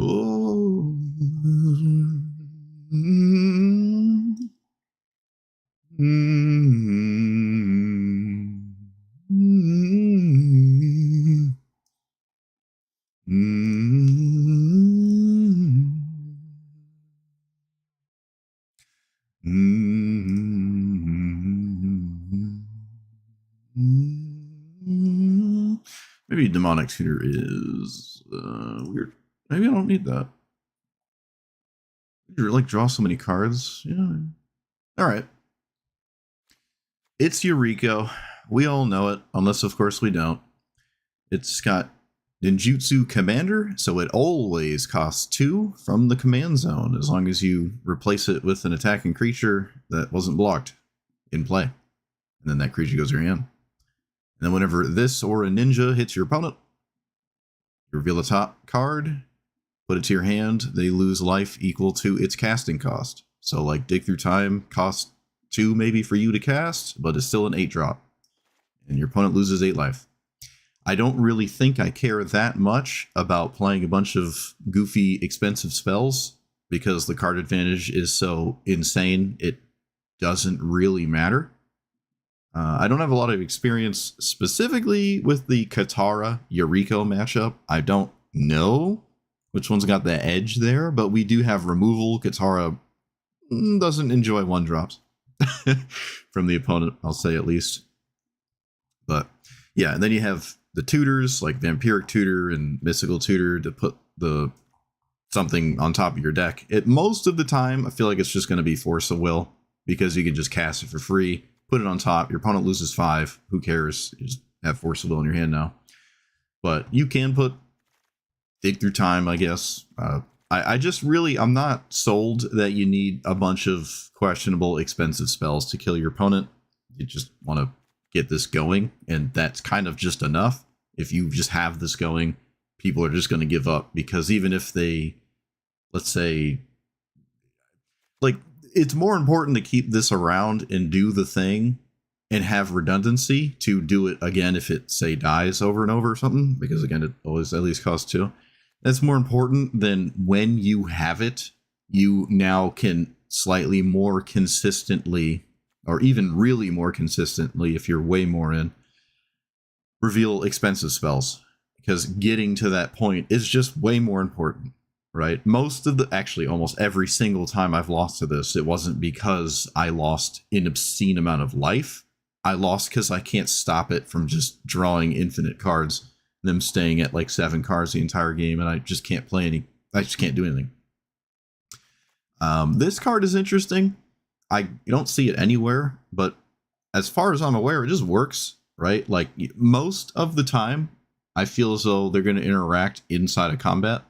Oh. Maybe demonic tutor is weird. Maybe I don't need that. You like draw so many cards. Yeah. All right. It's Yuriko. We all know it, unless of course we don't. It's got Ninjutsu Commander, so it always costs 2 from the command zone, as long as you replace it with an attacking creature that wasn't blocked in play. And then that creature goes to your hand. And then whenever this or a ninja hits your opponent, you reveal the top card, put it to your hand, they lose life equal to its casting cost. So like Dig Through Time costs 2 maybe for you to cast, but it's still an 8-drop. And your opponent loses 8 life. I don't really think I care that much about playing a bunch of goofy, expensive spells, because the card advantage is so insane, it doesn't really matter. I don't have a lot of experience specifically with the Katara-Yuriko matchup. I don't know which one's got the edge there, but we do have removal. Katara doesn't enjoy 1-drops from the opponent, I'll say at least. But yeah, and then you have the tutors like Vampiric Tutor and Mystical Tutor to put the something on top of your deck. Most of the time, I feel like it's just going to be Force of Will, because you can just cast it for free, put it on top, your opponent loses 5, who cares? You just have Force of Will in your hand now. But you can put Dig Through Time, I guess. I just really, I'm not sold that you need a bunch of questionable, expensive spells to kill your opponent. You just want to get this going, and that's kind of just enough. If you just have this going, people are just going to give up, because even if they, let's say, like, it's more important to keep this around and do the thing and have redundancy to do it again if it, say, dies over and over or something, because again, it always at least costs 2. That's more important than when you have it, you now can slightly more consistently, or even really more consistently if you're way more in, reveal expensive spells. Because getting to that point is just way more important, right? Actually almost every single time I've lost to this, it wasn't because I lost an obscene amount of life. I lost because I can't stop it from just drawing infinite cards, them staying at like 7 cards the entire game, and I just can't play any, I just can't do anything. This card is interesting. I don't see it anywhere, but as far as I'm aware, it just works, right? Like, most of the time, I feel as though they're going to interact inside of combat.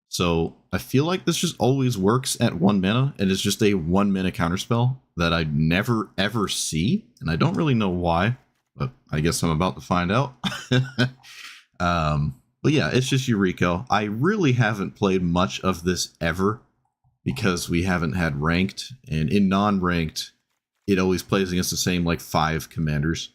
So I feel like this just always works at 1 mana, and it's just a 1 mana counterspell that I never ever see, and I don't really know why, but I guess I'm about to find out. But yeah, it's just Yuriko. I really haven't played much of this ever, because we haven't had ranked, and in non-ranked, it always plays against the same like 5 commanders.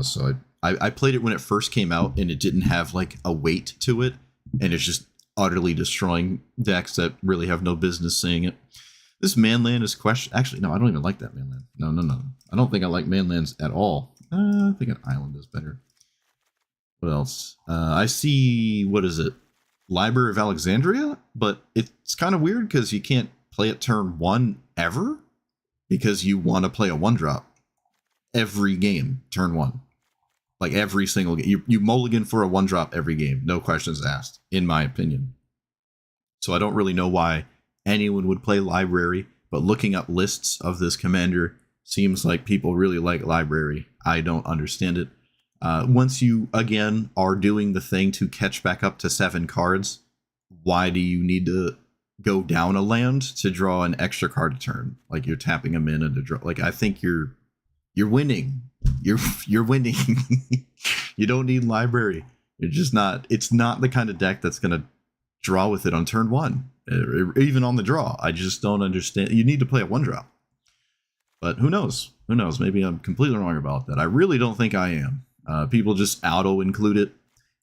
So I played it when it first came out, and it didn't have like a weight to it, and it's just utterly destroying decks that really have no business seeing it. This manland is actually, no, I don't even like that manland. No. I don't think I like manlands at all. I think an island is better. What else? I see, what is it? Library of Alexandria, but it's kind of weird because you can't play it turn 1 ever, because you want to play a 1-drop every game turn 1, like every single game. You mulligan for a 1-drop every game, no questions asked, in my opinion. So I don't really know why anyone would play Library, but looking up lists of this commander seems like people really like Library. I don't understand it. Once you, again, are doing the thing to catch back up to 7 cards, why do you need to go down a land to draw an extra card a turn? Like, you're tapping a mana to draw. Like, I think you're winning. You're winning. You don't need Library. You're just not. It's not the kind of deck that's going to draw with it on turn 1, or even on the draw. I just don't understand. You need to play a 1-drop. But who knows? Who knows? Maybe I'm completely wrong about that. I really don't think I am. People just auto include it.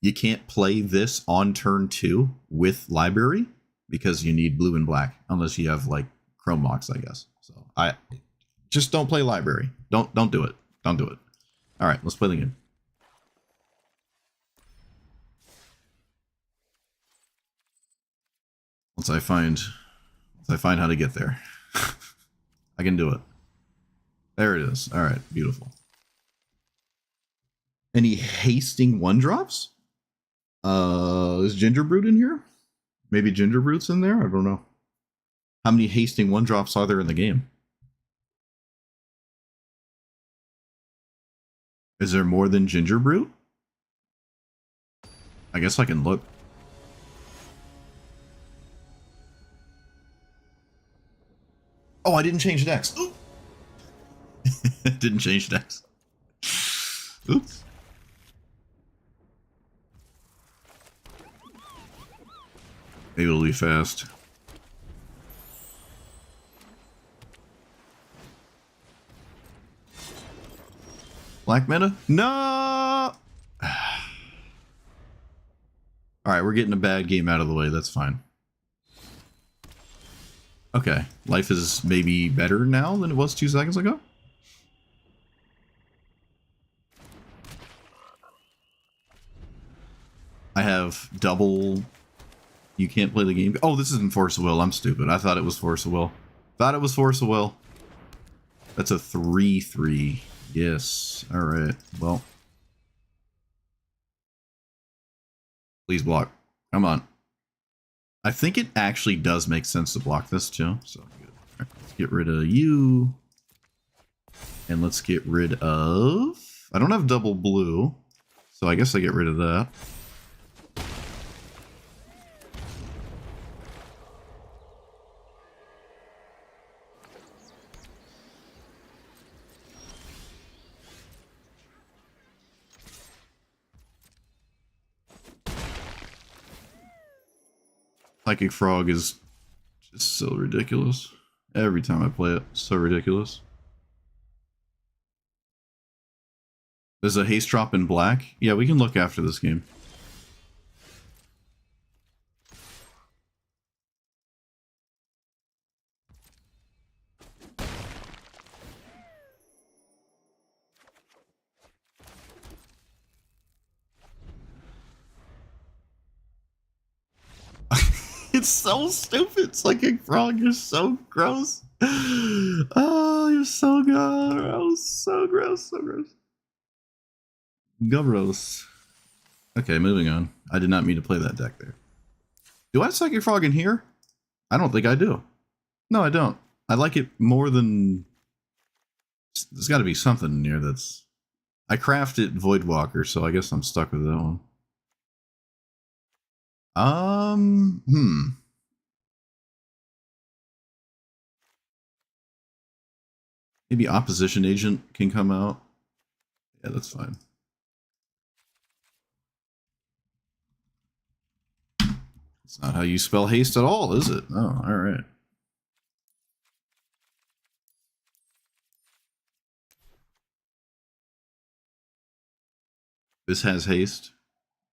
You can't play this on turn 2 with library because you need blue and black unless you have like chrome locks, I guess. So I just don't play library. Don't do it. Don't do it. All right, let's play the game. Once I find how to get there, I can do it. There it is. All right, beautiful. Any hasting 1-drops? Is Gingerbrute in here? Maybe Gingerbrute's in there? I don't know. How many hasting 1-drops are there in the game? Is there more than Gingerbrute? I guess I can look. Oh, I didn't change decks. Didn't change decks. Oops. Maybe it'll be fast. Black meta? No! Alright, we're getting a bad game out of the way. That's fine. Okay. Life is maybe better now than it was 2 seconds ago? I have double... You can't play the game. Oh, this isn't Force of Will. I'm stupid. I thought it was Force of Will. Thought it was Force of Will. That's a 3/3. Yes. Alright. Well. Please block. Come on. I think it actually does make sense to block this too. So good. Right, let's get rid of you. And let's get rid of... I don't have double blue. So I guess I get rid of that. Psychic Frog is just so ridiculous. Every time I play it, so ridiculous. There's a haste drop in black. Yeah, we can look after this game. It's so stupid. Psychic Frog, you're so gross. Oh, you're so gross. So gross, so gross. Gross. Okay, moving on. I did not mean to play that deck there. Do I have Psychic Frog in here? I don't think I do. No, I don't. I like it more than... There's got to be something in here that's... I crafted Voidwalker, so I guess I'm stuck with that one. Maybe Opposition Agent can come out. Yeah, that's fine. It's not how you spell haste at all, is it? Oh, alright. This has haste.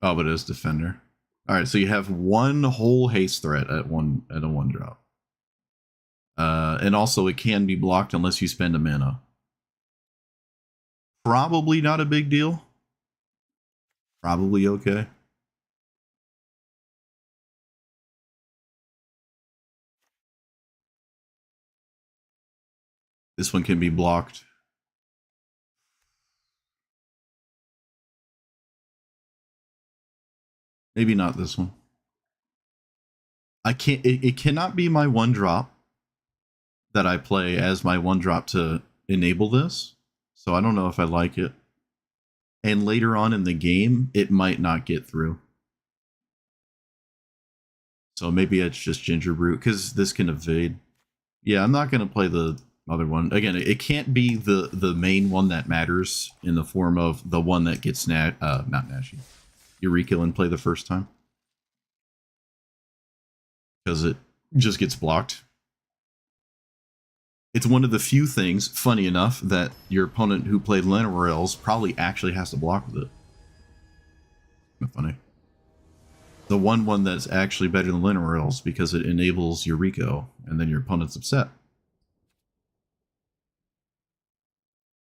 Oh, but it is Defender. Alright, so you have one whole haste threat at a 1-drop. And also it can be blocked unless you spend a mana. Probably not a big deal. Probably okay. This one can be blocked. Maybe not this one. I can't. It cannot be my 1-drop that I play as my 1-drop to enable this. So I don't know if I like it. And later on in the game, it might not get through. So maybe it's just Gingerbrute, because this can evade. Yeah, I'm not going to play the other one. Again, it can't be the main one that matters in the form of the one that gets not Nashy. Yuriko and play the first time. Because it just gets blocked. It's one of the few things, funny enough, that your opponent who played Lena Royals probably actually has to block with it. Isn't that funny? The one that's actually better than Lena Royals because it enables Yuriko, and then your opponent's upset.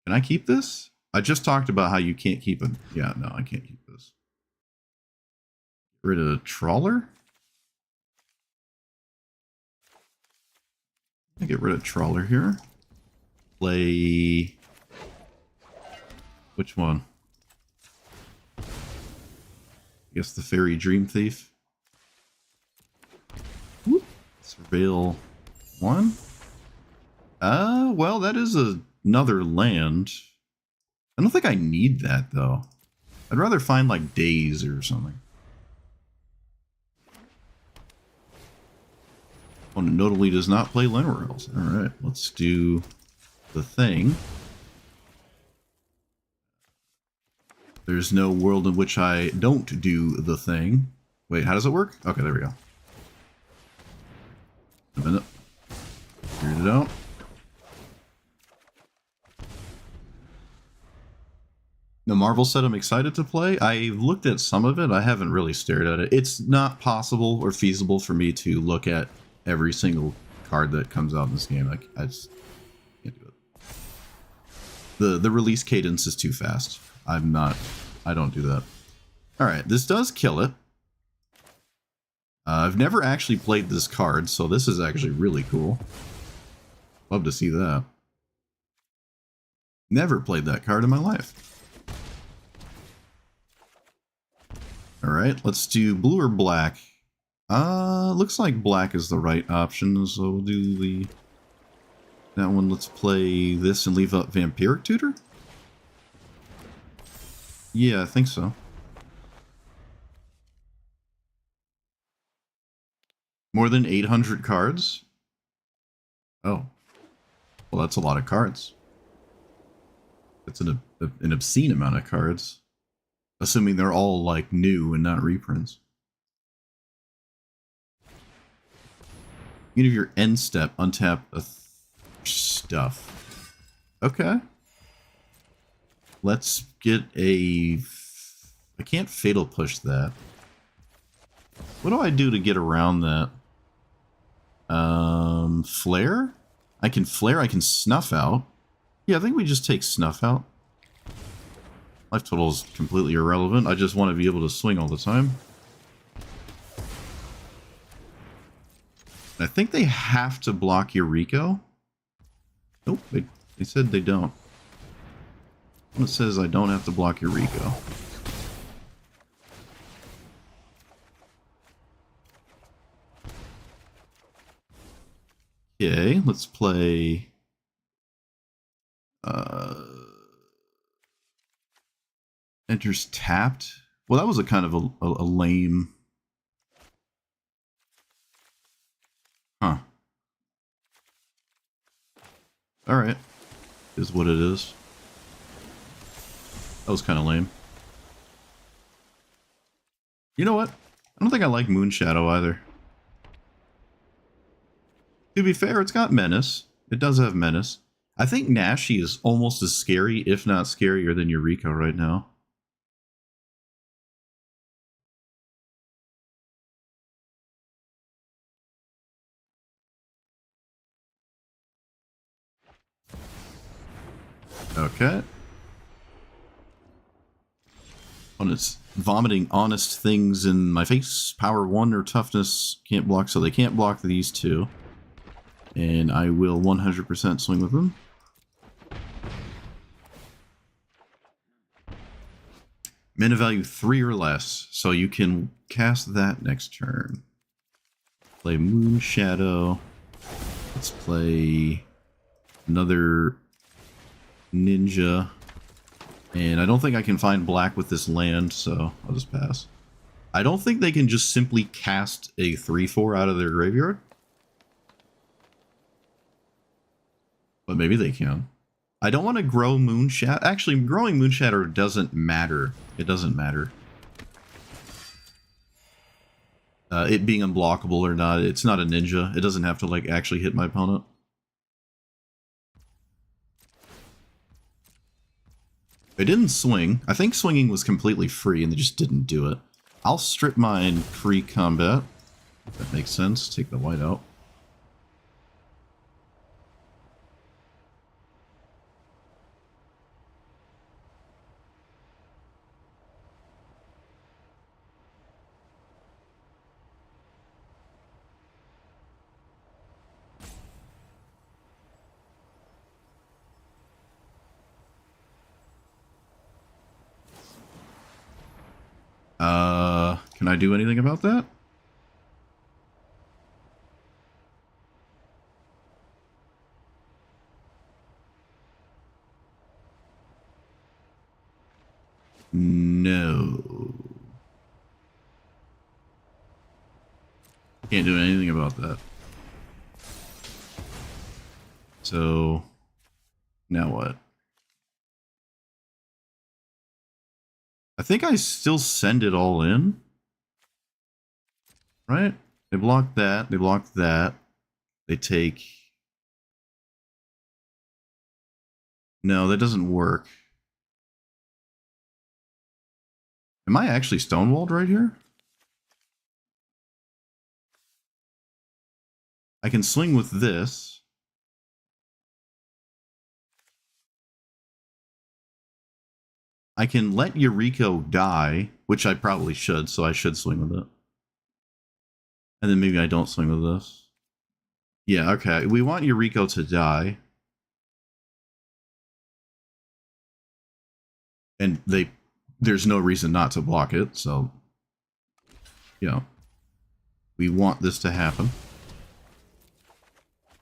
Can I keep this? I just talked about how you can't keep it. Yeah, no, I can't keep this. Get rid of Trawler? Get rid of Trawler here. Play... Which one? I guess the Fairy Dream Thief. Whoop. Surveil 1. Well, that is another land. I don't think I need that, though. I'd rather find, like, Days or something. Oh, notably does not play Lena Royals. Alright, let's do the thing. There's no world in which I don't do the thing. Wait, how does it work? Okay, there we go. A minute. Figured it out. The Marvel set I'm excited to play. I've looked at some of it. I haven't really stared at it. It's not possible or feasible for me to look at every single card that comes out in this game. Like, I just can't do it. The release cadence is too fast. I don't do that. Alright, this does kill it. I've never actually played this card, so this is actually really cool. Love to see that. Never played that card in my life. Alright, let's do blue or black. Looks like black is the right option, so we'll do that one. Let's play this and leave up Vampiric Tutor? Yeah, I think so. More than 800 cards? Oh. Well, that's a lot of cards. That's an obscene amount of cards. Assuming they're all, like, new and not reprints. Beginning of your end step, untap stuff. Okay. Let's get a... I can't Fatal Push that. What do I do to get around that? Flare? I can Flare, I can Snuff Out. Yeah, I think we just take Snuff Out. Life total is completely irrelevant. I just want to be able to swing all the time. I think they have to block Yuriko. Nope, they said they don't. It says I don't have to block Yuriko. Okay, let's play... Enters tapped. Well, that was a kind of a lame... Huh. Alright. Is what it is. That was kind of lame. You know what? I don't think I like Moonshadow either. To be fair, it's got Menace. It does have Menace. I think Nashi is almost as scary, if not scarier, than Yuriko right now. Okay. When it's vomiting honest things in my face, power 1 or toughness can't block, so they can't block these two. And I will 100% swing with them. Mana value 3 or less, so you can cast that next turn. Play Moonshadow. Let's play another Ninja. And I don't think I can find black with this land, so I'll just pass. I don't think they can just simply cast a 3/4 out of their graveyard. But maybe they can. I don't want to grow Moonshadow. Actually, growing Moonshadow doesn't matter. It doesn't matter. It being unblockable or not, it's not a ninja. It doesn't have to, like, actually hit my opponent. They didn't swing. I think swinging was completely free and they just didn't do it. I'll strip mine pre-combat. If that makes sense. Take the white out. Can I do anything about that? No. Can't do anything about that. So, now what? I think I still send it all in. Right? They block that. They block that. They take... No, that doesn't work. Am I actually stonewalled right here? I can swing with this. I can let Yuriko die, which I probably should, so I should swing with it. And then maybe I don't swing with this. Yeah, okay. We want Yuriko to die. And there's no reason not to block it, so... You know. We want this to happen.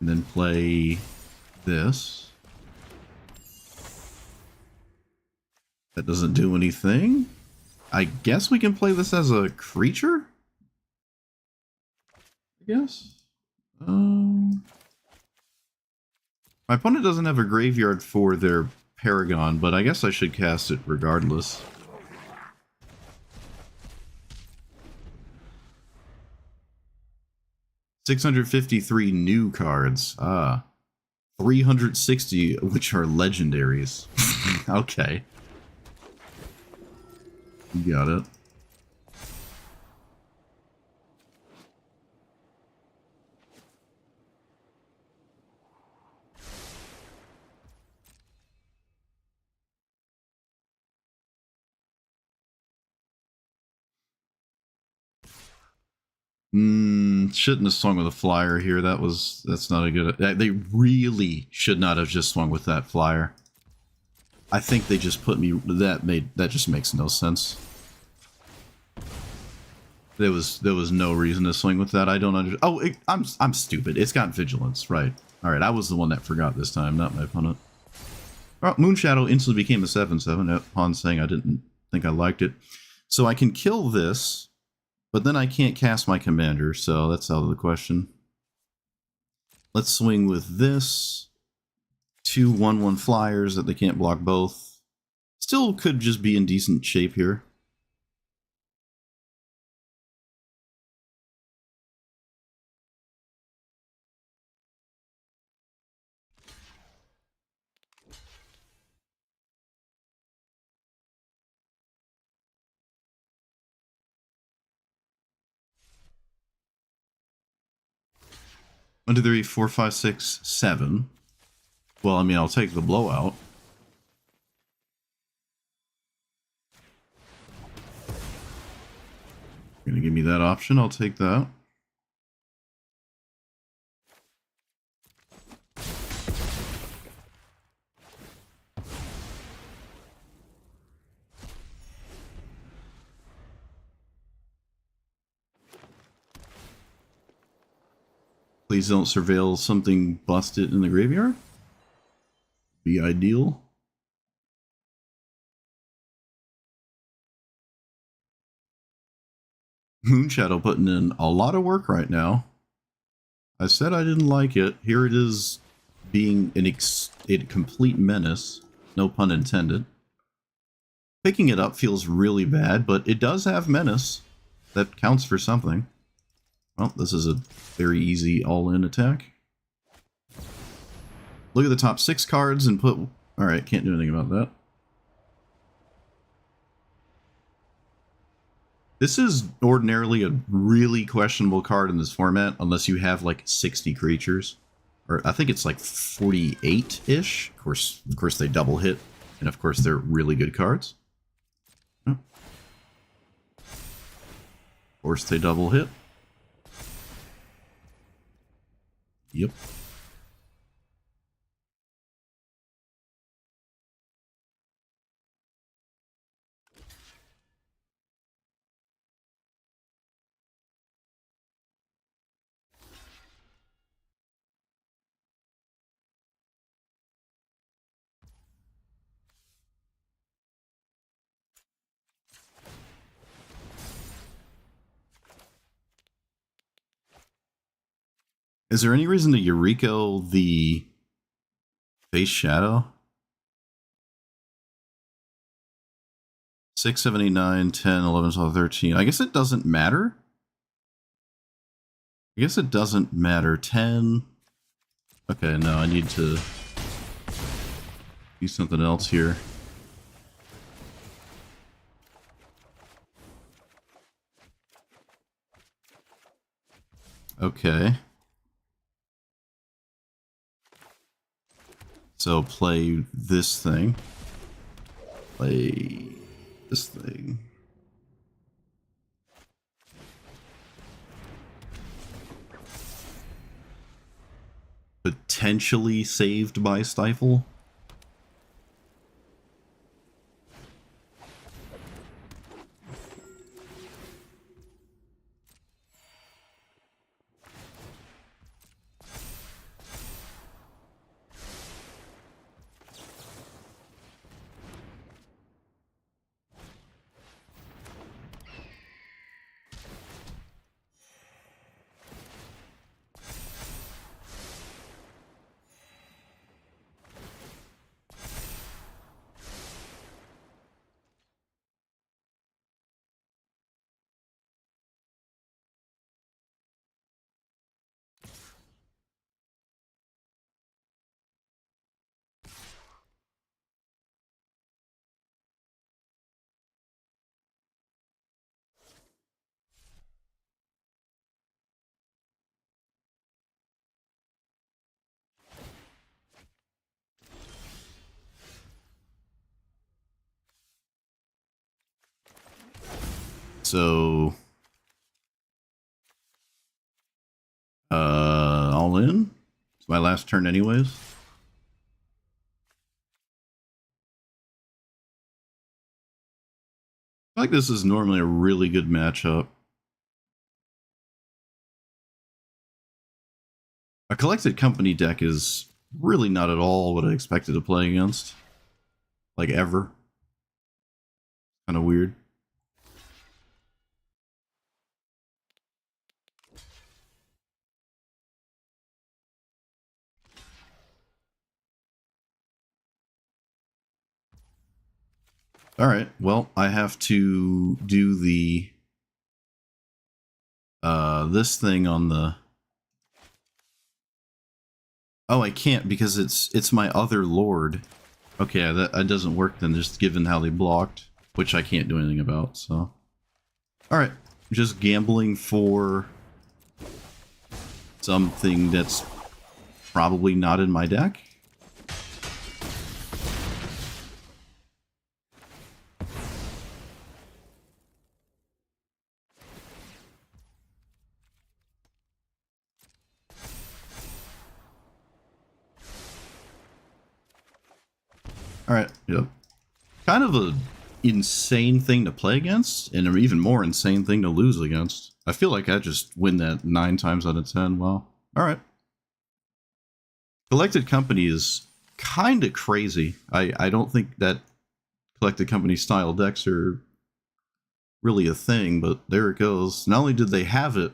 And then play this. That doesn't do anything. I guess we can play this as a creature? I guess. My opponent doesn't have a graveyard for their Paragon, but I guess I should cast it regardless. $653 new cards. 360 which are legendaries. Okay. You got it. Shouldn't have swung with a flyer here. That's not a good... They really should not have just swung with that flyer. I think they just put me... That just makes no sense. There was no reason to swing with that. I don't understand. Oh, I'm stupid. It's got vigilance, right? All right, I was the one that forgot this time, not my opponent. Oh, Moonshadow instantly became a 7/7 upon saying I didn't think I liked it. So I can kill this, but then I can't cast my commander, so that's out of the question. Let's swing with this. 2 1/1 flyers that they can't block both. Still could just be in decent shape here. One, two, three, four, five, six, 7. Well, I mean, I'll take the blowout. You're gonna give me that option, I'll take that. Please don't surveil something busted in the graveyard. Be ideal. Moonshadow putting in a lot of work right now. I said I didn't like it. Here it is being a complete menace. No pun intended. Picking it up feels really bad, but it does have menace. That counts for something. Well, this is a very easy all-in attack. Look at the top 6 cards and put... Alright, can't do anything about that. This is ordinarily a really questionable card in this format, unless you have like 60 creatures. Or I think it's like 48-ish. Of course they double hit, and of course they're really good cards. Of course they double hit. Yep. Is there any reason to Yuriko the Face Shadow? 6, 7, 8, 9, 10, 11, 12, 13. I guess it doesn't matter. I guess it doesn't matter. 10. Okay, no, I need to do something else here. Okay. So play this thing. Play this thing. Potentially saved by Stifle. So, all in. It's my last turn anyways. I feel like this is normally a really good matchup. A Collected Company deck is really not at all what I expected to play against. Like, ever. Kind of weird. Alright, well, I have to do the... this thing on the... Oh, I can't because it's my other lord. Okay, that doesn't work then, just given how they blocked, which I can't do anything about, so... Alright, just gambling for something that's probably not in my deck. Alright, yep. Kind of a insane thing to play against, and an even more insane thing to lose against. I feel like I just win that 9 times out of 10. Well, alright. Collected Company is kind of crazy. I don't think that Collected Company style decks are really a thing, but there it goes. Not only did they have it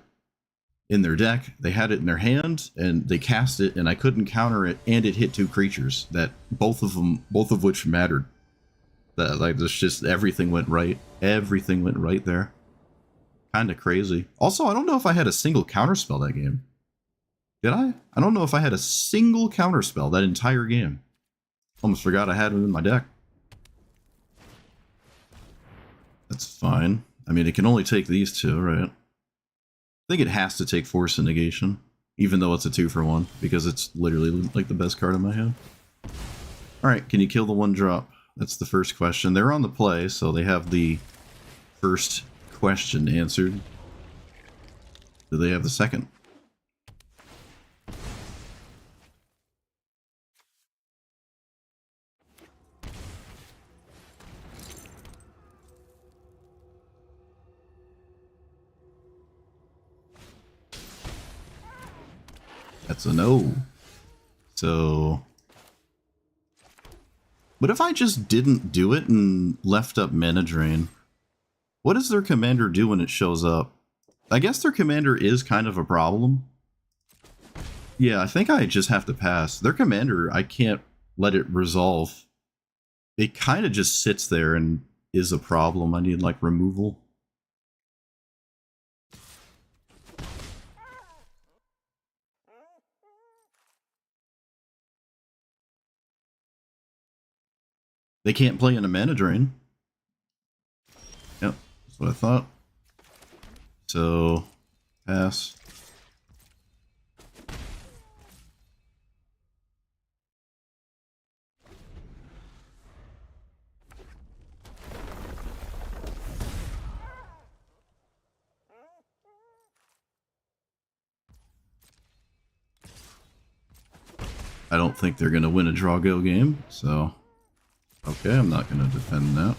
in their deck, they had it in their hand, and they cast it, and I couldn't counter it, and it hit 2 creatures that both of which mattered. That, like, this just everything went right. Everything went right there. Kind of crazy. Also, I don't know if I had a single counterspell that game. Did I? I don't know if I had a single counterspell that entire game. Almost forgot I had it in my deck. That's fine. I mean, it can only take these two, right? I think it has to take Force and Negation, even though it's a 2-for-1, because it's literally like the best card in my hand. Alright, can you kill the 1-drop? That's the first question. They're on the play, so they have the first question answered. Do they have the second? That's a no. So... But if I just didn't do it and left up Mana Drain, what does their commander do when it shows up? I guess their commander is kind of a problem. Yeah, I think I just have to pass. Their commander, I can't let it resolve. It kind of just sits there and is a problem. I need, like, removal. They can't play in a Mana Drain. Yep, that's what I thought. So, pass. I don't think they're going to win a draw-go game, so... Okay, I'm not going to defend that.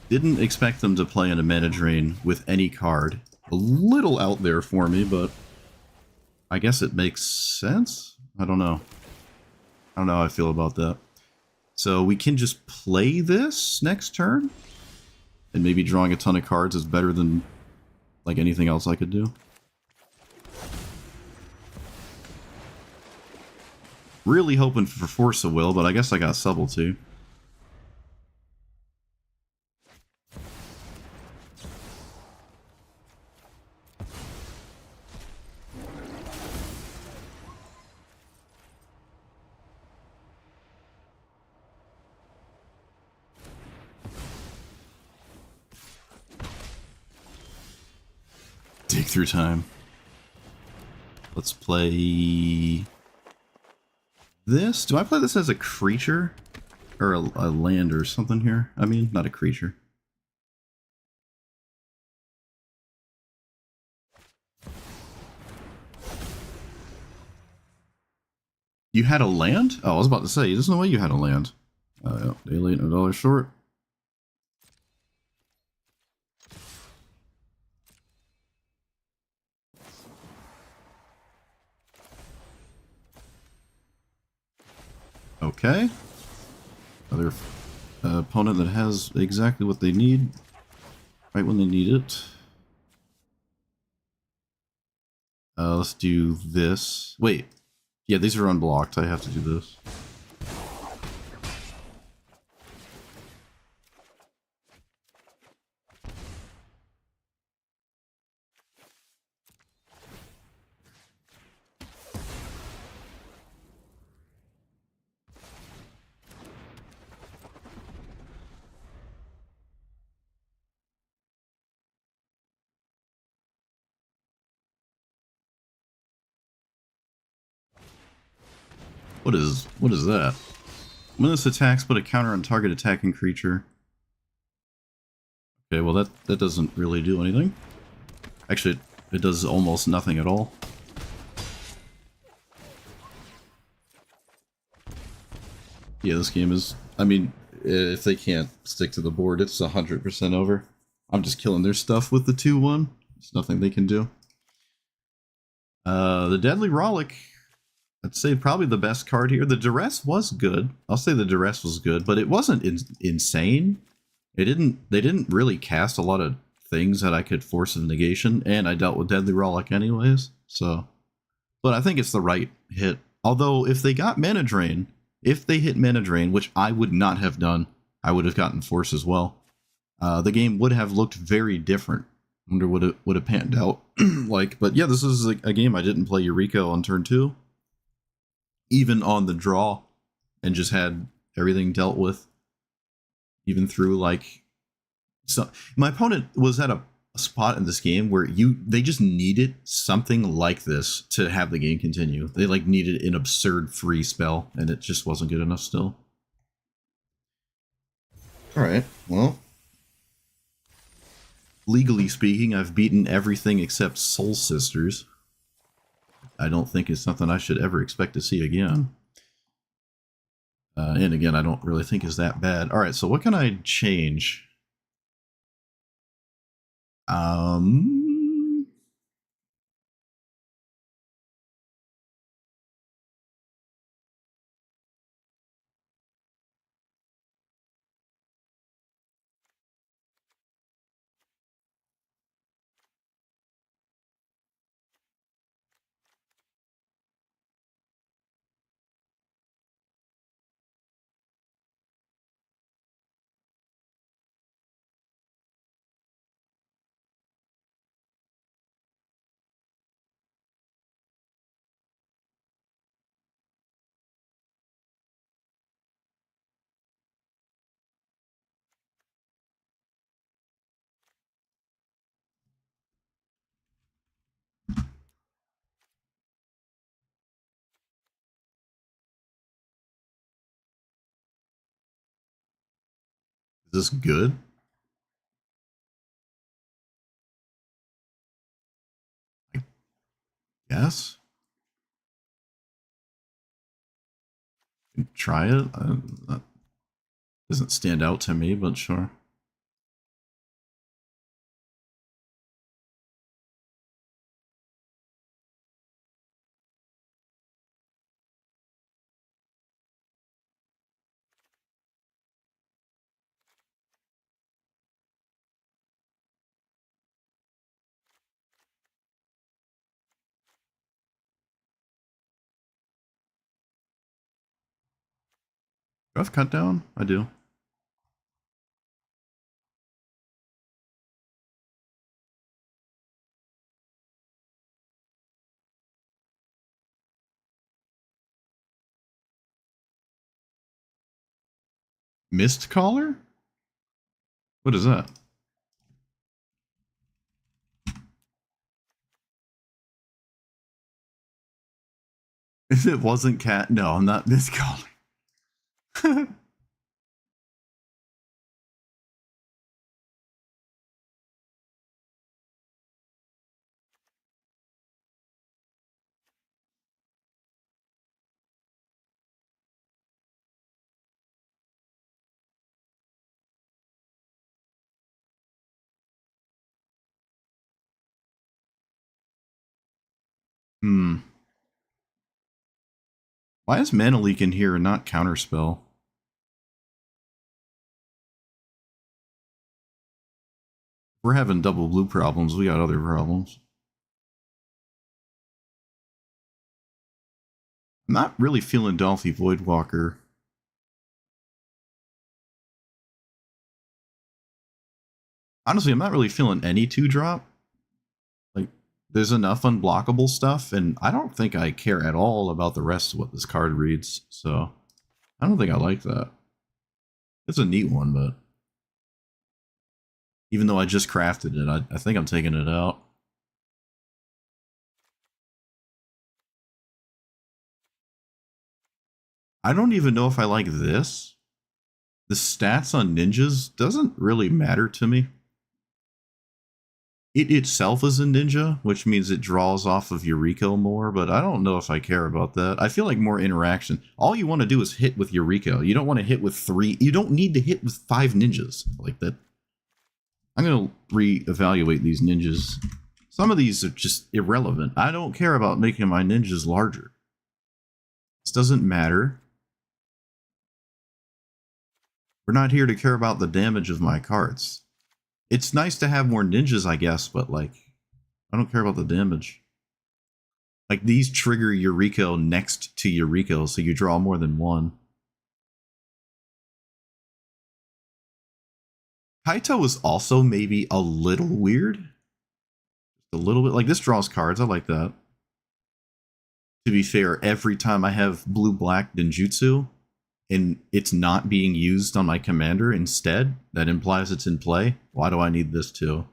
Didn't expect them to play in a Mana Drain with any card. A little out there for me, but I guess it makes sense? I don't know. I don't know how I feel about that. So we can just play this next turn? And maybe drawing a ton of cards is better than, like, anything else I could do. Really hoping for Force of Will, but I guess I got Subtlety. Dig through time. Let's play this. Do I play this as a creature? Or a land or something here? I mean, not a creature. You had a land? Oh, I was about to say, there's no way you had a land. Yeah, day late, no dollar short. Okay. Other opponent that has exactly what they need right when they need it. Let's do this. Wait. Yeah, these are unblocked. I have to do this. What is that? When this attacks, put a counter on target attacking creature. Okay, well that doesn't really do anything. Actually, it does almost nothing at all. Yeah, this game is... I mean, if they can't stick to the board, it's 100% over. I'm just killing their stuff with the 2-1. There's nothing they can do. The Deadly Rollick... I'd say probably the best card here. The Duress was good. I'll say the Duress was good, but it wasn't insane. They didn't really cast a lot of things that I could force of negation, and I dealt with Deadly Rollick anyways, so... But I think it's the right hit. Although, if they got Mana Drain, if they hit Mana Drain, which I would not have done, I would have gotten Force as well. The game would have looked very different. I wonder what it would have panned out. like, but yeah, this is a game I didn't play Yuriko on turn 2, even on the draw, and just had everything dealt with, even through like, so my opponent was at a spot in this game where they just needed something like this to have the game continue. They like needed an absurd free spell, and it just wasn't good enough still. All right, well, legally speaking, I've beaten everything except Soul Sisters. I don't think it's something I should ever expect to see again. And again, I don't really think is that bad. All right, so what can I change? Is this good? I guess. Try it. That doesn't stand out to me, but sure. Do I have cut down? I do. Mist Caller? What is that? If it wasn't cat, no, I'm not Mist Caller. Hmm. Why is Mana Leak in here and not Counterspell? We're having double blue problems. We got other problems. I'm not really feeling Dolphy Voidwalker. Honestly, I'm not really feeling any 2-drop. Like, there's enough unblockable stuff, and I don't think I care at all about the rest of what this card reads, so I don't think I like that. It's a neat one, but even though I just crafted it, I think I'm taking it out. I don't even know if I like this. The stats on ninjas doesn't really matter to me. It itself is a ninja, which means it draws off of Yuriko more, but I don't know if I care about that. I feel like more interaction. All you want to do is hit with Yuriko. You don't want to hit with 3. You don't need to hit with 5 ninjas like that. I'm going to reevaluate these ninjas. Some of these are just irrelevant. I don't care about making my ninjas larger. This doesn't matter. We're not here to care about the damage of my cards. It's nice to have more ninjas, I guess, but like, I don't care about the damage. Like, these trigger Yuriko next to Yuriko, so you draw more than one. Kaito is also maybe a little weird. A little bit like this draws cards. I like that. To be fair, every time I have blue-black Denjutsu and it's not being used on my commander instead, that implies it's in play. Why do I need this too?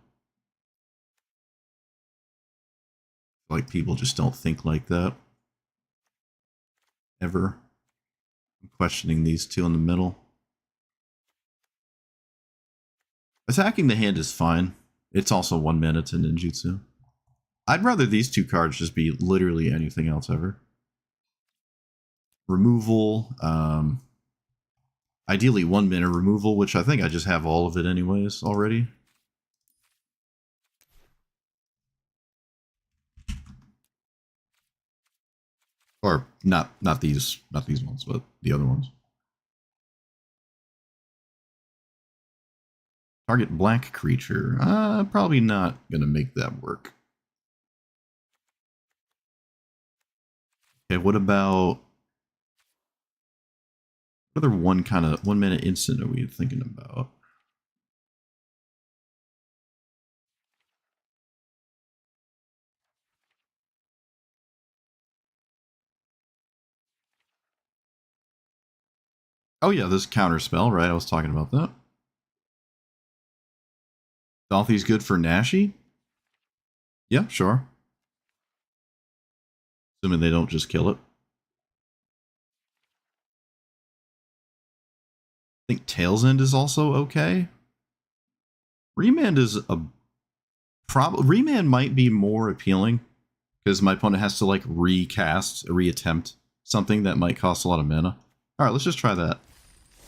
Like, people just don't think like that. Ever. I'm questioning these two in the middle. Attacking the hand is fine. It's also 1 mana to ninjutsu. I'd rather these two cards just be literally anything else ever. Removal. Ideally 1 mana removal, which I think I just have all of it anyways already. Or not these ones, but the other ones. Target black creature. Probably not gonna make that work. Okay, what about what other 1 mana instant are we thinking about? Oh yeah, this counter spell, right? I was talking about that. Dolphy's good for Nashi? Yeah, sure. Assuming they don't just kill it. I think Tail's End is also okay. Remand is a Remand might be more appealing because my opponent has to like reattempt something that might cost a lot of mana. Alright, let's just try that.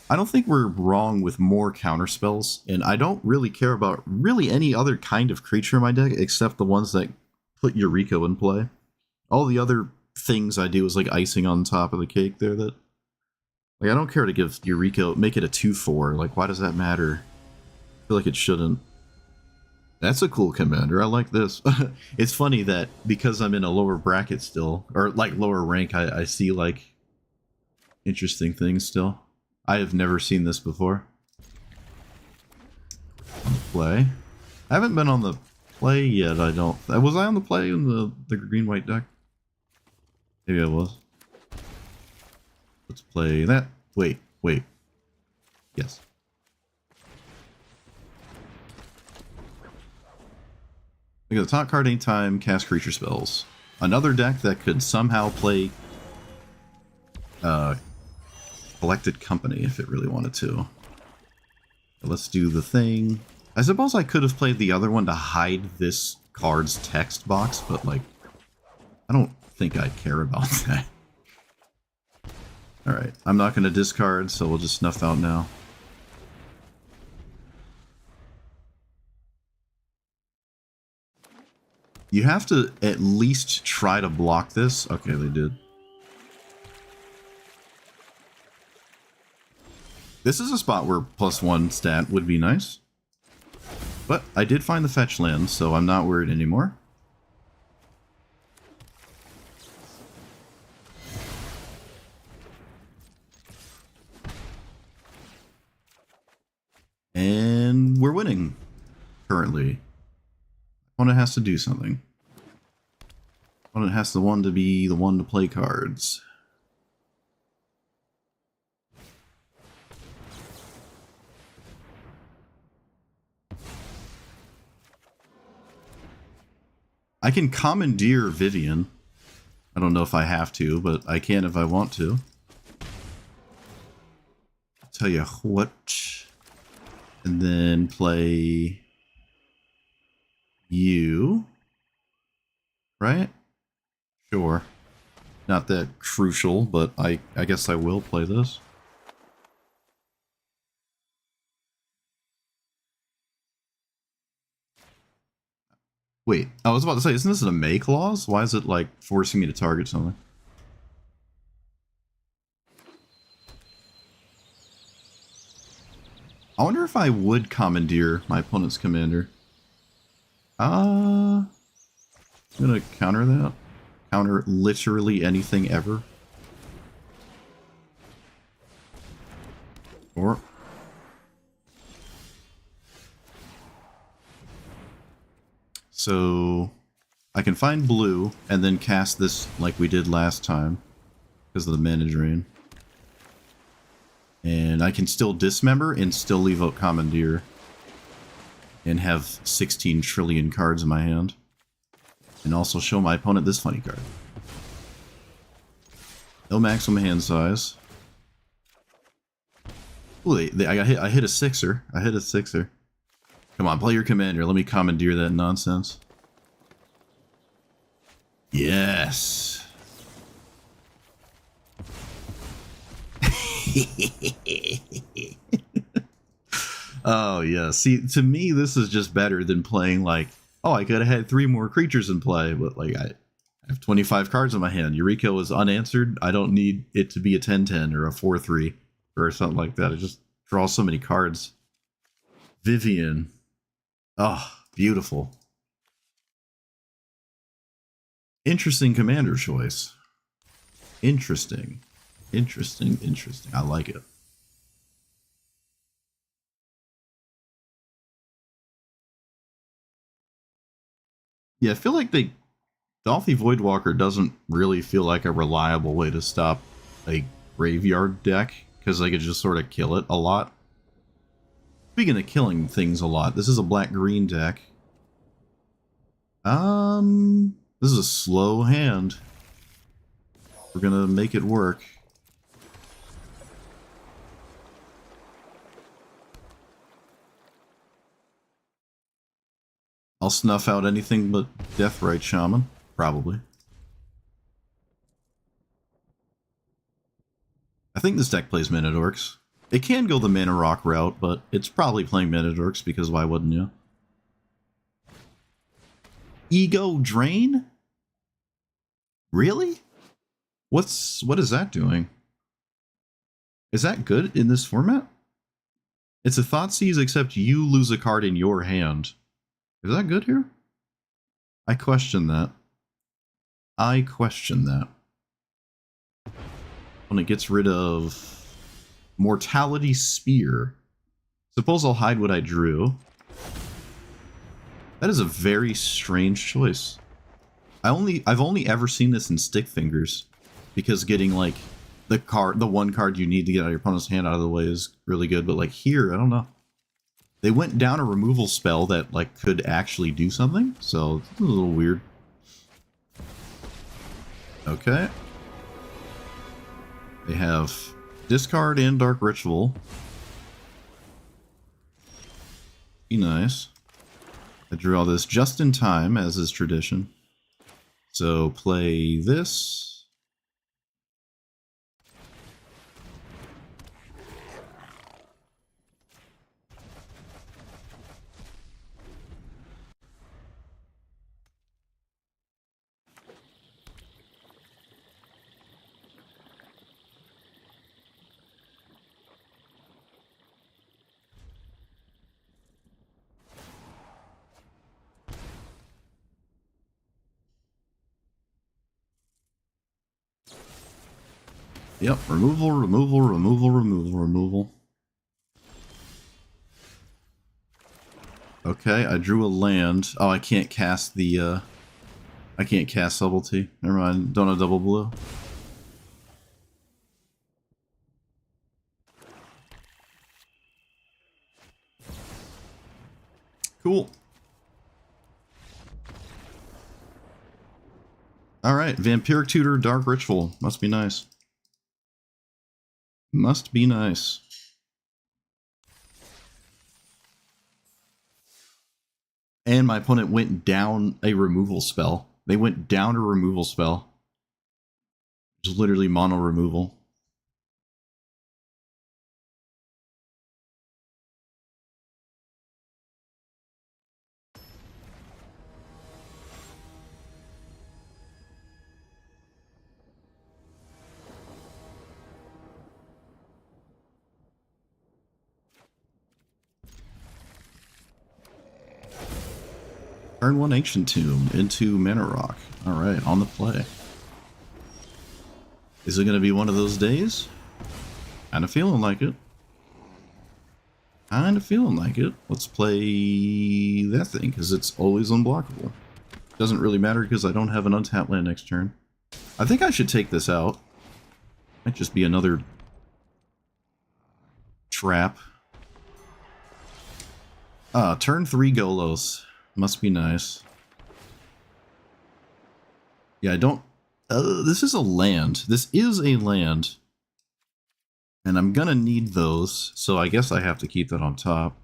I don't think we're wrong with more counter spells, and I don't really care about really any other kind of creature in my deck except the ones that put Yuriko in play. All the other things I do is like icing on top of the cake there. That like I don't care to give Yuriko, make it a 2/4. Like, why does that matter? I feel like it shouldn't. That's a cool commander. I like this. It's funny that because I'm in a lower bracket still, or like lower rank, I see like interesting things still. I have never seen this before. On the play. I haven't been on the play yet, I don't. Was I on the play in the green-white deck? Maybe I was. Let's play that. Wait. Yes. Look at the top card anytime, cast creature spells. Another deck that could somehow play Collected Company if it really wanted to. Let's do the thing. I suppose I could have played the other one to hide this card's text box, but like, I don't think I care about that. Alright, I'm not going to discard, so we'll just snuff out now. You have to at least try to block this. Okay, they did. This is a spot where +1 stat would be nice. But I did find the fetch land, so I'm not worried anymore. And we're winning, currently. Opponent has to do something. Opponent has to be the one to play cards. I can commandeer Vivian. I don't know if I have to, but I can if I want to. I'll tell you what. And then play you. Right? Sure. Not that crucial, but I guess I will play this. Wait, I was about to say, isn't this a May clause? Why is it, like, forcing me to target something? I wonder if I would commandeer my opponent's commander. I'm gonna counter that. Counter literally anything ever. Or... So I can find blue and then cast this like we did last time because of the mana drain. And I can still dismember and still leave out Commandeer and have 16 trillion cards in my hand. And also show my opponent this funny card. No maximum hand size. Ooh, I hit a sixer. I hit a sixer. Come on, play your commander. Let me commandeer that nonsense. Yes. Oh yeah. See, to me, this is just better than playing like, oh, I could have had 3 more creatures in play, but like I have 25 cards in my hand. Yuriko is unanswered. I don't need it to be a 10-10 or a 4-3 or something like that. I just draw so many cards. Vivian. Oh, beautiful. Interesting commander choice. Interesting. Interesting, interesting. I like it. Yeah, I feel like Dolphy Voidwalker doesn't really feel like a reliable way to stop a graveyard deck, because they could just sort of kill it a lot. Speaking of killing things a lot, this is a black-green deck. This is a slow hand. We're gonna make it work. I'll snuff out anything but Deathrite Shaman, probably. I think this deck plays Mana Dorks. It can go the Mana Rock route, but it's probably playing Mana Dorks because why wouldn't you? Ego Drain? Really? What is that doing? Is that good in this format? It's a Thoughtseize except you lose a card in your hand. Is that good here? I question that. I question that. When it gets rid of Mortality Spear. Suppose I'll hide what I drew. That is a very strange choice. I've only ever seen this in Stick Fingers, because getting like the one card you need to get out of your opponent's hand out of the way is really good, but like here, I don't know. They went down a removal spell that like could actually do something, so it's a little weird. Okay. They have discard and Dark Ritual. Be nice. I drew all this just in time, as is tradition. So play this. Yep, removal, removal, removal, removal, removal. Okay, I drew a land. Oh, I can't cast the, I can't cast Subtlety. Never mind, don't have double blue. Cool. Alright, Vampiric Tutor, Dark Ritual. Must be nice. Must be nice. And my opponent went down a removal spell. They went down a removal spell. Just literally mono removal. Turn 1 Ancient Tomb into Mana Rock. Alright, on the play. Is it going to be one of those days? Kinda feeling like it. Kinda feeling like it. Let's play that thing, because it's always unblockable. Doesn't really matter because I don't have an untapped land next turn. I think I should take this out. Might just be another trap. Turn 3 Golos. Must be nice. Yeah, I don't... this is a land. This is a land. And I'm gonna need those, so I guess I have to keep that on top.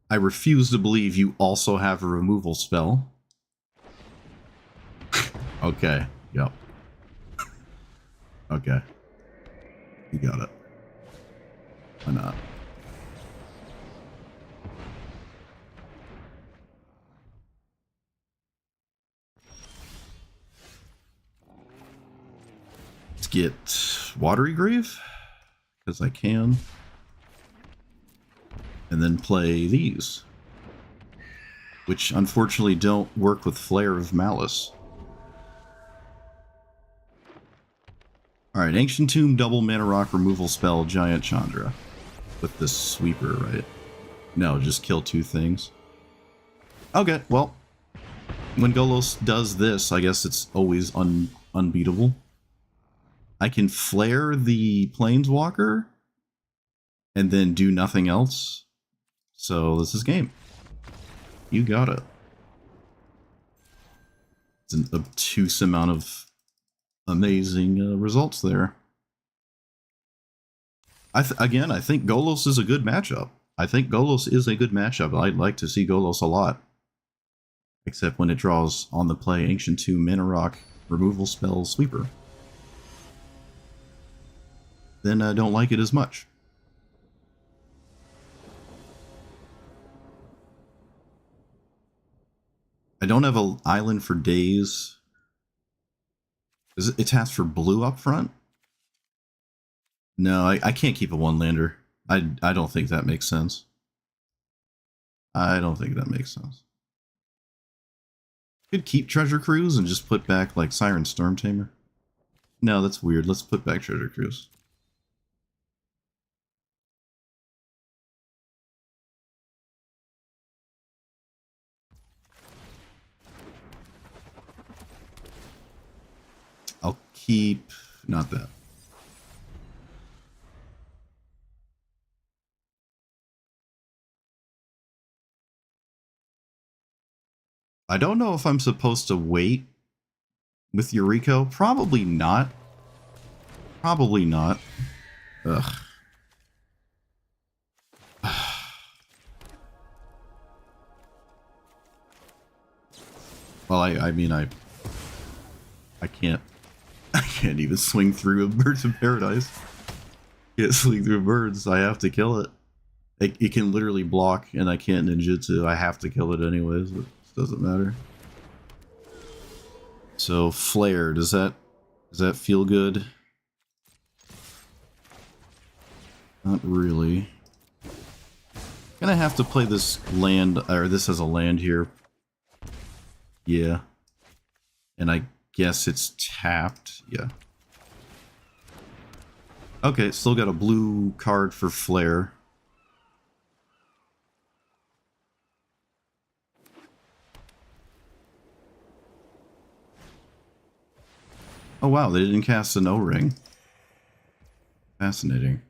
I refuse to believe you also have a removal spell. Okay, yep. Okay. You got it. Why not? Let's get Watery Grave, because I can. And then play these, which unfortunately don't work with Flare of Malice. Alright, Ancient Tomb, double mana rock removal spell, Giant Chandra. With this sweeper, right? No, just kill 2 things. Okay, well, when Golos does this, I guess it's always unbeatable. I can flare the Planeswalker and then do nothing else. So this is game. You got it. It's an obtuse amount of amazing results there. Again, I think Golos is a good matchup. I think Golos is a good matchup. I'd like to see Golos a lot. Except when it draws on the play Ancient Tomb, Mana Rock, removal spell, sweeper. Then I don't like it as much. I don't have an island for days. It taps for blue up front? No, I can't keep a one-lander. I don't think that makes sense. I don't think that makes sense. Could keep Treasure Cruise and just put back like Siren Storm Tamer. No, that's weird. Let's put back Treasure Cruise. I'll keep... not that. I don't know if I'm supposed to wait with Yuriko. Probably not. Probably not. Ugh. Well, I mean, I can't... I can't even swing through a Birds of Paradise. Can't swing through birds. I have to kill it. It can literally block, and I can't ninjutsu. I have to kill it anyways. It doesn't matter. So flare, does that feel good? Not really. Gonna have to play this land, or this as a land here. Yeah. And I guess it's tapped. Yeah. Okay, still got a blue card for flare. Oh wow, they didn't cast an O-ring. Fascinating.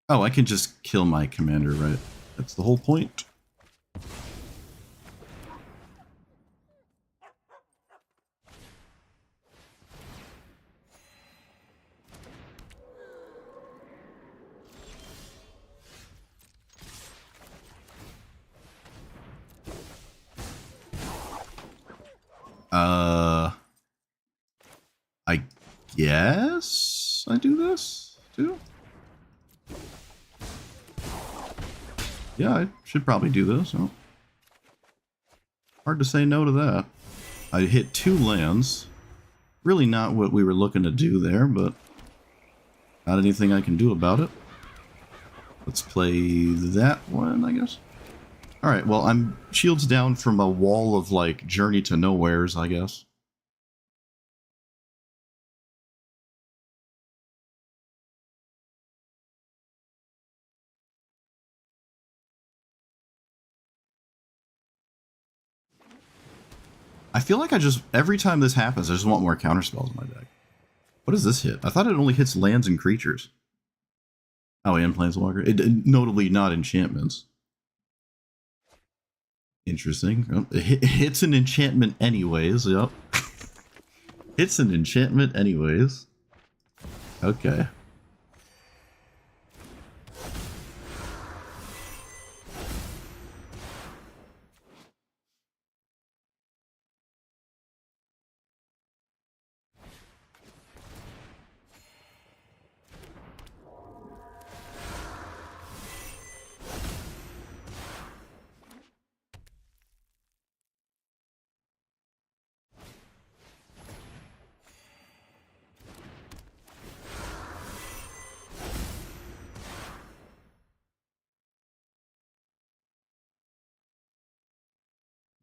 Oh, I can just kill my commander, right? That's the whole point. I guess I do this too? Yeah, I should probably do this. Oh. Hard to say no to that. I hit 2 lands. Really not what we were looking to do there, but not anything I can do about it. Let's play that one, I guess. Alright, well, I'm shields down from a wall of, like, Journey to Nowheres, I guess. I feel like every time this happens, I just want more counterspells in my deck. What does this hit? I thought it only hits lands and creatures. Oh, and Planeswalker. Notably not enchantments. Interesting. Oh, it hits an enchantment anyways. Yep. Hits an enchantment anyways. Okay.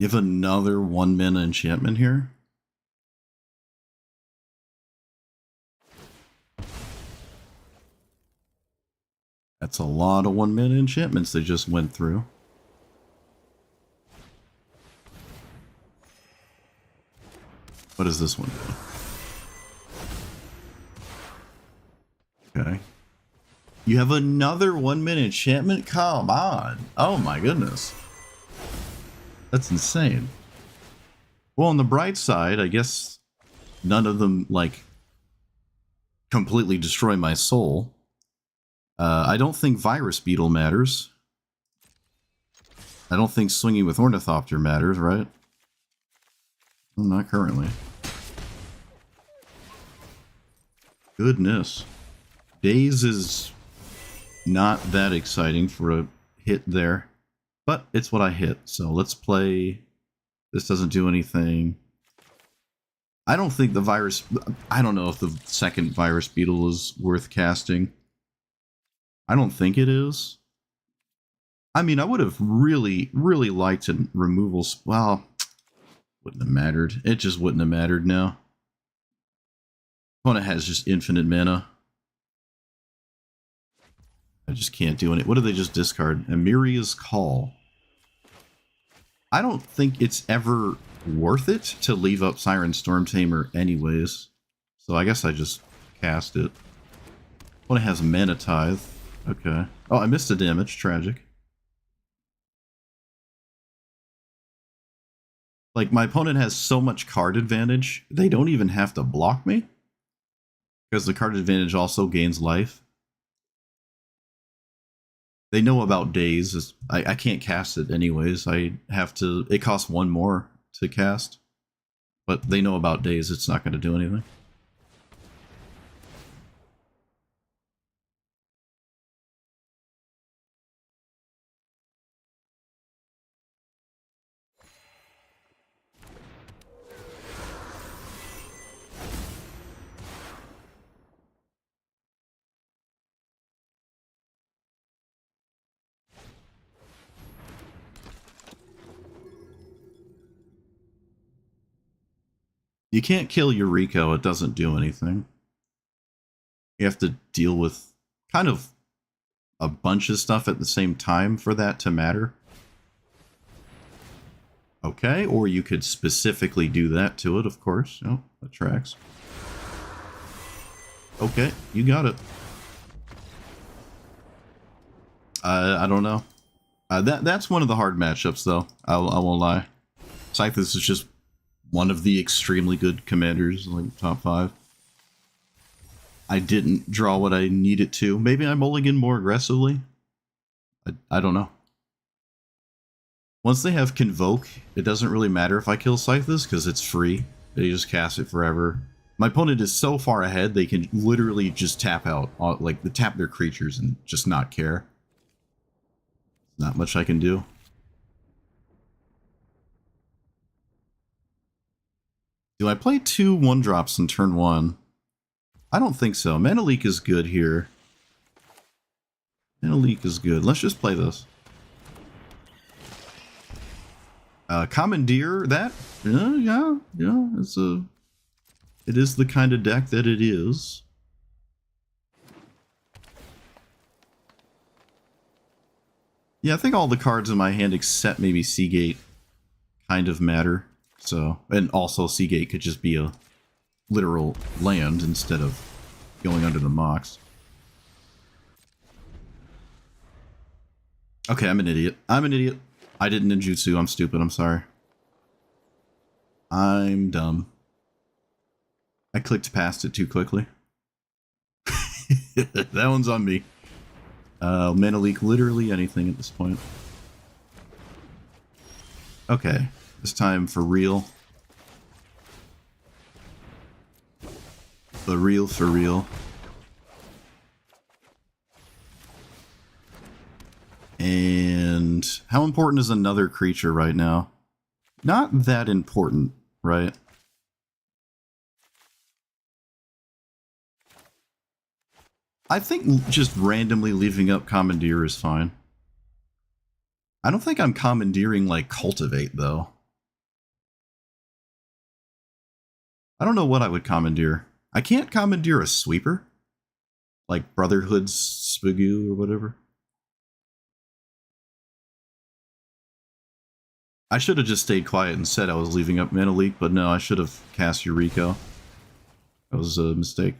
You have another 1-mana enchantment here? That's a lot of 1-mana enchantments they just went through. What does this one do? Okay. You have another 1-mana enchantment? Come on. Oh my goodness. That's insane. Well, on the bright side, I guess none of them, like, completely destroy my soul. I don't think Virus Beetle matters. I don't think Swinging with Ornithopter matters, right? Well, not currently. Goodness. Daze is not that exciting for a hit there. But it's what I hit, so let's play. This doesn't do anything. I don't think the virus... I don't know if the second Virus Beetle is worth casting. I don't think it is. I mean, I would have really, really liked a removal... Well, wouldn't have mattered. It just wouldn't have mattered now. Opponent has just infinite mana. I just can't do it. What do they just discard? Amiria's Call. I don't think it's ever worth it to leave up Siren Storm Tamer anyways. So I guess I just cast it. Well, it has Mana Tithe. Okay. Oh, I missed a damage. Tragic. Like, my opponent has so much card advantage, they don't even have to block me. Because the card advantage also gains life. They know about Daze. I can't cast it anyways. I have to... It costs 1 more to cast. But they know about Daze. It's not going to do anything. You can't kill Yuriko, it doesn't do anything. You have to deal with kind of a bunch of stuff at the same time for that to matter. Okay, or you could specifically do that to it, of course. Oh, that tracks. Okay, you got it. I don't know. That's one of the hard matchups, though. I won't lie. Scythus is just one of the extremely good commanders, like top 5. I didn't draw what I needed to. Maybe I mulligan more aggressively. I don't know. Once they have Convoke, it doesn't really matter if I kill Scythus, because it's free. They just cast it forever. My opponent is so far ahead, they can literally just tap out, like, tap their creatures and just not care. Not much I can do. Do I play 2 1-drops in turn 1? I don't think so. Mana Leak is good here. Mana Leak is good. Let's just play this. Commandeer that? Yeah. It is the kind of deck that it is. Yeah, I think all the cards in my hand except maybe Seagate kind of matter. So, and also Seagate could just be a literal land instead of going under the mocks. Okay, I'm an idiot. I'm an idiot. I did ninjutsu. I'm stupid. I'm sorry. I'm dumb. I clicked past it too quickly. That one's on me. Mana leak literally anything at this point. Okay, this time for real. For real, for real. And how important is another creature right now? Not that important, right? I think just randomly leaving up Commandeer is fine. I don't think I'm commandeering like Cultivate, though. I don't know what I would commandeer. I can't commandeer a sweeper? Like Brotherhood's Spagoo or whatever? I should have just stayed quiet and said I was leaving up Mana Leak, but no, I should have cast Yuriko. That was a mistake.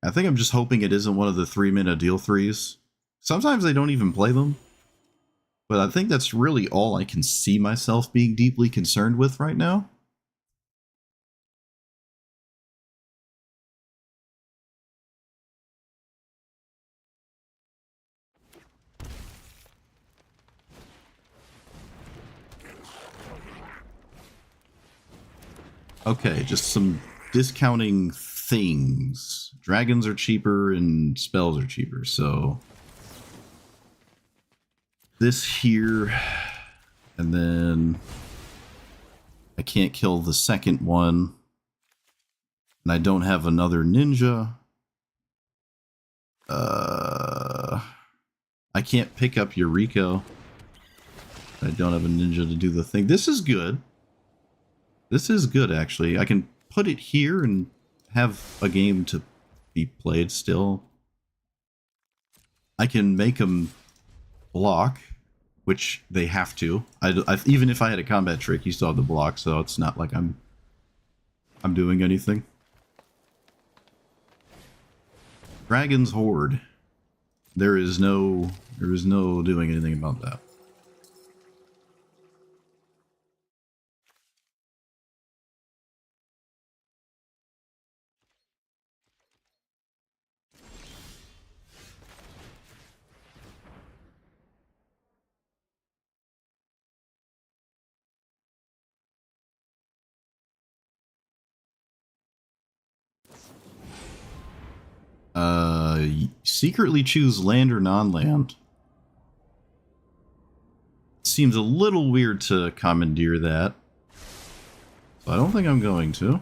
I think I'm just hoping it isn't one of the 3-mana deal 3s. Sometimes they don't even play them. But I think that's really all I can see myself being deeply concerned with right now. Okay, just some discounting things. Dragons are cheaper and spells are cheaper, so... this here, and then I can't kill the second one, and I don't have another ninja. I can't pick up Yuriko. I don't have a ninja to do the thing. This is good. This is good, actually. I can put it here and have a game to be played still. I can make them block, which they have to. Even if I had a combat trick, you still have the block, so it's not like I'm doing anything. Dragon's Horde. There is no doing anything about that. Secretly choose land or non-land. Seems a little weird to commandeer that. So I don't think I'm going to.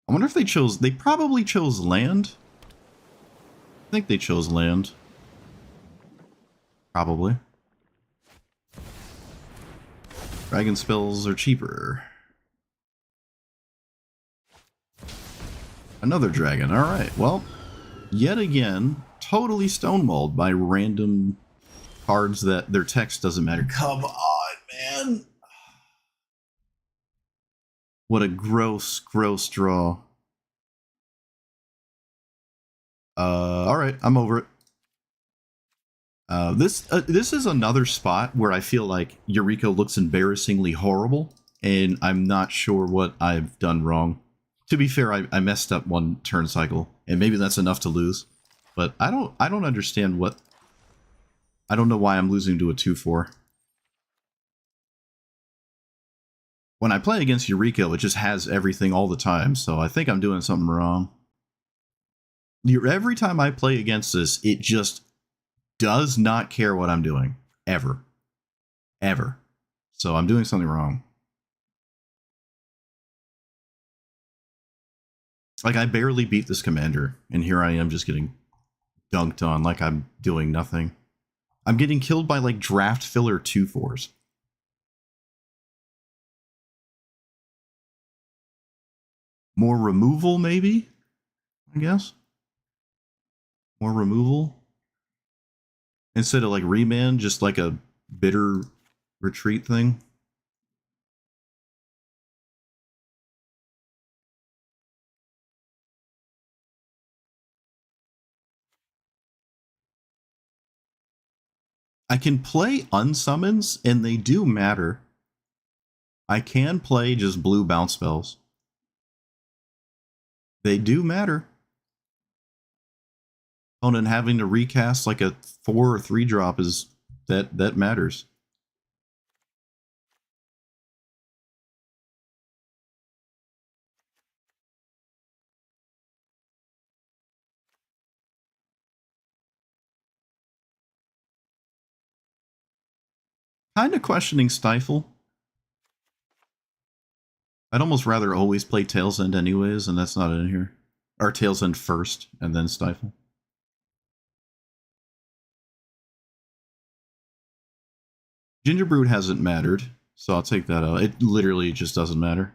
I wonder if they chose... they probably chose land. I think they chose land. Probably. Dragon spells are cheaper. Another dragon. Alright, well, yet again, totally stonewalled by random cards that their text doesn't matter. Come on, man! What a gross, gross draw. Alright, I'm over it. This is another spot where I feel like Yuriko looks embarrassingly horrible, and I'm not sure what I've done wrong. To be fair, I messed up one turn cycle, and maybe that's enough to lose. But I don't understand what... I don't know why I'm losing to a 2-4. When I play against Yuriko, it just has everything all the time, so I think I'm doing something wrong. Every time I play against this, it just does not care what I'm doing. Ever. Ever. So I'm doing something wrong. Like, I barely beat this commander, and here I am just getting dunked on like I'm doing nothing. I'm getting killed by, like, draft filler 2-4s. More removal, maybe? I guess? More removal? Instead of like remand, just like a bitter retreat thing? I can play unsummons, and they do matter. I can play just blue bounce spells. They do matter. Oh, and having to recast like a 4 or 3 drop is that matters. Kind of questioning Stifle. I'd almost rather always play Tail's End anyways, and that's not in here. Or Tail's End first, and then Stifle. Gingerbrew hasn't mattered, so I'll take that out. It literally just doesn't matter.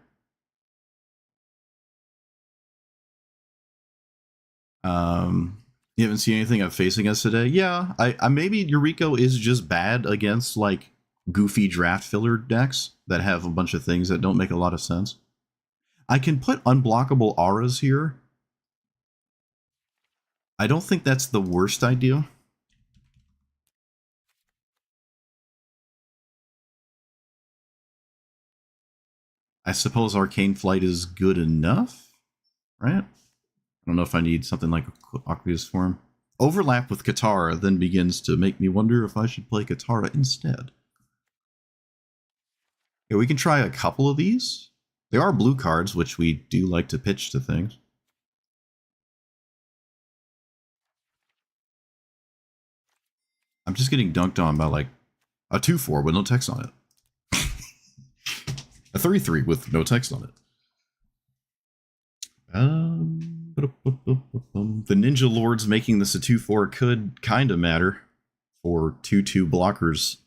You haven't seen anything I'm facing us today? Yeah, I maybe Yuriko is just bad against like goofy draft filler decks that have a bunch of things that don't make a lot of sense. I can put unblockable auras here. I don't think that's the worst idea. I suppose Arcane Flight is good enough, right? I don't know if I need something like Aqueous Form. Overlap with Katara then begins to make me wonder if I should play Katara instead. Yeah, we can try a couple of these. There are blue cards, which we do like to pitch to things. I'm just getting dunked on by like a 2/4 with no text on it. A 3/3 with no text on it. The Ninja Lords making this a 2/4 could kind of matter for 2/2 blockers.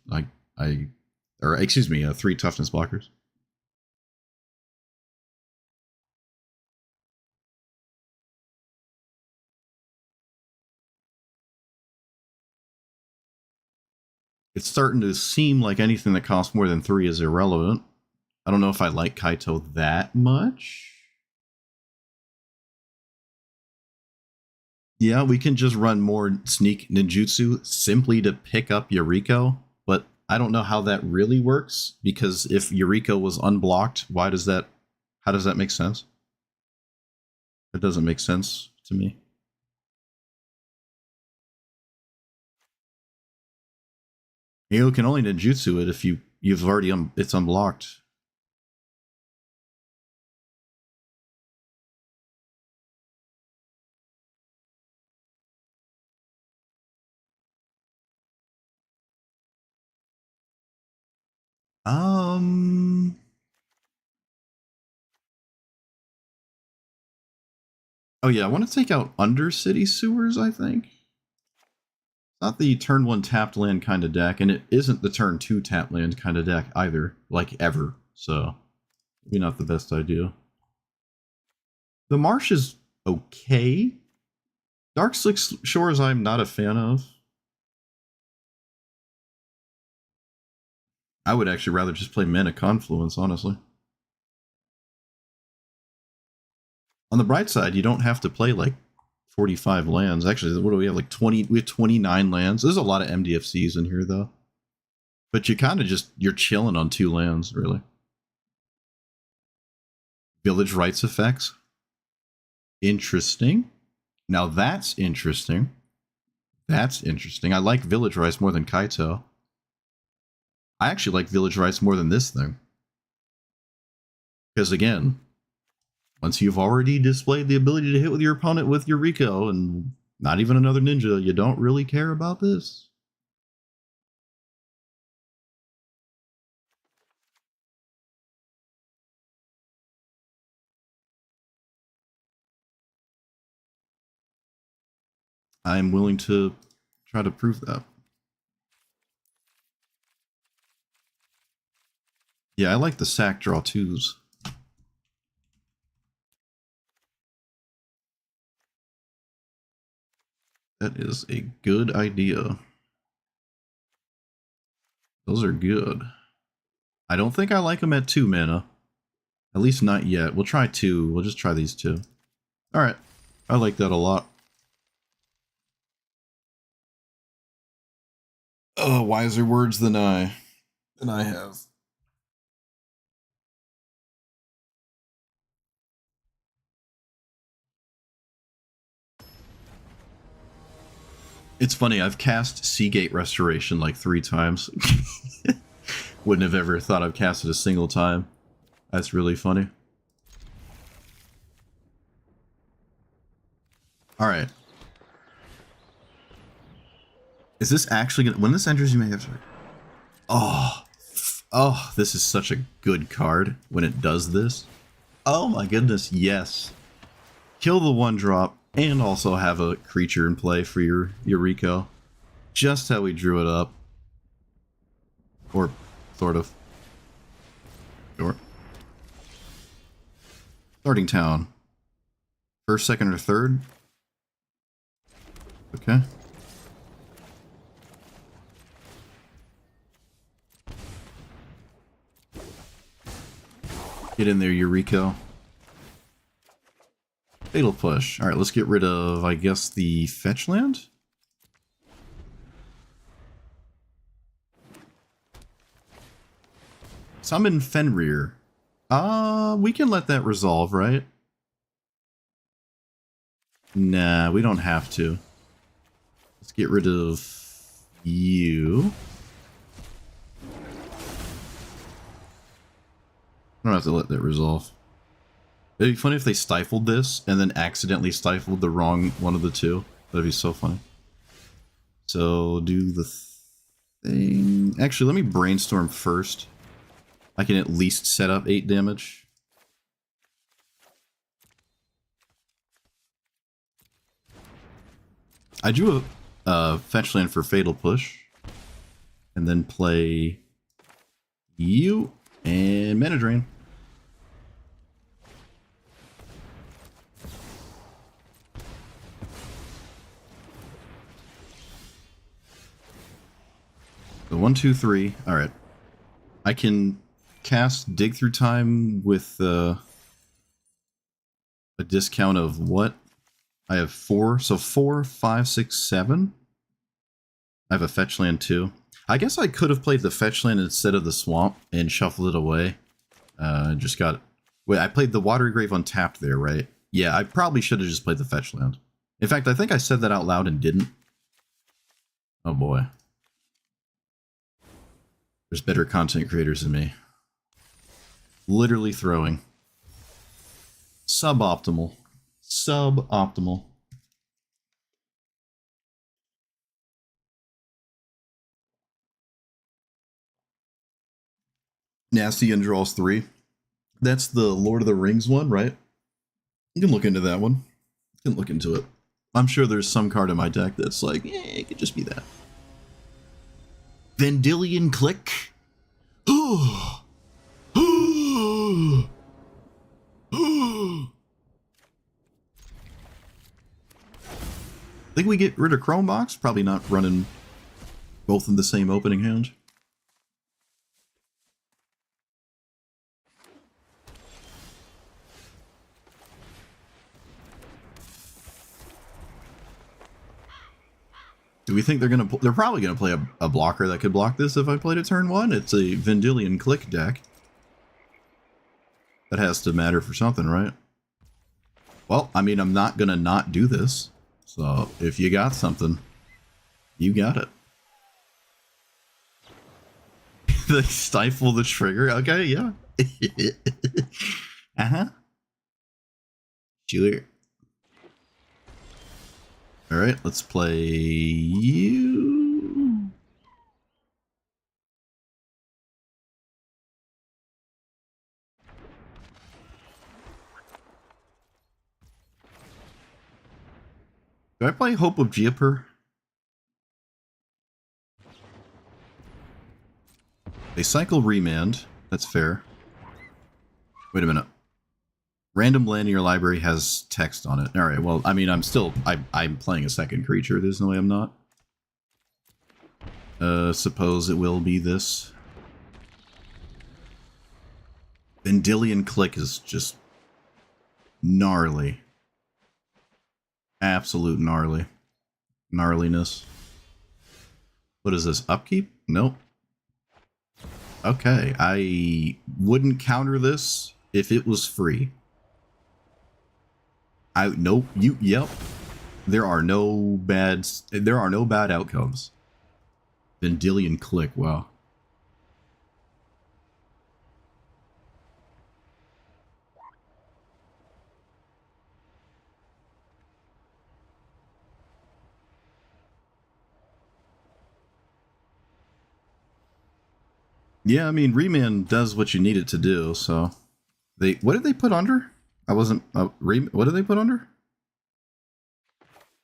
Or excuse me, 3 toughness blockers. It's starting to seem like anything that costs more than 3 is irrelevant. I don't know if I like Kaito that much. Yeah, we can just run more sneak ninjutsu simply to pick up Yuriko, but I don't know how that really works, because if Yuriko was unblocked, how does that make sense? It doesn't make sense to me. You can only ninjutsu it if you've already it's unblocked. Um Oh yeah, I want to take out Undercity Sewers, I think. Not the turn 1 tapped land kind of deck, and it isn't the turn 2 tapped land kind of deck either, like ever. So maybe not the best idea. The Marsh is okay. Dark Six Shores I'm not a fan of. I would actually rather just play Mana Confluence, honestly. On the bright side, you don't have to play like 45 lands. Actually, what do we have? Like 20, we have 29 lands. There's a lot of MDFCs in here though. But you kind of you're chilling on 2 lands, really. Village Rights effects. Interesting. Now that's interesting. That's interesting. I like Village Rights more than Kaito. I actually like Village Rights more than this thing. Because again, once you've already displayed the ability to hit with your opponent with Yuriko and not even another ninja, you don't really care about this. I'm willing to try to prove that. Yeah, I like the sack draw twos. That is a good idea. Those are good. I don't think I like them at 2 mana. At least not yet. We'll try 2. We'll just try these 2. Alright. I like that a lot. Oh, wiser words than I have. It's funny, I've cast Seagate Restoration like 3 times. Wouldn't have ever thought I've cast it a single time. That's really funny. Alright. Is this actually gonna... When this enters, you may have to... Oh. Oh, this is such a good card when it does this. Oh my goodness, yes. Kill the 1-drop and also have a creature in play for your Yuriko. Just how we drew it up. Or sort of. Sure. Starting town. First, second, or third? Okay. Get in there, Yuriko. Fatal Push. Alright, let's get rid of, I guess, the fetch land? Summon Fenrir. We can let that resolve, right? Nah, we don't have to. Let's get rid of you. I don't have to let that resolve. It'd be funny if they stifled this and then accidentally stifled the wrong one of the two. That'd be so funny. So do the thing. Actually, let me brainstorm first. I can at least set up 8 damage. I drew a fetch land for Fatal Push. And then play you and Mana Drain. So 1, 2, 3. Alright. I can cast Dig Through Time with a discount of what? I have 4. So 4, 5, 6, 7. I have a fetch land too. I guess I could have played the fetch land instead of the swamp and shuffled it away. Just got... Wait, I played the Watery Grave untapped there, right? Yeah, I probably should have just played the fetch land. In fact, I think I said that out loud and didn't. Oh boy. There's better content creators than me. Literally throwing. Suboptimal. Suboptimal. Nasty and draws 3. That's the Lord of the Rings one, right? You can look into that one. You can look into it. I'm sure there's some card in my deck that's like, it could just be that. Vendilion Click. Think we get rid of Chrome Box? Probably not running both in the same opening hand. Do we think they're gonna? They're probably gonna play a blocker that could block this if I played it turn 1. It's a Vendilion Click deck. That has to matter for something, right? Well, I mean, I'm not gonna not do this. So if you got something, you got it. They stifle the trigger. Okay, yeah. Uh-huh. Sure. Alright, let's play you. Do I play Hope of Geoper? They cycle Remand. That's fair. Wait a minute. Random land in your library has text on it. All right. Well, I mean, I'm playing a second creature. There's no way I'm not. Suppose it will be this. Vendilion Click is just gnarly. Absolute gnarly. Gnarliness. What is this? Upkeep? Nope. Okay, I wouldn't counter this if it was free. Nope. Yep. There are no bad outcomes. Vendilion Click, wow. Yeah, I mean, Remand does what you need it to do, so... What did they put under? I wasn't... what did they put under?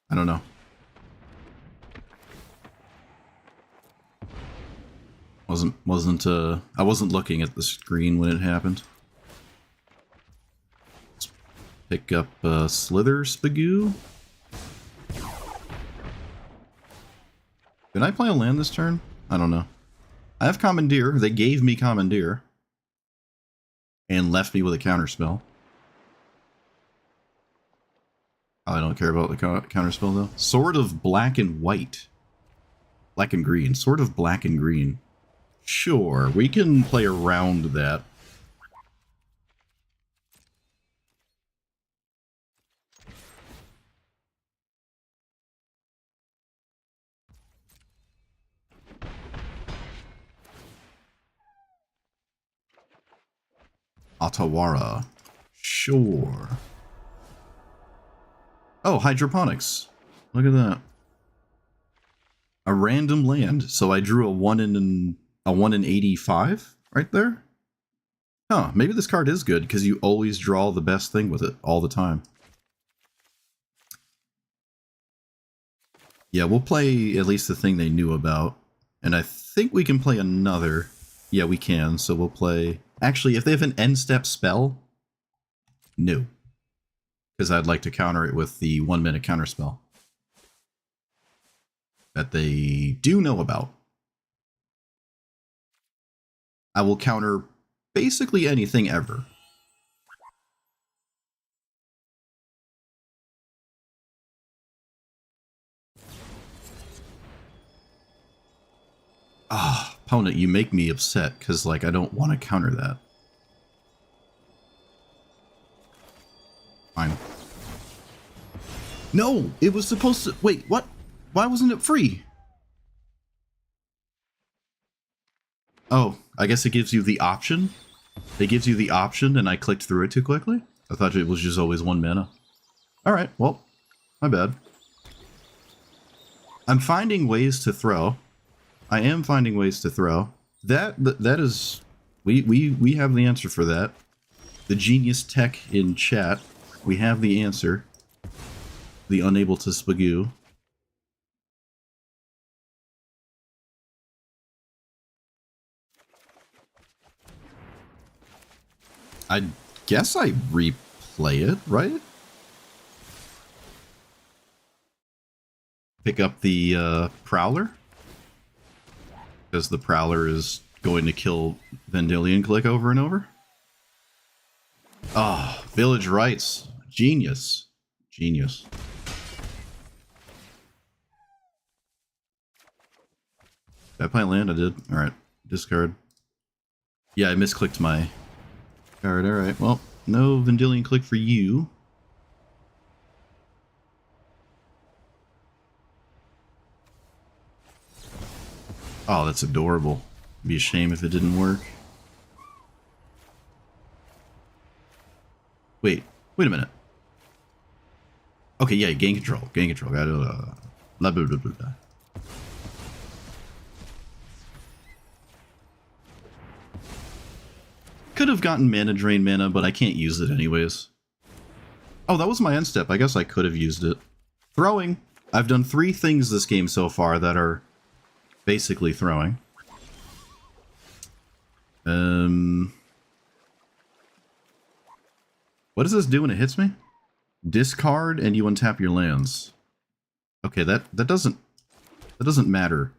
I don't know. I wasn't looking at the screen when it happened. Let's pick up Slither Spagoo. Did I play a land this turn? I don't know. I have Commandeer. They gave me Commandeer. And left me with a counterspell. I don't care about the counterspell though. Sword of Black and White. Black and Green. Sword of Black and Green. Sure, we can play around that. Otawara. Sure. Oh, hydroponics. Look at that. A random land. So I drew a 1 in 85 right there. Huh, maybe this card is good because you always draw the best thing with it all the time. Yeah, we'll play at least the thing they knew about. And I think we can play another. Yeah, we can. So we'll play... Actually, if they have an end step spell, no. Because I'd like to counter it with the 1 minute counter spell. That they do know about. I will counter basically anything ever. Ah, opponent, you make me upset because, like, I don't want to counter that. Fine. No, it was supposed to... Wait, what? Why wasn't it free? Oh, I guess it gives you the option? It gives you the option and I clicked through it too quickly? I thought it was just always 1 mana. Alright, well, my bad. I'm finding ways to throw. I am finding ways to throw. That is... We have the answer for that. The genius tech in chat. We have the answer. The unable to spagoo. I guess I replay it, right? Pick up the Prowler. Because the Prowler is going to kill Vendilion Click over and over. Ah, Village Rites. Genius. Genius. Did I play land? I did. Alright. Discard. Yeah, I misclicked my card. Alright, well, no Vendilion Click for you. Oh, that's adorable. It'd be a shame if it didn't work. Wait a minute. Okay, yeah, gain control. Gain control. Blah, blah, blah, blah, blah. Could have gotten mana drain mana, but I can't use it anyways. Oh, that was my end step. I guess I could have used it. Throwing. I've done 3 things this game so far that are basically throwing. What does this do when it hits me? Discard and you untap your lands. Okay, that doesn't matter.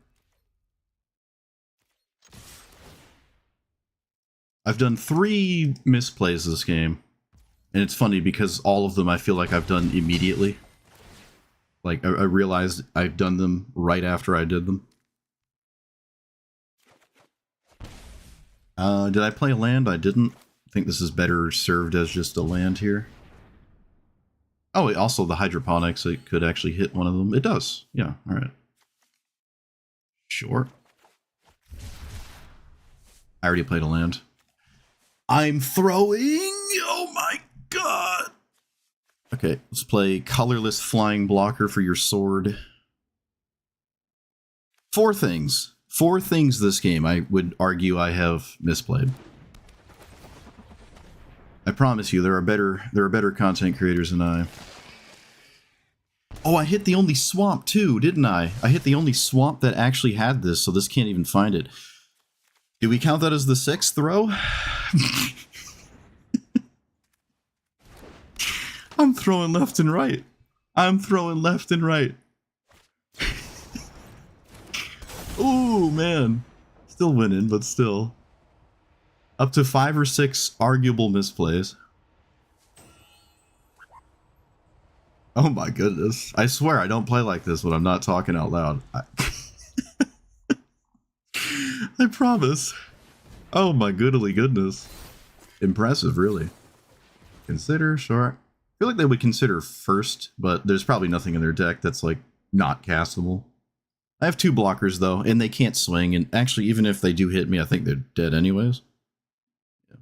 I've done 3 misplays this game, and it's funny because all of them I feel like I've done immediately. Like, I realized I've done them right after I did them. Did I play a land? I didn't. I think this is better served as just a land here. Oh, also the hydroponics, it could actually hit one of them. It does. Yeah, alright. Sure. I already played a land. I'm throwing! Oh my god! Okay, let's play colorless flying blocker for your sword. 4 things. 4 things this game I would argue I have misplayed. I promise you, there are better content creators than I. Oh, I hit the only swamp too, didn't I? I hit the only swamp that actually had this, so this can't even find it. Do we count that as the 6th throw? I'm throwing left and right. I'm throwing left and right. Ooh, man. Still winning, but still. Up to 5 or 6 arguable misplays. Oh my goodness. I swear I don't play like this when I'm not talking out loud. I promise. Oh my goodly goodness. Impressive, really. Consider, sure. I feel like they would consider first, but there's probably nothing in their deck that's, like, not castable. I have 2 blockers, though, and they can't swing, and actually, even if they do hit me, I think they're dead anyways. Yeah.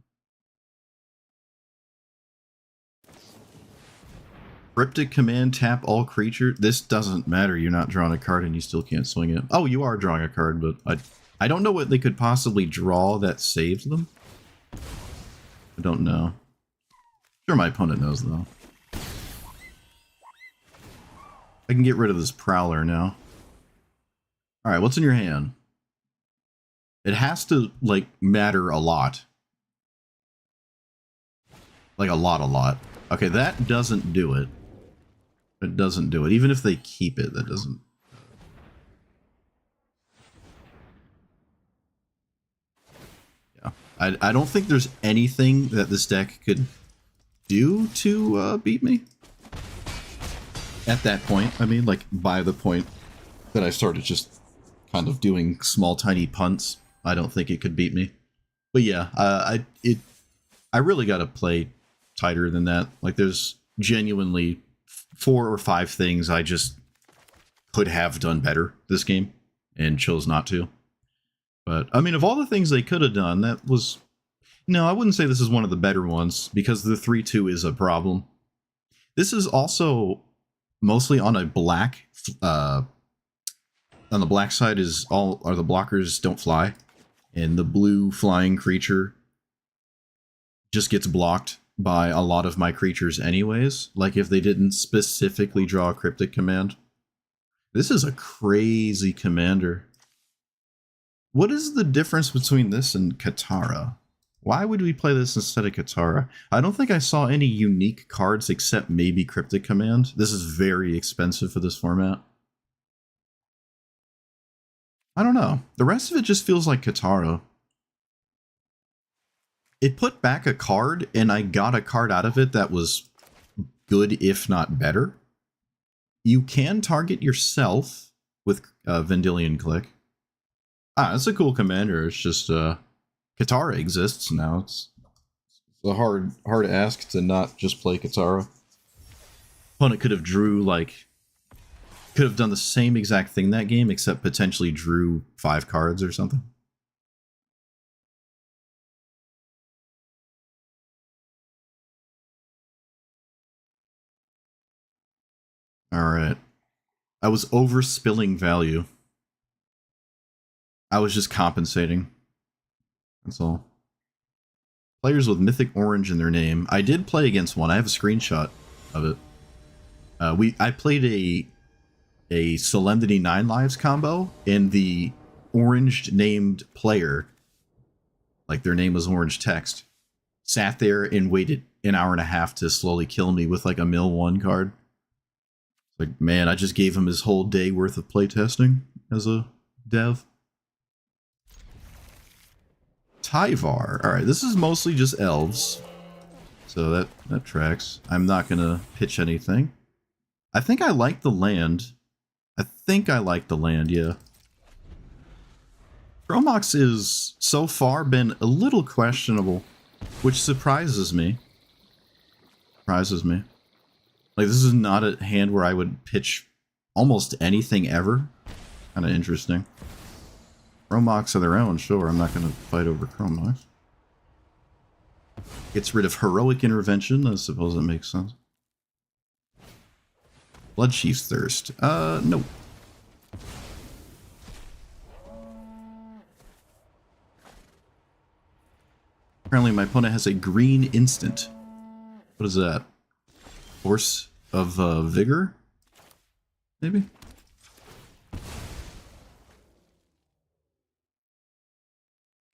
Cryptic command, tap all creature. This doesn't matter, you're not drawing a card and you still can't swing it. Oh, you are drawing a card, but I don't know what they could possibly draw that saves them. I don't know. Sure, my opponent knows, though. I can get rid of this Prowler now. Alright, what's in your hand? It has to, like, matter a lot. Like, a lot. Okay, that doesn't do it. It doesn't do it. Even if they keep it, that doesn't... Yeah. I don't think there's anything that this deck could do to beat me. At that point, I mean, like, by the point that I started just kind of doing small, tiny punts, I don't think it could beat me. But yeah, I really gotta play tighter than that. Like, there's genuinely 4 or 5 things I just could have done better this game, and chose not to. But, I mean, of all the things they could have done, that was... No, I wouldn't say this is one of the better ones, because the 3-2 is a problem. This is also mostly on a black... on the black side the blockers don't fly, and the blue flying creature just gets blocked by a lot of my creatures anyways, like if they didn't specifically draw a cryptic command. This is a crazy commander. What is the difference between this and Katara? Why would we play this instead of Katara? I don't think I saw any unique cards except maybe Cryptic Command. This is very expensive for this format. I don't know. The rest of it just feels like Katara. It put back a card, and I got a card out of it that was good, if not better. You can target yourself with Vendilion Click. Ah, that's a cool commander. It's just, Katara exists now. It's a hard ask to not just play Katara. Opponent could have drew, like... Could have done the same exact thing that game, except potentially drew 5 cards or something. Alright. I was overspilling value. I was just compensating. That's all. Players with Mythic Orange in their name. I did play against one. I have a screenshot of it. I played a Solemnity 9 Lives combo, and the orange named player, like their name was orange text, sat there and waited an hour and a half to slowly kill me with like a mill 1 card. Like, man, I just gave him his whole day worth of playtesting as a dev. Tyvar. Alright, this is mostly just elves. So that tracks. I'm not gonna pitch anything. I think I like the land. Yeah. Chromox is, so far, been a little questionable, which surprises me. Like, this is not a hand where I would pitch almost anything ever. Kind of interesting. Chromox of their own, sure. I'm not going to fight over Chromox. Gets rid of Heroic Intervention. I suppose that makes sense. Bloodchief's Thirst. No. Apparently my opponent has a green instant. What is that? Force of Vigor? Maybe?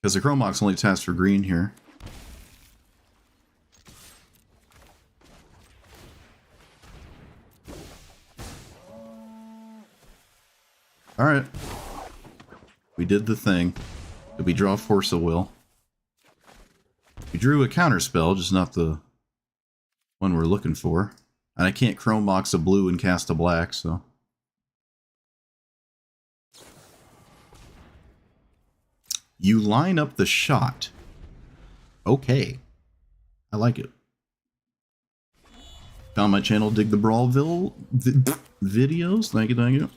Because the Chromox only taps for green here. Alright. We did the thing. Did we draw Force of Will? We drew a counterspell, just not the one we're looking for. And I can't Chromox a blue and cast a black, so... You line up the shot. Okay. I like it. Found my channel, Dig the Brawlville videos. Thank you.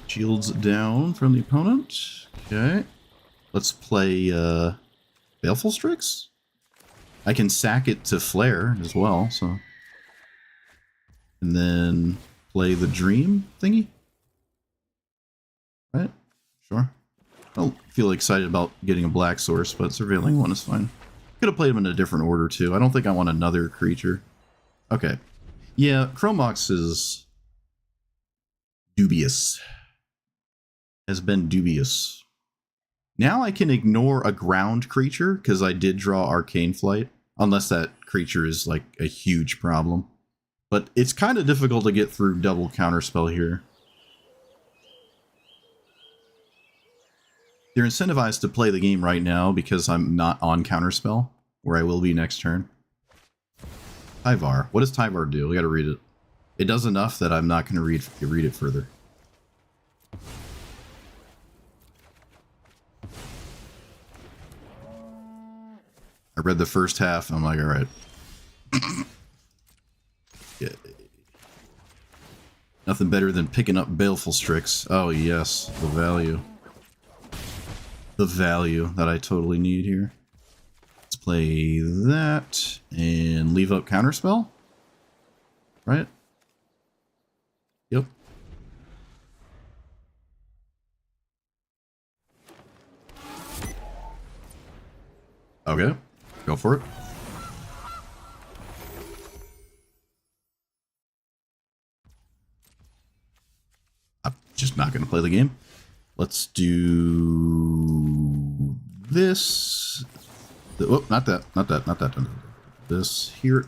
Shields down from the opponent. Okay. Let's play Baleful Strix. I can sack it to Flare as well, so. And then play the Dream thingy. Right? Sure. I don't feel excited about getting a black source, but Surveilling one is fine. Could have played them in a different order too. I don't think I want another creature. Okay. Yeah, Chromox is dubious. Has been dubious. Now I can ignore a ground creature because I did draw Arcane Flight, unless that creature is like a huge problem. But it's kind of difficult to get through double counterspell here. They're incentivized to play the game right now because I'm not on counterspell, where I will be next turn. Tyvar. What does Tyvar do? We gotta read it. It does enough that I'm not gonna read it further. I read the first half and I'm like, alright. Yeah. Nothing better than picking up Baleful Strix. Oh yes, the value. The value that I totally need here. Let's play that and leave up Counterspell. Right? Yep. Okay. Go for it. I'm just not going to play the game. Let's do this. Oh, not that. This here.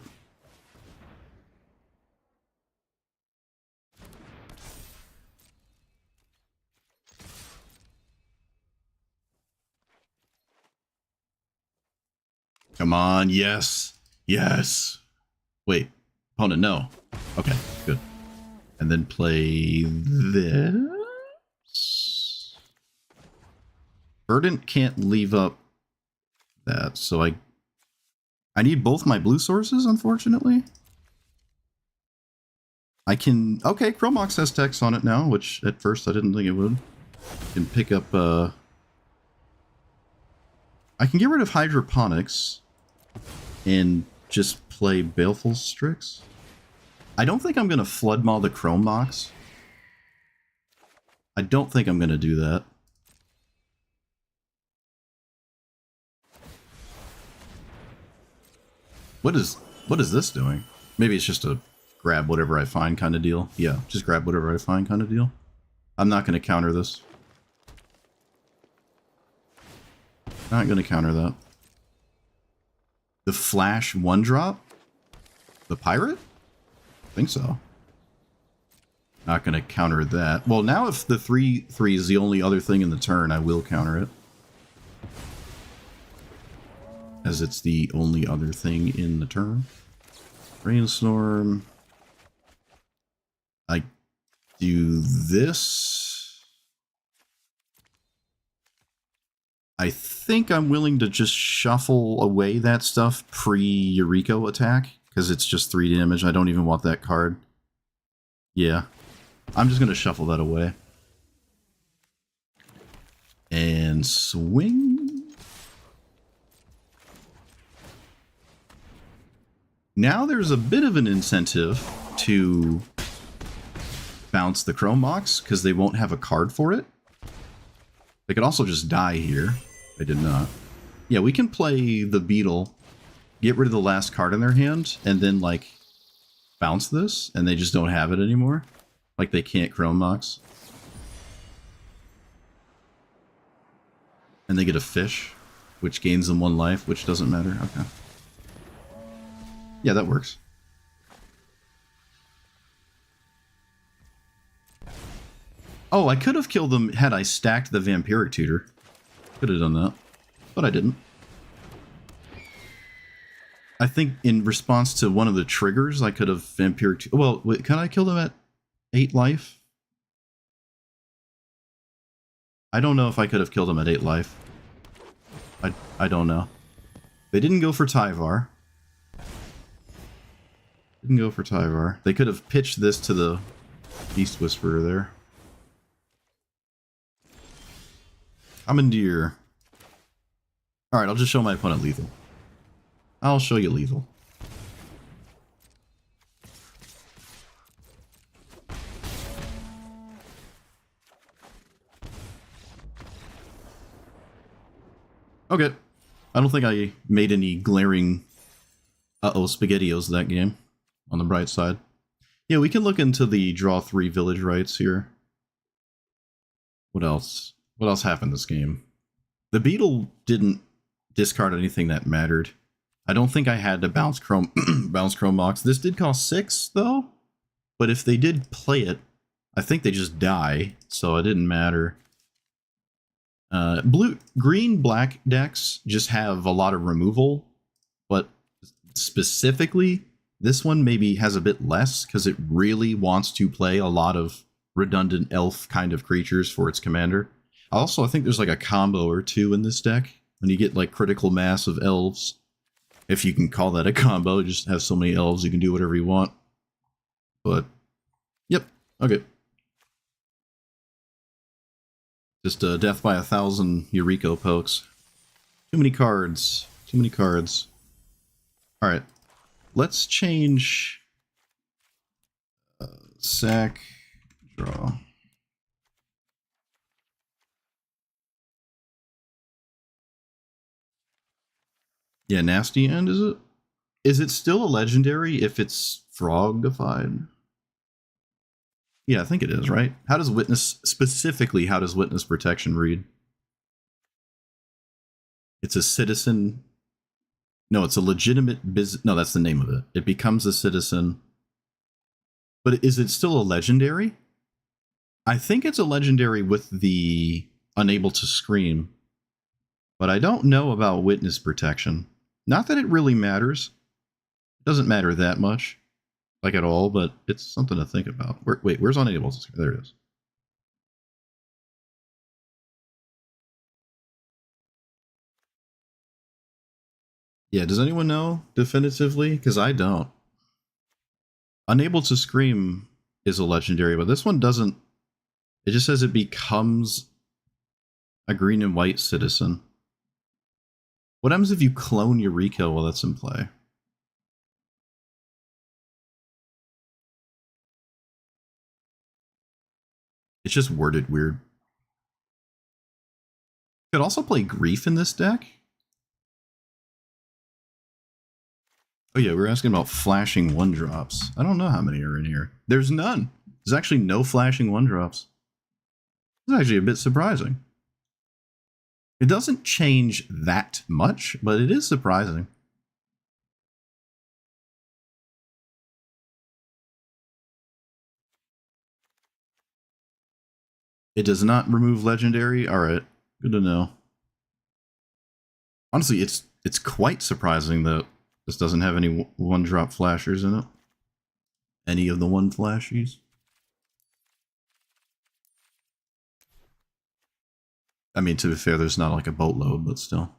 Come on, yes. Yes. Wait, opponent, no. Okay, good. And then play this. Verdant can't leave up that, so I need both my blue sources, unfortunately. I can... Okay, Chromox has text on it now, which at first I didn't think it would. I can pick up... I can get rid of Hydroponics and just play Baleful Strix. I don't think I'm going to Flood Maw the Chromox. I don't think I'm going to do that. What is this doing? Maybe it's just a grab whatever I find kind of deal. Yeah, just grab whatever I find kind of deal. I'm not going to counter this. Not going to counter that. The flash 1-drop? The pirate? I think so. Not going to counter that. Well, now if the 3/3 is the only other thing in the turn, I will counter it. As it's the only other thing in the turn. Rainstorm. I do this. I think I'm willing to just shuffle away that stuff pre-Yuriko attack, because it's just 3 damage. I don't even want that card. Yeah. I'm just going to shuffle that away. And swing. Now there's a bit of an incentive to bounce the Chrome Mox, because they won't have a card for it. They could also just die here. I did not. Yeah, we can play the Beetle, get rid of the last card in their hand, and then, like, bounce this, and they just don't have it anymore. Like, they can't Chrome Mox. And they get a fish, which gains them 1 life, which doesn't matter. Okay. Yeah, that works. Oh, I could have killed them had I stacked the Vampiric Tutor. Could have done that, but I didn't. I think in response to one of the triggers, I could have Vampiric... Well, wait, can I kill them at 8 life? I don't know if I could have killed them at 8 life. I don't know. They didn't go for Tyvar. Didn't go for Tyvar. They could have pitched this to the Beast Whisperer there. Commandeer. Alright, I'll just show my opponent lethal. I'll show you lethal. Okay. I don't think I made any glaring SpaghettiOs that game, on the bright side. Yeah, we can look into the draw 3 village rights here. What else? What else happened this game? The Beetle didn't discard anything that mattered. I don't think I had to bounce Chrome Mox. This did cost 6, though. But if they did play it, I think they just die, so it didn't matter. Green-black decks just have a lot of removal, but specifically, this one maybe has a bit less, because it really wants to play a lot of redundant elf kind of creatures for its commander. Also, I think there's like a combo or 2 in this deck. When you get like critical mass of elves, if you can call that a combo, you just have so many elves you can do whatever you want. But, yep, okay. Just death by 1,000 Yuriko pokes. Too many cards. Too many cards. Alright. Let's change... sack. Draw. Yeah, Nasty End, is it? Is it still a legendary if it's frogified? Yeah, I think it is, right? How does Witness, specifically, how does Witness Protection read? It's a citizen... No, it's a legitimate business... No, that's the name of it. It becomes a citizen. But is it still a legendary? I think it's a legendary with the unable to scream. But I don't know about Witness Protection. Not that it really matters. It doesn't matter that much. Like at all, but it's something to think about. Wait, where's unable to scream? There it is. Yeah, does anyone know definitively? Because I don't. Unable to scream is a legendary, but this one doesn't. It just says it becomes a green and white citizen. What happens if you clone Yuriko while that's in play? It's just worded weird. Could also play Grief in this deck. Oh yeah, we're asking about flashing 1-drops. I don't know how many are in here. There's none. There's actually no flashing 1-drops. It's actually a bit surprising. It doesn't change that much, but it is surprising. It does not remove legendary. All right, good to know. Honestly, it's quite surprising that this doesn't have any one drop flashers in it. Any of the one flashies. I mean, to be fair, there's not like a boatload, but still.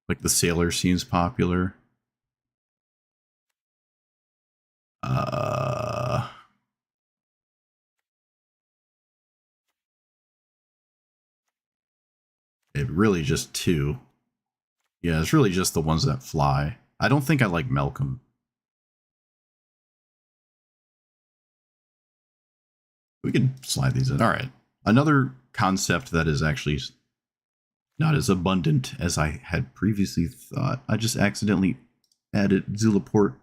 Like the sailor seems popular. Uh, it really just two. Yeah, it's really just the ones that fly. I don't think I like Malcolm. We can slide these in. All right. Another concept that is actually not as abundant as I had previously thought. I just accidentally added Zulaport.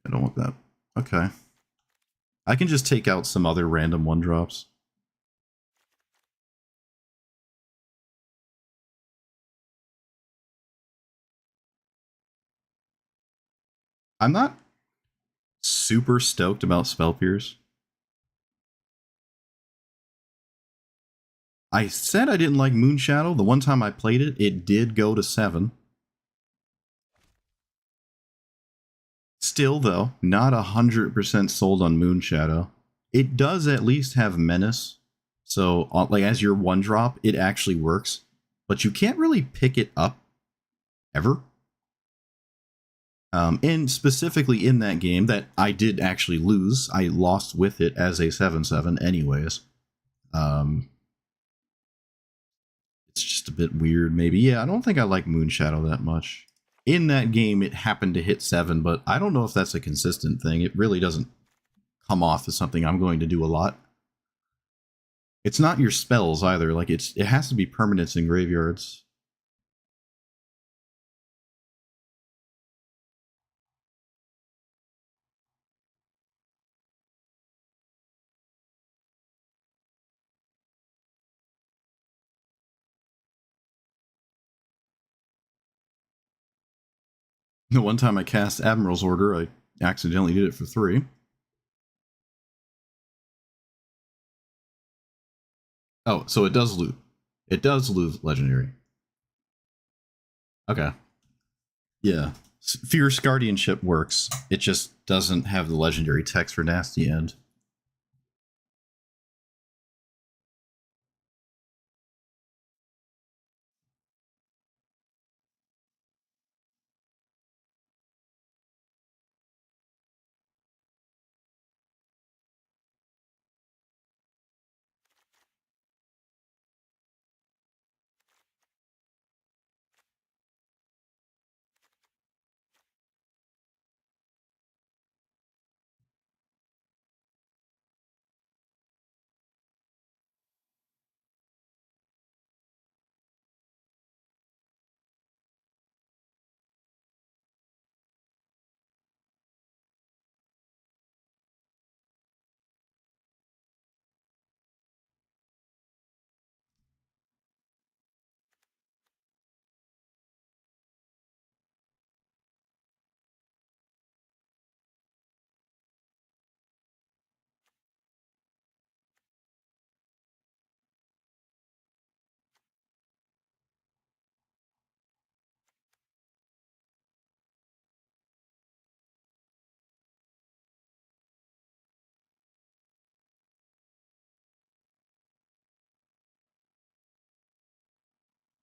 I don't want that. Okay. I can just take out some other random one drops. I'm not super stoked about Spell Pierce. I said I didn't like Moonshadow. The one time I played it, it did go to 7. Still, though, not 100% sold on Moonshadow. It does at least have Menace. So, like, as your one drop, it actually works. But you can't really pick it up ever. And specifically in that game that I did actually lose, I lost with it as a 7/7 anyways. It's just a bit weird, maybe. Yeah, I don't think I like Moonshadow that much. In that game, it happened to hit 7, but I don't know if that's a consistent thing. It really doesn't come off as something I'm going to do a lot. It's not your spells either. Like it has to be permanents in graveyards. The one time I cast Admiral's Order, I accidentally did it for 3. Oh, so it does loot. It does lose legendary. Okay. Yeah. Fierce Guardianship works. It just doesn't have the legendary text for Nasty End.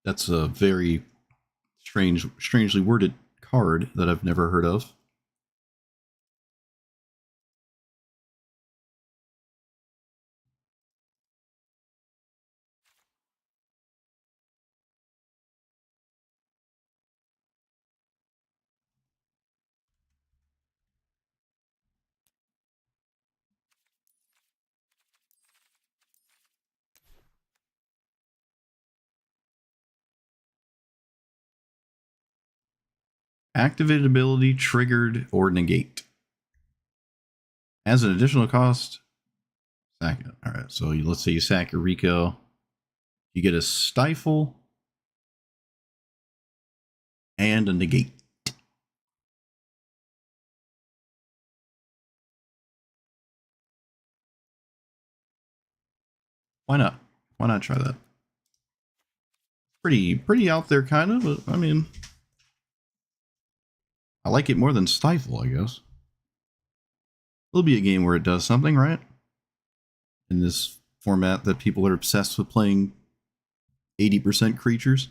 That's a very strangely worded card that I've never heard of. Activated ability, triggered, or negate. As an additional cost, sack it. All right, so let's say you sack Yuriko. You get a stifle and a negate. Why not? Why not try that? Pretty out there, kind of. But I mean, I like it more than Stifle, I guess. It'll be a game where it does something, right? In this format that people are obsessed with playing 80% creatures.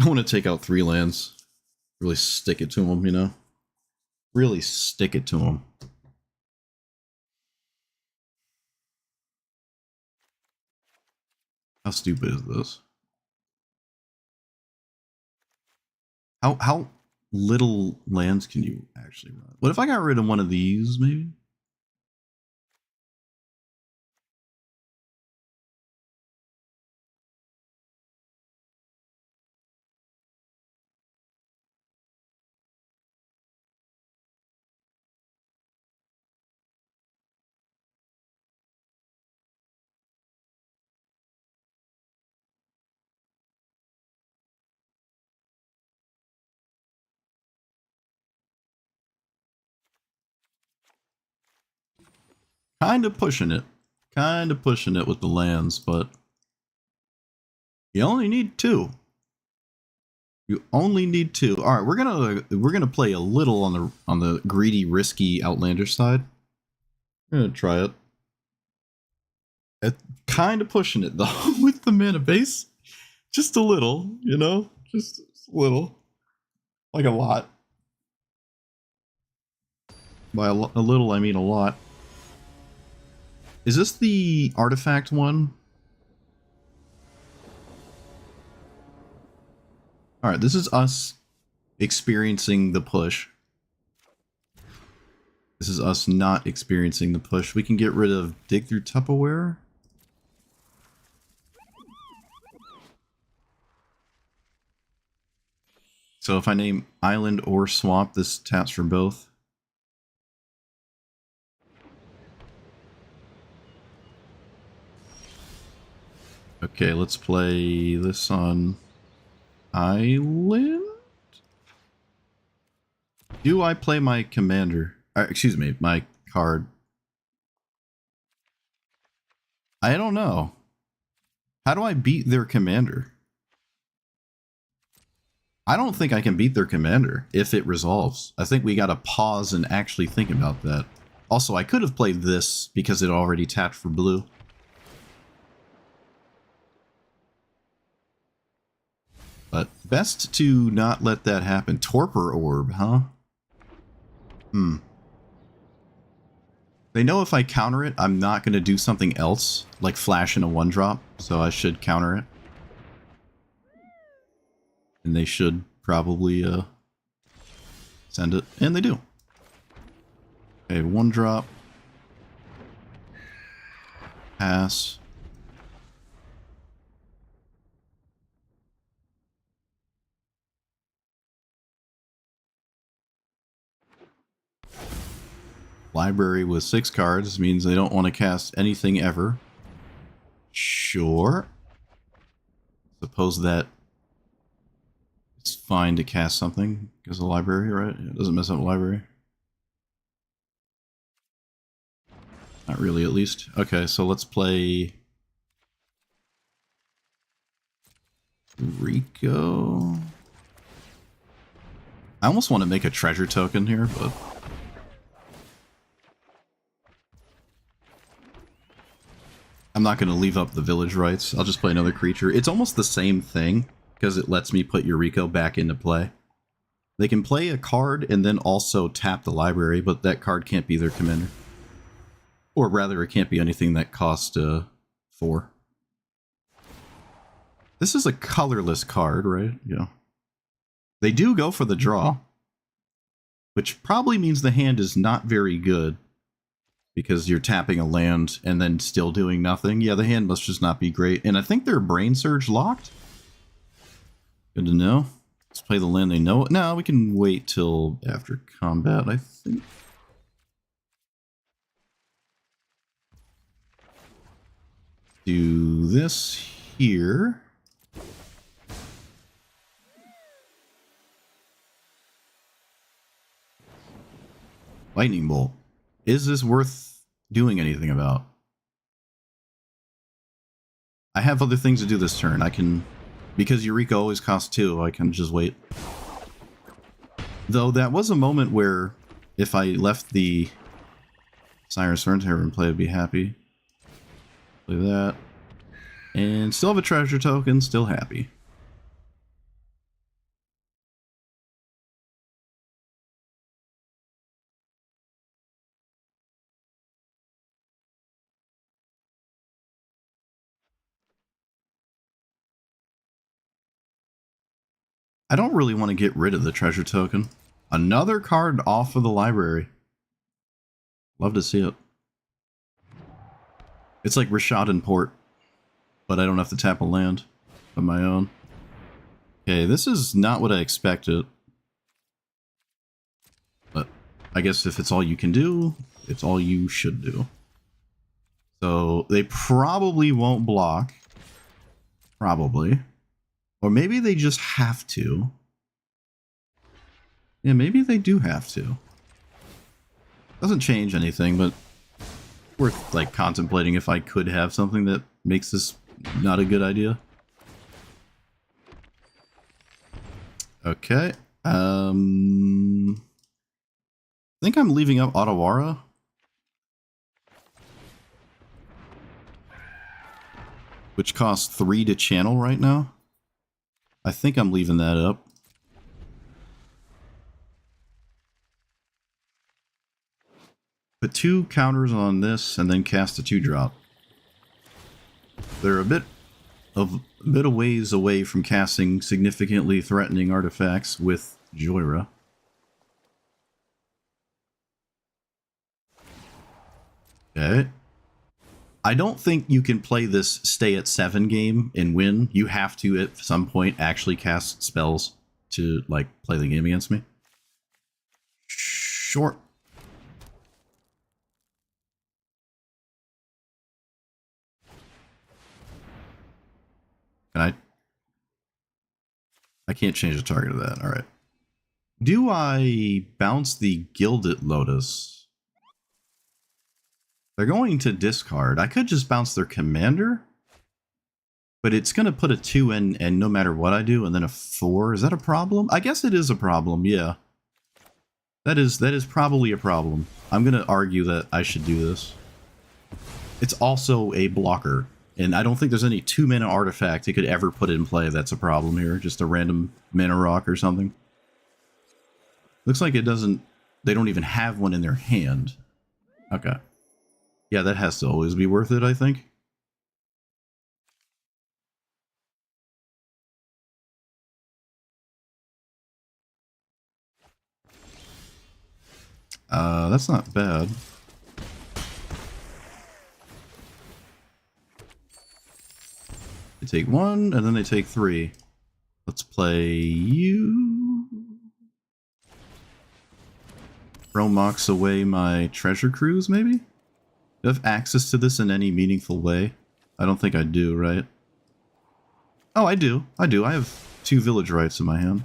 I want to take out 3 lands. Really stick it to them, you know? Really stick it to them. How stupid is this? How little lands can you actually run? What if I got rid of one of these, maybe? Kind of pushing it. Kind of pushing it with the lands, but you only need 2. You only need 2. All right, we're gonna play a little on the greedy, risky outlandish side. I'm gonna try it. Kind of pushing it though with the mana base, just a little, you know, just a little, like a lot. By a little, I mean a lot. Is this the artifact one? All right, this is us experiencing the push. This is us not experiencing the push. We can get rid of dig through Tupperware. So if I name island or swamp, this taps for both. Okay, let's play this on island. Do I play my commander? Excuse me, my card. I don't know. How do I beat their commander? I don't think I can beat their commander if it resolves. I think we gotta pause and actually think about that. Also, I could have played this because it already tapped for blue. But best to not let that happen. Torpor Orb, huh? They know if I counter it, I'm not going to do something else, like flash in a 1-drop, so I should counter it. And they should probably send it, and they do. Okay, 1-drop. Pass. Library with 6 cards means they don't want to cast anything ever. Sure. Suppose that it's fine to cast something because of the library, right? It doesn't mess up the library. Not really, at least. Okay, so let's play Yuriko. I almost want to make a treasure token here, but I'm not going to leave up the village rights. I'll just play another creature. It's almost the same thing, because it lets me put Yuriko back into play. They can play a card and then also tap the library, but that card can't be their commander. Or rather, it can't be anything that costs 4. This is a colorless card, right? Yeah. They do go for the draw, which probably means the hand is not very good. Because you're tapping a land and then still doing nothing. Yeah, the hand must just not be great. And I think they're Brain Surge locked. Good to know. Let's play the land they know. No, we can wait till after combat, I think. Do this here. Lightning bolt. Is this worth doing anything about? I have other things to do this turn. I can, because Yuriko always costs 2, I can just wait. Though that was a moment where if I left the Siren's Frontier and play, I'd be happy. Play that. And still have a treasure token, still happy. I don't really want to get rid of the treasure token. Another card off of the library. Love to see it. It's like Rashad and Port, but I don't have to tap a land of my own. Okay, this is not what I expected. But I guess if it's all you can do, it's all you should do. So they probably won't block. Probably. Or maybe they just have to. Yeah, maybe they do have to. Doesn't change anything, but worth like contemplating if I could have something that makes this not a good idea. Okay. I think I'm leaving up Otawara. Which costs 3 to channel right now. I think I'm leaving that up. Put 2 counters on this and then cast a 2-drop. They're a bit of ways away from casting significantly threatening artifacts with Joyra. Okay. I don't think you can play this stay at 7 game and win. You have to at some point actually cast spells to like play the game against me. Short. Can I can't change the target of that. All right. Do I bounce the Gilded Lotus? They're going to discard. I could just bounce their commander, but it's going to put a 2 in, and no matter what I do, and then a 4. Is that a problem? I guess it is a problem, yeah. That is probably a problem. I'm going to argue that I should do this. It's also a blocker, and I don't think there's any 2-mana artifact it could ever put in play that's a problem here. Just a random mana rock or something. Looks like it doesn't... They don't even have one in their hand. Okay. Yeah, that has to always be worth it, I think. That's not bad. They take 1, and then they take 3. Let's play you. Throw Mox away my treasure cruise, maybe? Do I have access to this in any meaningful way? I don't think I do, right? Oh, I do. I do. I have 2 village rights in my hand.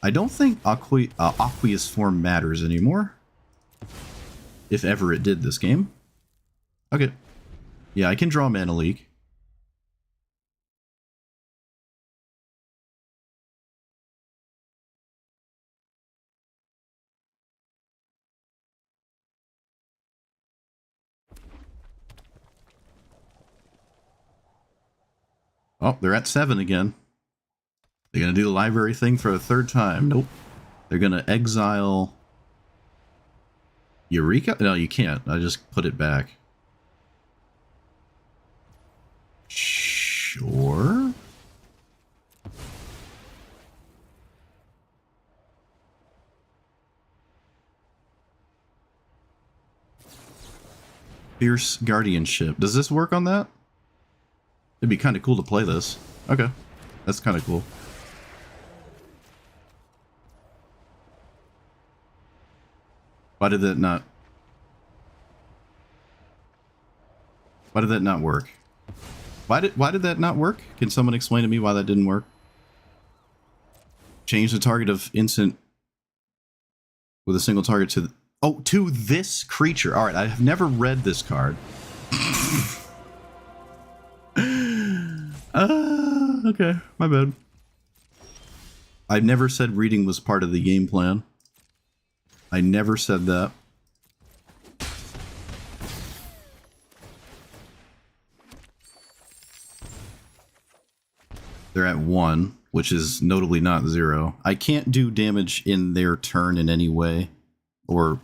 I don't think Aqueous Form matters anymore. If ever it did this game. Okay. Yeah, I can draw Mana Leak. Oh, they're at 7 again. They're going to do the library thing for a 3rd time. Nope. They're going to exile... Yuriko? No, you can't. I just put it back. Sure. Fierce Guardianship. Does this work on that? It'd be kind of cool to play this. Okay. That's kind of cool. Why did that not... Why did that not work? Why did that not work? Can someone explain to me why that didn't work? Change the target of instant with a single target to to this creature. All right, I have never read this card. Okay, my bad. I never said reading was part of the game plan. I never said that. They're at 1, which is notably not 0. I can't do damage in their turn in any way. Or,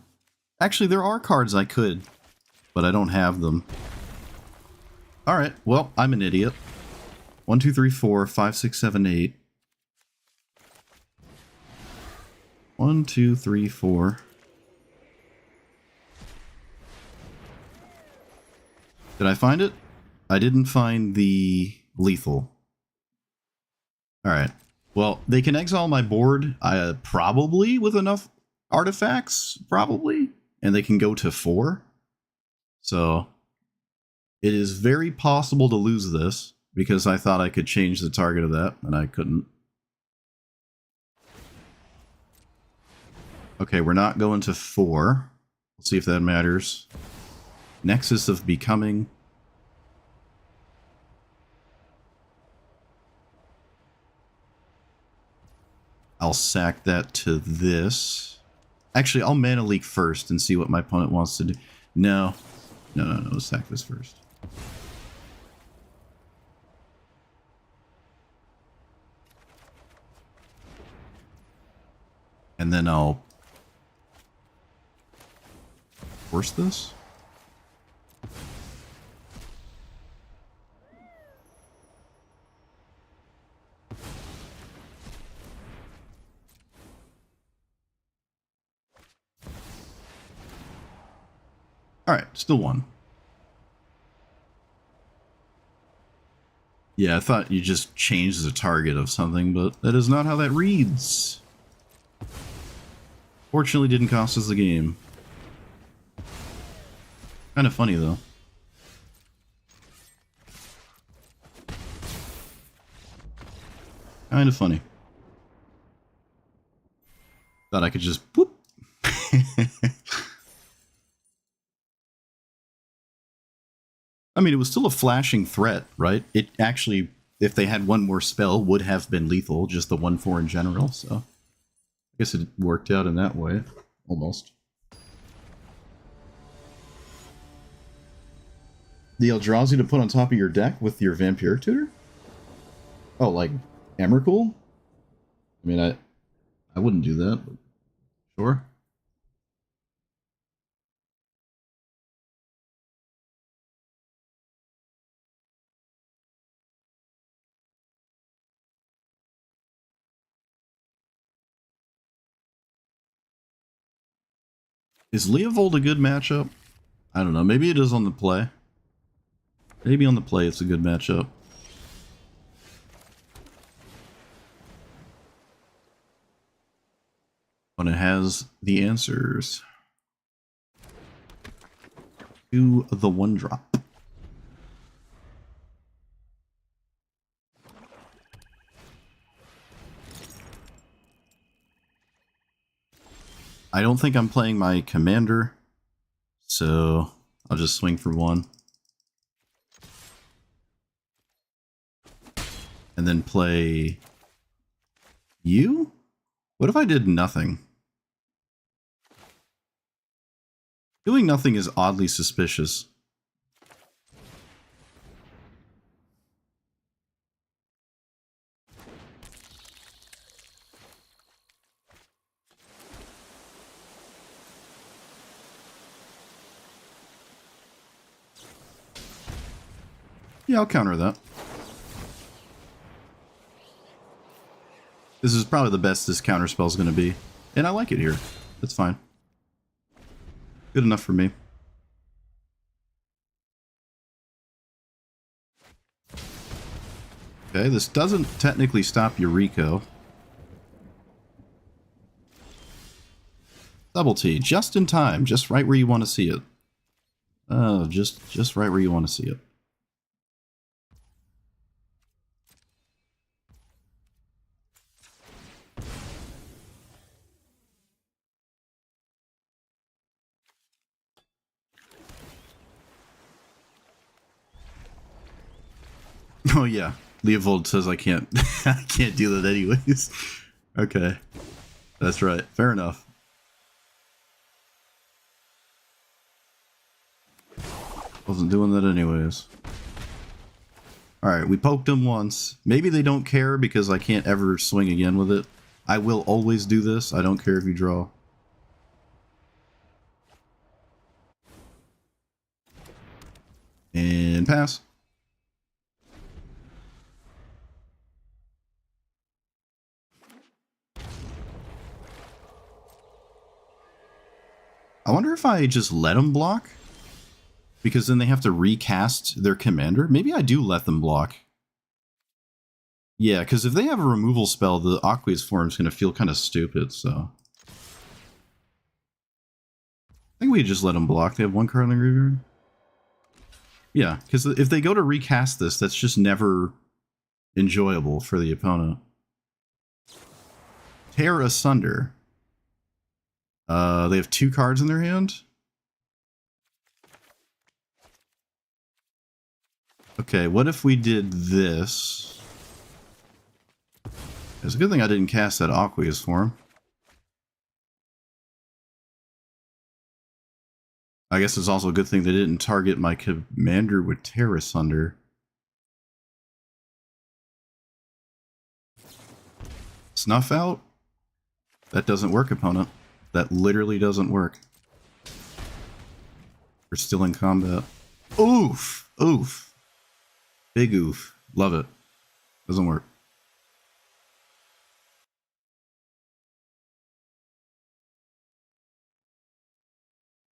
actually, there are cards I could, but I don't have them. Alright, well, I'm an idiot. 1, 2, 3, 4, 5, 6, 7, 8. 1, 2, 3, 4. Did I find it? I didn't find the lethal. Alright. Well, they can exile my board, probably with enough artifacts, probably. And they can go to 4. So, it is very possible to lose this, because I thought I could change the target of that, and I couldn't. Okay, we're not going to 4. Let's see if that matters. Nexus of Becoming. I'll sack that to this. Actually, I'll Mana Leak first and see what my opponent wants to do. No. No. Sack this first. And then I'll force this. Alright, still 1. Yeah, I thought you just changed the target of something, but that is not how that reads. Fortunately, didn't cost us the game. Kind of funny, though. Kind of funny. Thought I could just whoop. I mean, it was still a flashing threat, right? It actually, if they had one more spell, would have been lethal, just the 1/4 in general, so... I guess it worked out in that way, almost. The Eldrazi to put on top of your deck with your Vampiric Tutor? Oh, like Emrakul? I mean, I wouldn't do that, but sure. Is Leovold a good matchup? I don't know. Maybe it is on the play. Maybe on the play it's a good matchup. When it has the answers to the 1-drop. I don't think I'm playing my commander, so I'll just swing for 1. And then play you? What if I did nothing? Doing nothing is oddly suspicious. Yeah, I'll counter that. This is probably the best this counter spell is going to be. And I like it here. That's fine. Good enough for me. Okay, this doesn't technically stop Yuriko. Double T, just in time, just right where you want to see it. Oh, just right where you want to see it. Oh yeah, Leovold says I can't I can't do that anyways. Okay, that's right. Fair enough. Wasn't doing that anyways. Alright, we poked him once. Maybe they don't care because I can't ever swing again with it. I will always do this. I don't care if you draw. And pass. I wonder if I just let them block? Because then they have to recast their commander? Maybe I do let them block. Yeah, because if they have a removal spell, the Aqueous form is going to feel kind of stupid, so... I think we just let them block. They have one card in the graveyard. Yeah, because if they go to recast this, that's just never enjoyable for the opponent. Tear Asunder. They have 2 cards in their hand. Okay, what if we did this? It's a good thing I didn't cast that Aqueous form. I guess it's also a good thing they didn't target my commander with Tear Asunder. Snuff out? That doesn't work, opponent. That literally doesn't work. We're still in combat. Oof! Oof. Big oof. Love it. Doesn't work.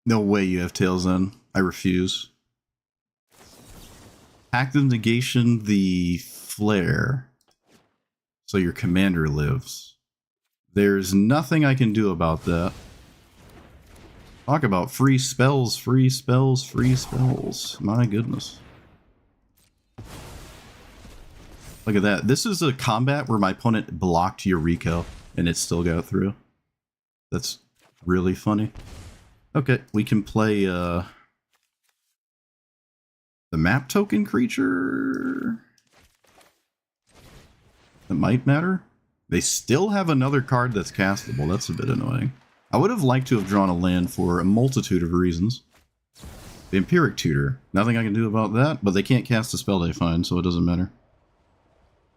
No way you have Tails End. I refuse. Active negation the flare. So your commander lives. There's nothing I can do about that. Talk about free spells, free spells, free spells. My goodness. Look at that. This is a combat where my opponent blocked Yuriko and it still got through. That's really funny. Okay, we can play the map token creature. That might matter. They still have another card that's castable. That's a bit annoying. I would have liked to have drawn a land for a multitude of reasons. The Empiric Tutor. Nothing I can do about that, but they can't cast a spell they find, so it doesn't matter.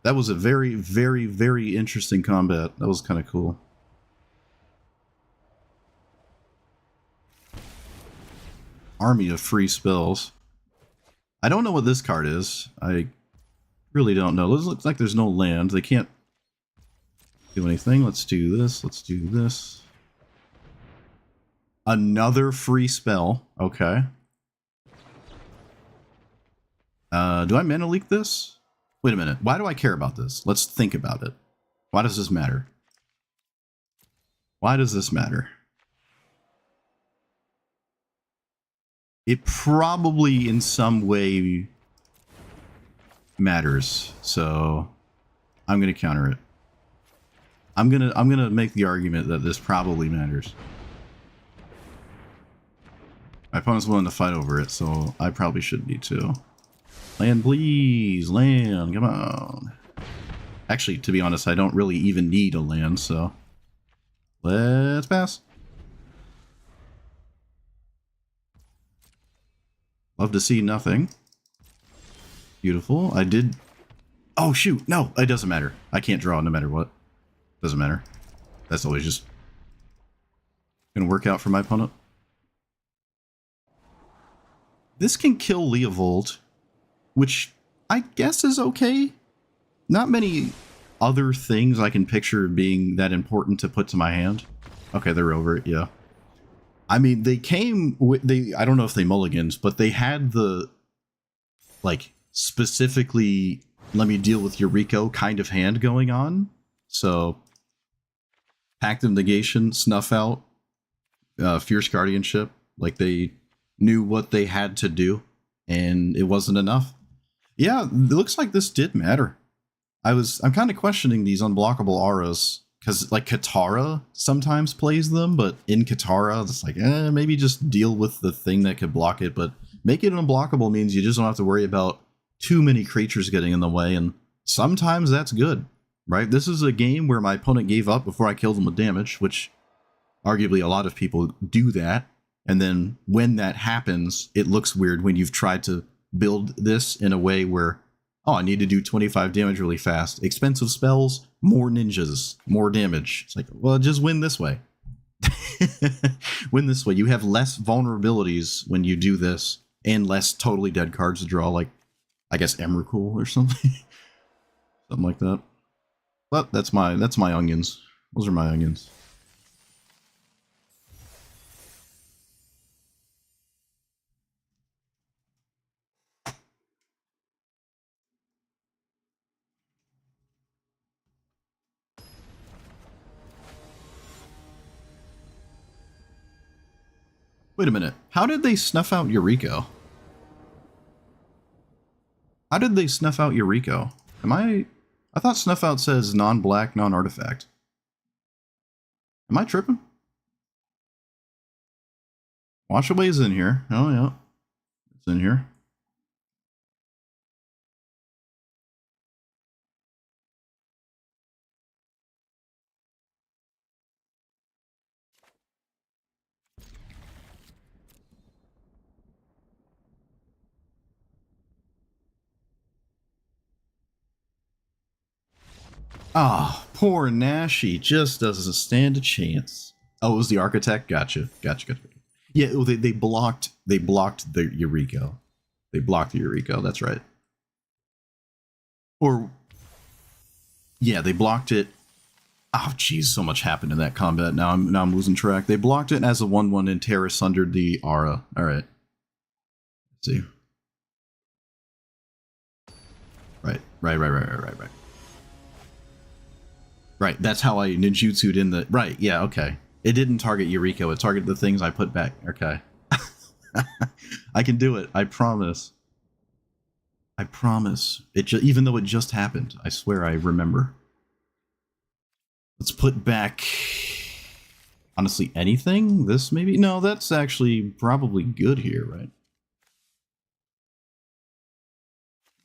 That was a very, very, very interesting combat. That was kind of cool. Army of free spells. I don't know what this card is. I really don't know. It looks like there's no land. They can't do anything. Let's do this. Let's do this. Another free spell. Okay. Do I mana leak this? Wait a minute. Why do I care about this? Let's think about it. Why does this matter? Why does this matter? It probably in some way matters, so I'm gonna counter it. I'm gonna make the argument that this probably matters. My opponent's willing to fight over it, so I probably should be too. Land, please, land, come on. Actually, to be honest, I don't really even need a land, so let's pass. Love to see nothing. Beautiful. I did... Oh, shoot. No, it doesn't matter. I can't draw no matter what. Doesn't matter. That's always just gonna work out for my opponent. This can kill Leovold, which I guess is okay. Not many other things I can picture being that important to put to my hand. Okay, they're over it, yeah. I mean, they came with, I don't know if they mulligans, but they had the, like, specifically, let me deal with Yuriko kind of hand going on. So, Pact of Negation, Snuff Out, Fierce Guardianship, like they knew what they had to do, and it wasn't enough. Yeah, it looks like this did matter. I'm kind of questioning these unblockable auras. Because, like, Katara sometimes plays them, but in Katara, it's like, maybe just deal with the thing that could block it. But make it unblockable means you just don't have to worry about too many creatures getting in the way, and sometimes that's good, right? This is a game where my opponent gave up before I killed him with damage, which arguably a lot of people do that. And then when that happens, it looks weird when you've tried to build this in a way where, oh, I need to do 25 damage really fast. Expensive spells, more ninjas, more damage. It's like, well, just win this way. Win this way. You have less vulnerabilities when you do this, and less totally dead cards to draw, like, I guess, Emrakul or something. Something like that. But that's my onions. Those are my onions. Wait a minute. How did they snuff out Yuriko? How did they snuff out Yuriko? I thought snuff out says non-black, non-artifact. Am I tripping? Wash Away's in here. Oh, yeah. It's in here. Ah, poor Nashi just doesn't stand a chance. Oh, it was the architect? Gotcha. Yeah, they blocked the Yuriko. They blocked the Yuriko, that's right. Or yeah, they blocked it. Oh geez, so much happened in that combat. Now I'm losing track. They blocked it as a 1/1 and Terra sundered the aura. Alright. Let's see. Right. Right, that's how I ninjutsu'd in the... Right, yeah, okay. It didn't target Yuriko, it targeted the things I put back. Okay. I can do it, I promise. I promise. Even though it just happened, I swear I remember. Let's put back... Honestly, anything? This maybe? No, that's actually probably good here, right?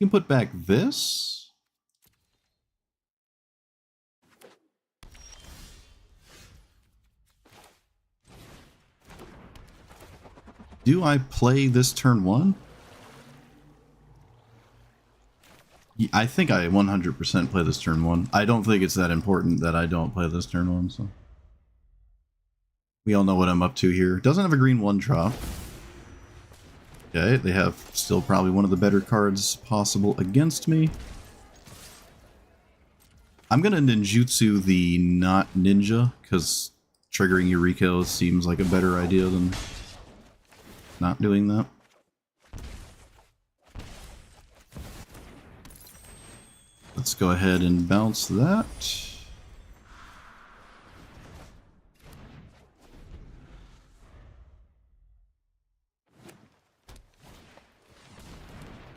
You can put back this... Do I play this turn 1? I think I 100% play this turn 1. I don't think it's that important that I don't play this turn 1, so... We all know what I'm up to here. Doesn't have a green 1-drop. Okay, they have still probably one of the better cards possible against me. I'm gonna ninjutsu the not ninja, because triggering Yuriko seems like a better idea than... not doing that. Let's go ahead and bounce that.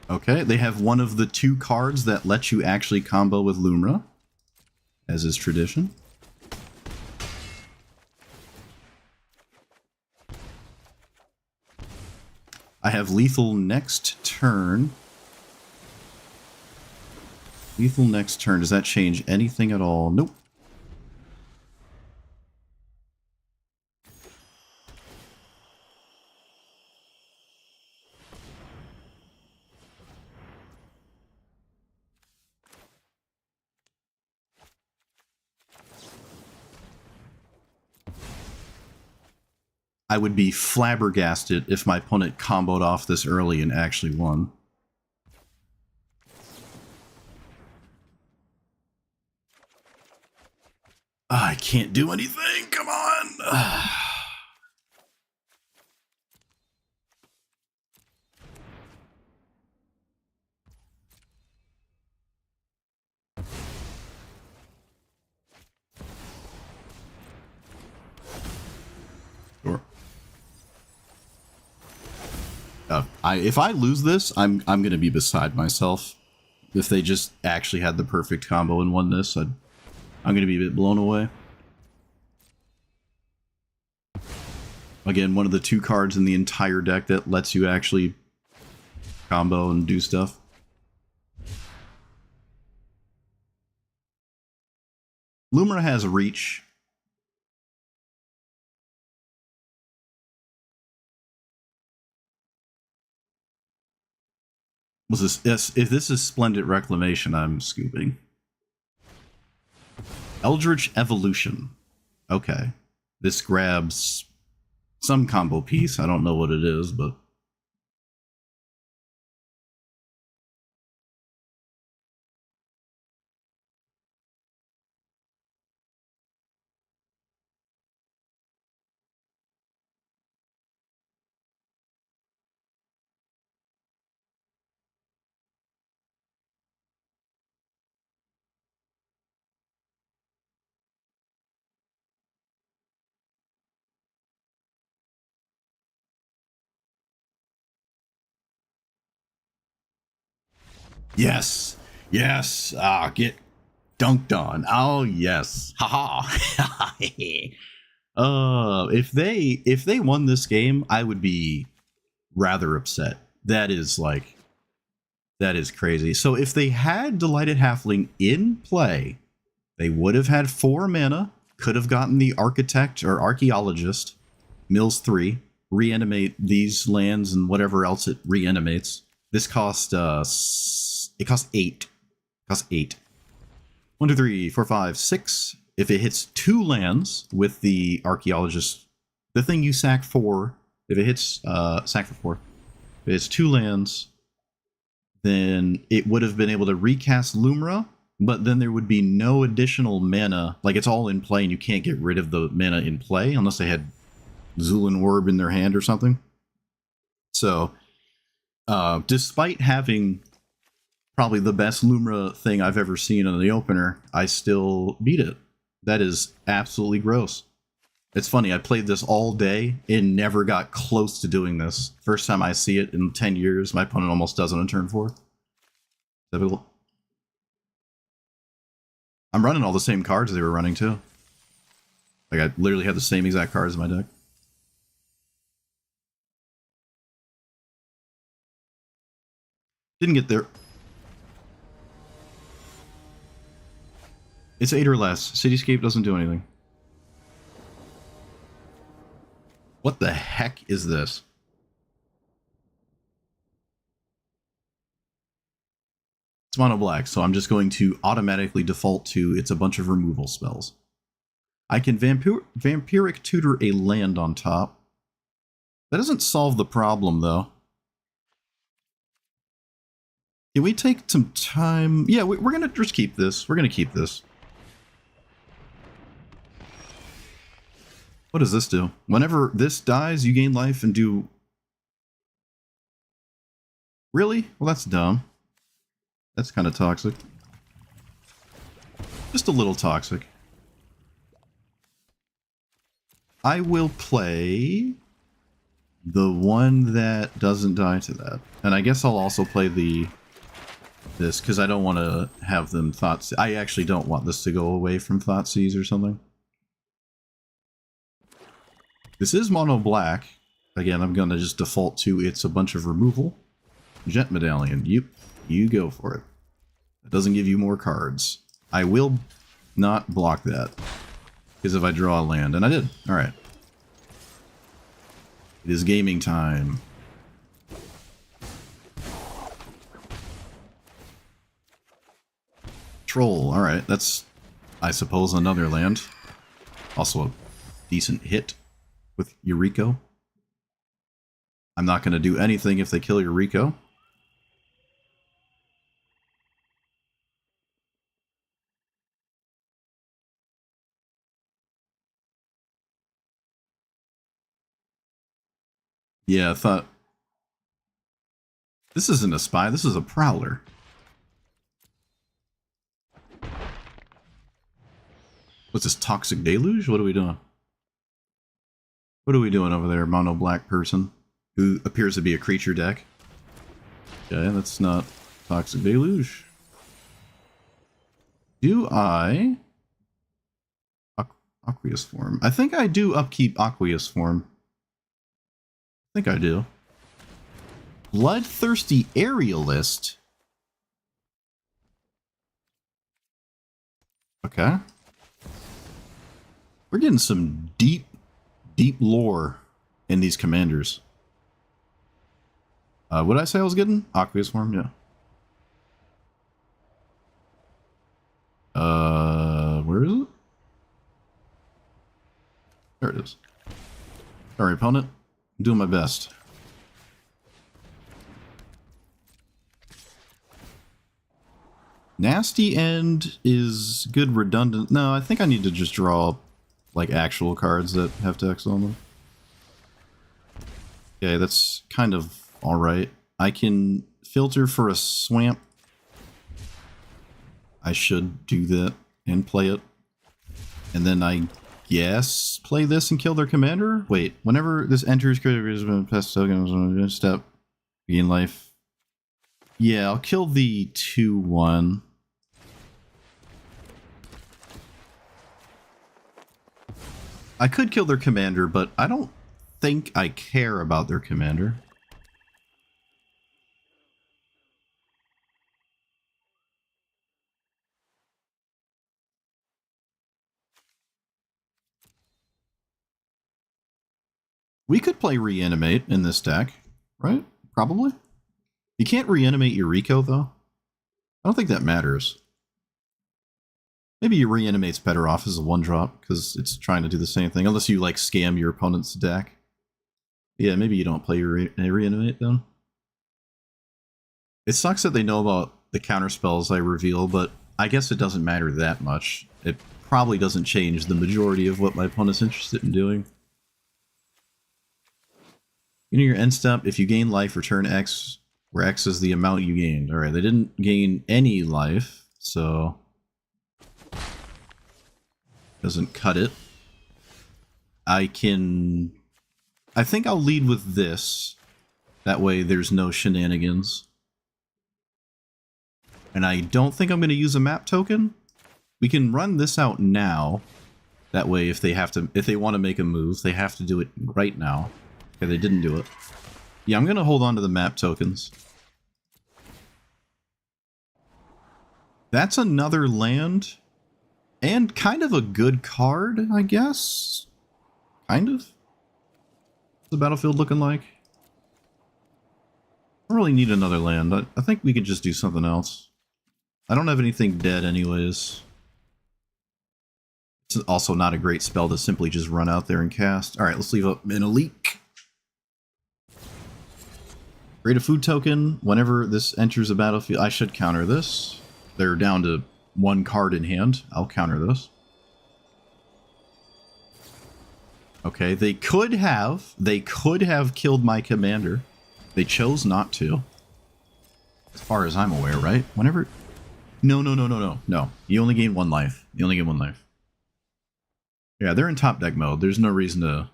Okay, they have one of the 2 cards that let you actually combo with Lumra, as is tradition. I have lethal next turn. Lethal next turn. Does that change anything at all? Nope. I would be flabbergasted if my opponent comboed off this early and actually won. I can't do anything, come on! Sure. If I lose this, I'm gonna be beside myself. If they just actually had the perfect combo and won this, I'm gonna be a bit blown away. Again, one of the 2 cards in the entire deck that lets you actually combo and do stuff. Lumra has reach. Was this? Yes, if this is Splendid Reclamation, I'm scooping. Eldritch Evolution. Okay. This grabs some combo piece. I don't know what it is, but... Yes! Yes! Ah, get dunked on. Oh, yes. Haha. If they won this game, I would be rather upset. That is crazy. So if they had Delighted Halfling in play, they would have had 4 mana, could have gotten the Architect or Archaeologist, Mills 3, reanimate these lands and whatever else it reanimates. This cost it costs 8. Costs 8. 1, 2, 3, 4, 5, 6. If it hits 2 lands with the Archaeologist, the thing you sack for, if it hits sack for 4, if it's 2 lands, then it would have been able to recast Lumra, but then there would be no additional mana. Like, it's all in play and you can't get rid of the mana in play unless they had Zulin Orb in their hand or something. So, despite having probably the best Lumra thing I've ever seen on the opener, I still beat it. That is absolutely gross. It's funny, I played this all day and never got close to doing this. First time I see it in 10 years, my opponent almost does it on turn 4. Typical. I'm running all the same cards they were running too. Like, I literally had the same exact cards in my deck. Didn't get there. It's 8 or less. Cityscape doesn't do anything. What the heck is this? It's mono black, so I'm just going to automatically default to it's a bunch of removal spells. I can Vampiric Tutor a land on top. That doesn't solve the problem, though. Can we take some time? Yeah, we're going to just keep this. We're going to keep this. What does this do? Whenever this dies, you gain life and do... Really? Well, that's dumb. That's kind of toxic. Just a little toxic. I will play the one that doesn't die to that. And I guess I'll also play this, because I don't want to have them thoughts. I actually don't want this to go away from Thoughtseize or something. This is mono black. Again, I'm going to just default to it's a bunch of removal. Jet Medallion. You go for it. It doesn't give you more cards. I will not block that. Because if I draw a land, and I did. Alright. It is gaming time. Troll. Alright, that's, I suppose, another land. Also a decent hit with Yuriko. I'm not going to do anything if they kill Yuriko. Yeah, I thought... This isn't a spy, this is a prowler. What's this, Toxic Deluge? What are we doing? What are we doing over there, mono black person? Who appears to be a creature deck. Okay, that's not Toxic Deluge. Do I... Aqueous Form. I think I do upkeep Aqueous Form. I think I do. Bloodthirsty Aerialist. Okay. We're getting some deep, deep lore in these commanders. What did I say I was getting? Aqueous form, yeah. Where is it? There it is. Sorry, opponent. I'm doing my best. Nasty End is good redundant. No, I think I need to just draw like actual cards that have text on them. Okay, that's kind of alright. I can filter for a swamp. I should do that and play it. And then I guess play this and kill their commander? Wait, whenever this enters critical pest tokens, step, gain life. Yeah, I'll kill the 2-1. I could kill their commander, but I don't think I care about their commander. We could play Reanimate in this deck, right? Probably. You can't reanimate Yuriko, though. I don't think that matters. Maybe Reanimate's better off as a 1-drop, because it's trying to do the same thing, unless you, like, scam your opponent's deck. Yeah, maybe you don't play your Reanimate, then. It sucks that they know about the counterspells I reveal, but I guess it doesn't matter that much. It probably doesn't change the majority of what my opponent's interested in doing. In your end step, if you gain life, return X, where X is the amount you gained. Alright, they didn't gain any life, so... doesn't cut it. I think I'll lead with this. That way there's no shenanigans. And I don't think I'm going to use a map token. We can run this out now. That way if they want to make a move, they have to do it right now. Okay, they didn't do it. Yeah, I'm going to hold on to the map tokens. That's another land. And kind of a good card, I guess? Kind of? What's the battlefield looking like? I don't really need another land. I think we could just do something else. I don't have anything dead anyways. It's also not a great spell to simply just run out there and cast. Alright, let's leave up Manalik. Create a food token. Whenever this enters a battlefield, I should counter this. They're down to 1 card in hand. I'll counter this. Okay, they could have killed my commander. They chose not to. As far as I'm aware, right? Whenever... No. You only gain 1 life. You only gain 1 life. Yeah, they're in top deck mode. There's no reason to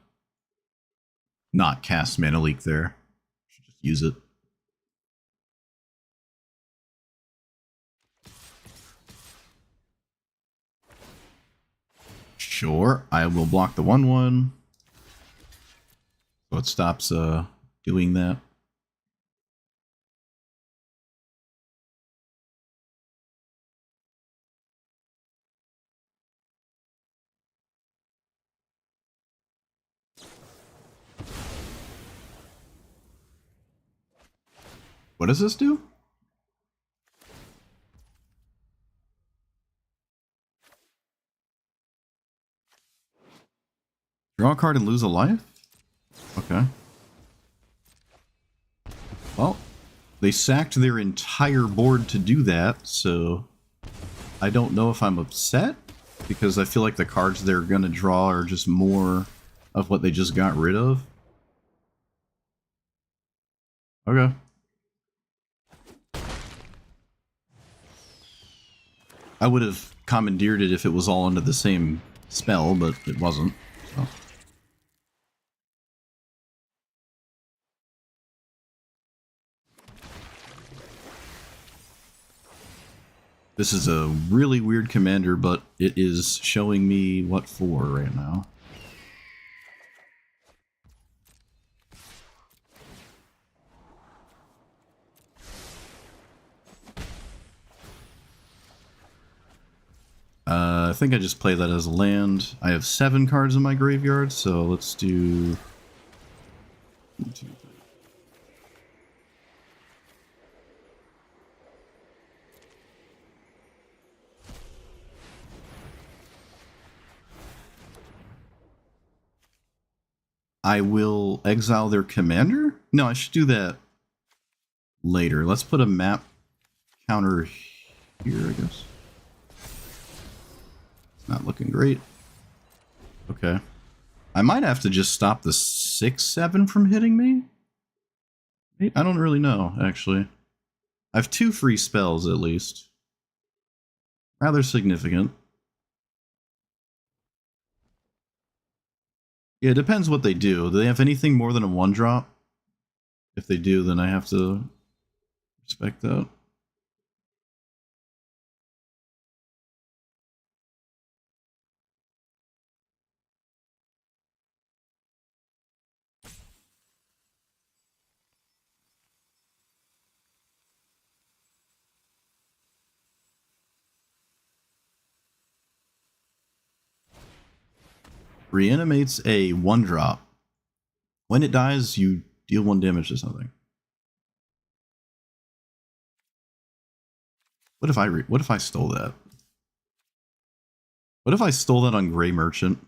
not cast Mana Leak there. Should just use it. Sure, I will block the 1/1. So it stops doing that. What does this do? Draw a card and lose a life? Okay. Well, they sacked their entire board to do that, so I don't know if I'm upset, because I feel like the cards they're going to draw are just more of what they just got rid of. Okay. I would have commandeered it if it was all under the same spell, but it wasn't. So. This is a really weird commander, but it is showing me what for right now. think I just play that as a land. I have 7 cards in my graveyard, so let's do 1, 2, 3. I will exile their commander? No, I should do that later. Let's put a map counter here, I guess. It's not looking great. Okay. I might have to just stop the 6/7 from hitting me. I don't really know, actually. I have 2 free spells, at least. Rather significant. Yeah, it depends what they do. Do they have anything more than a 1-drop? If they do, then I have to respect that. Reanimates a 1-drop. When it dies, you deal 1 damage to something. What if I stole that? What if I stole that on Grey Merchant?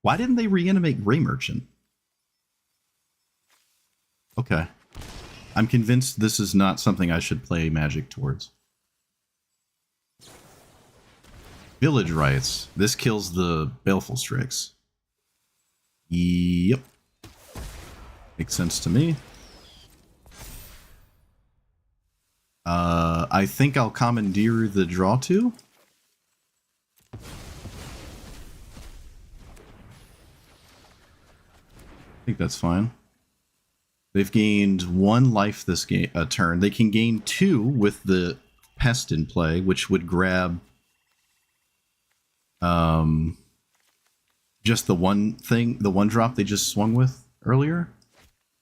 Why didn't they reanimate Grey Merchant? Okay. I'm convinced this is not something I should play Magic towards. Village Rites. This kills the Baleful Strix. Yep. Makes sense to me. I think I'll commandeer the draw 2. I think that's fine. They've gained 1 life this turn. They can gain 2 with the Pest in play, which would grab just the 1-drop they just swung with earlier.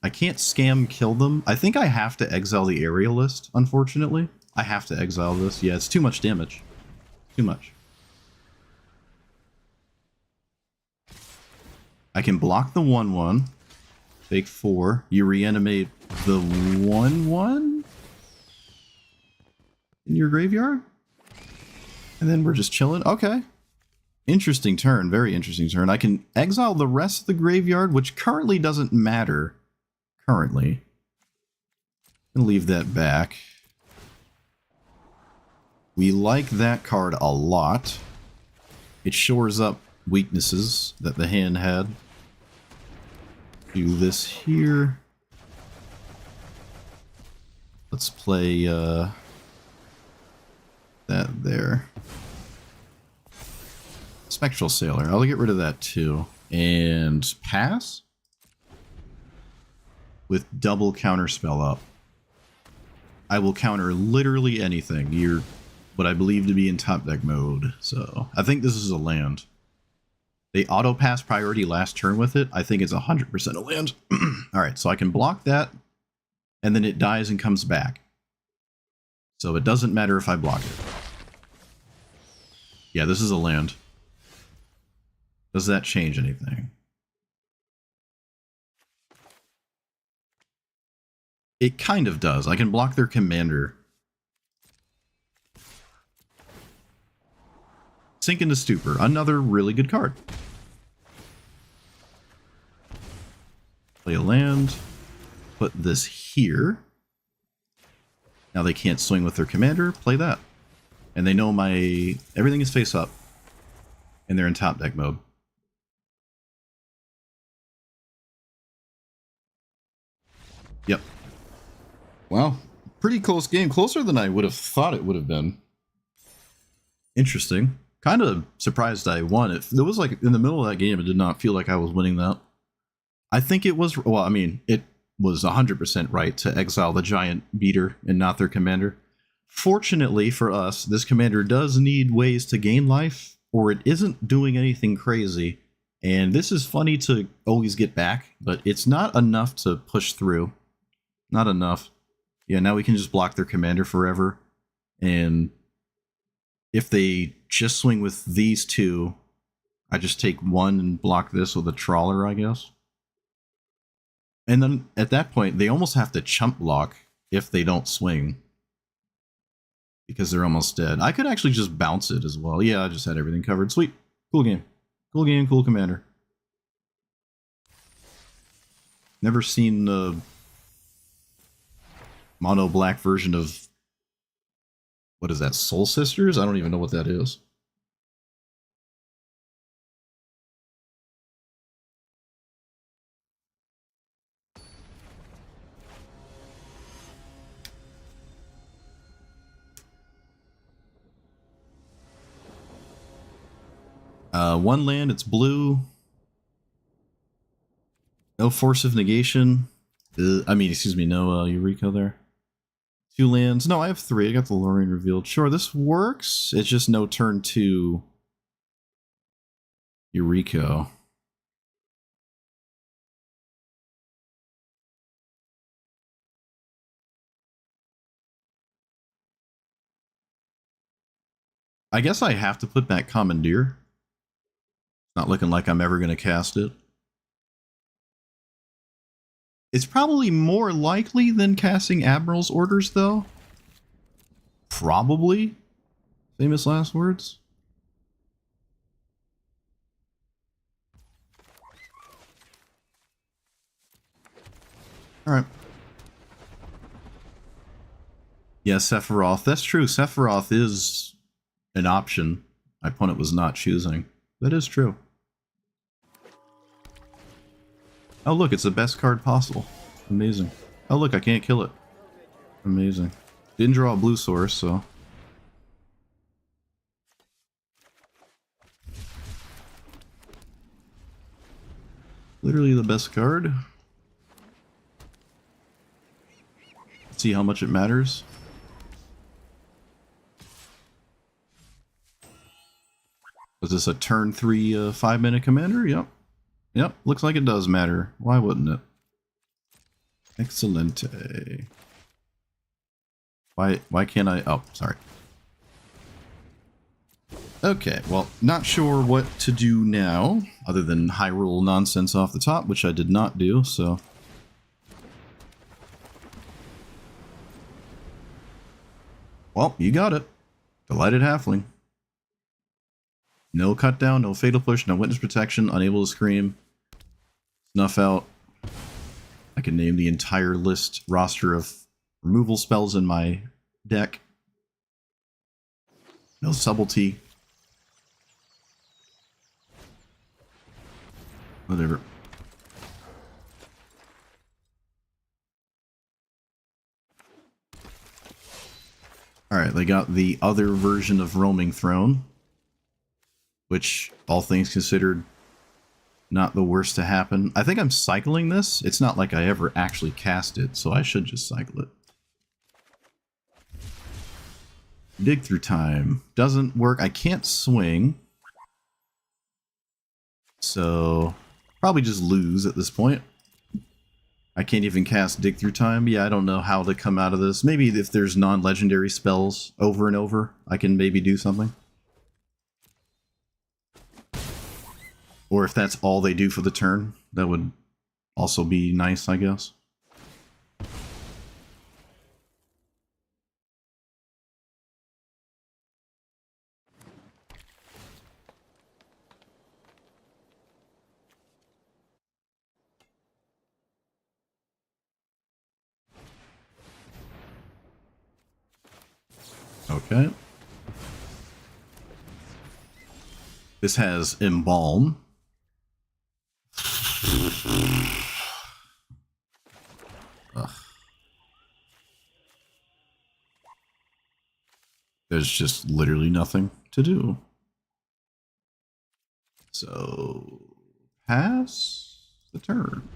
I can't scam kill them. I think I have to exile the Aerialist, unfortunately. I have to exile this. Yeah, it's too much damage. Too much. I can block the 1/1. Take 4. You reanimate the 1/1 in your graveyard? And then we're just chilling? Okay. Interesting turn. Very interesting turn. I can exile the rest of the graveyard, which currently doesn't matter. Currently. I'm gonna leave that back. We like that card a lot. It shores up weaknesses that the hand had. Do this here. Let's play that there. Spectral Sailor. I'll get rid of that too. And pass? With double counterspell up. I will counter literally anything. You're what I believe to be in top deck mode. So I think this is a land. They auto pass priority last turn with it. I think it's 100% a land. Alright, so I can block that, and then it dies and comes back. So it doesn't matter if I block it. Yeah, this is a land. Does that change anything? It kind of does. I can block their commander. Sink into Stupor. Another really good card. Play a land. Put this here. Now they can't swing with their commander. Play that. And they know everything is face up. And they're in top deck mode. Yep. Wow. Pretty close game. Closer than I would have thought it would have been. Interesting. Kind of surprised I won. It was like in the middle of that game, it did not feel like I was winning that. I think it was, well, I mean, it was 100% right to exile the giant beater and not their commander. Fortunately for us, this commander does need ways to gain life, or it isn't doing anything crazy. And this is funny to always get back, but it's not enough to push through. Not enough. Yeah, now we can just block their commander forever. And if they just swing with these two. I just take one and block this with a trawler, I guess. And then at that point, they almost have to chump block if they don't swing. Because they're almost dead. I could actually just bounce it as well. Yeah, I just had everything covered. Sweet. Cool game. Cool game, cool commander. Never seen the mono black version of... What is that? Soul Sisters? I don't even know what that is. One land, it's blue. No Force of Negation. Excuse me, no Yuriko there. 2 lands. No, I have 3. I got the Lorraine revealed. Sure, this works. It's just no turn 2 Yuriko. I guess I have to put back Commandeer. Not looking like I'm ever going to cast it. It's probably more likely than casting Admiral's Orders, though. Probably. Famous last words. Alright. Yeah, Sephiroth. That's true. Sephiroth is an option my opponent was not choosing. That is true. Oh, look, it's the best card possible. Amazing. Oh, look, I can't kill it. Amazing. Didn't draw a blue source, so... Literally the best card. Let's see how much it matters. Was this a turn 3 5-minute commander? Yep. Yep, looks like it does matter. Why wouldn't it? Excelente. Why can't I... Oh, sorry. Okay, well, not sure what to do now, other than Hyrule nonsense off the top, which I did not do, so... Well, you got it. Delighted Halfling. No cut down, no fatal push, no witness protection, unable to scream. Snuff out. I can name the entire roster of removal spells in my deck. No subtlety. Whatever. Alright, they got the other version of Roaming Throne, which, all things considered, not the worst to happen. I think I'm cycling this. It's not like I ever actually cast it, so I should just cycle it. Dig Through Time. Doesn't work. I can't swing. So, probably just lose at this point. I can't even cast Dig Through Time. Yeah, I don't know how to come out of this. Maybe if there's non-legendary spells over and over, I can maybe do something. Or if that's all they do for the turn, that would also be nice, I guess. Okay. This has Embalm. Ugh. There's just literally nothing to do. So, pass the turn.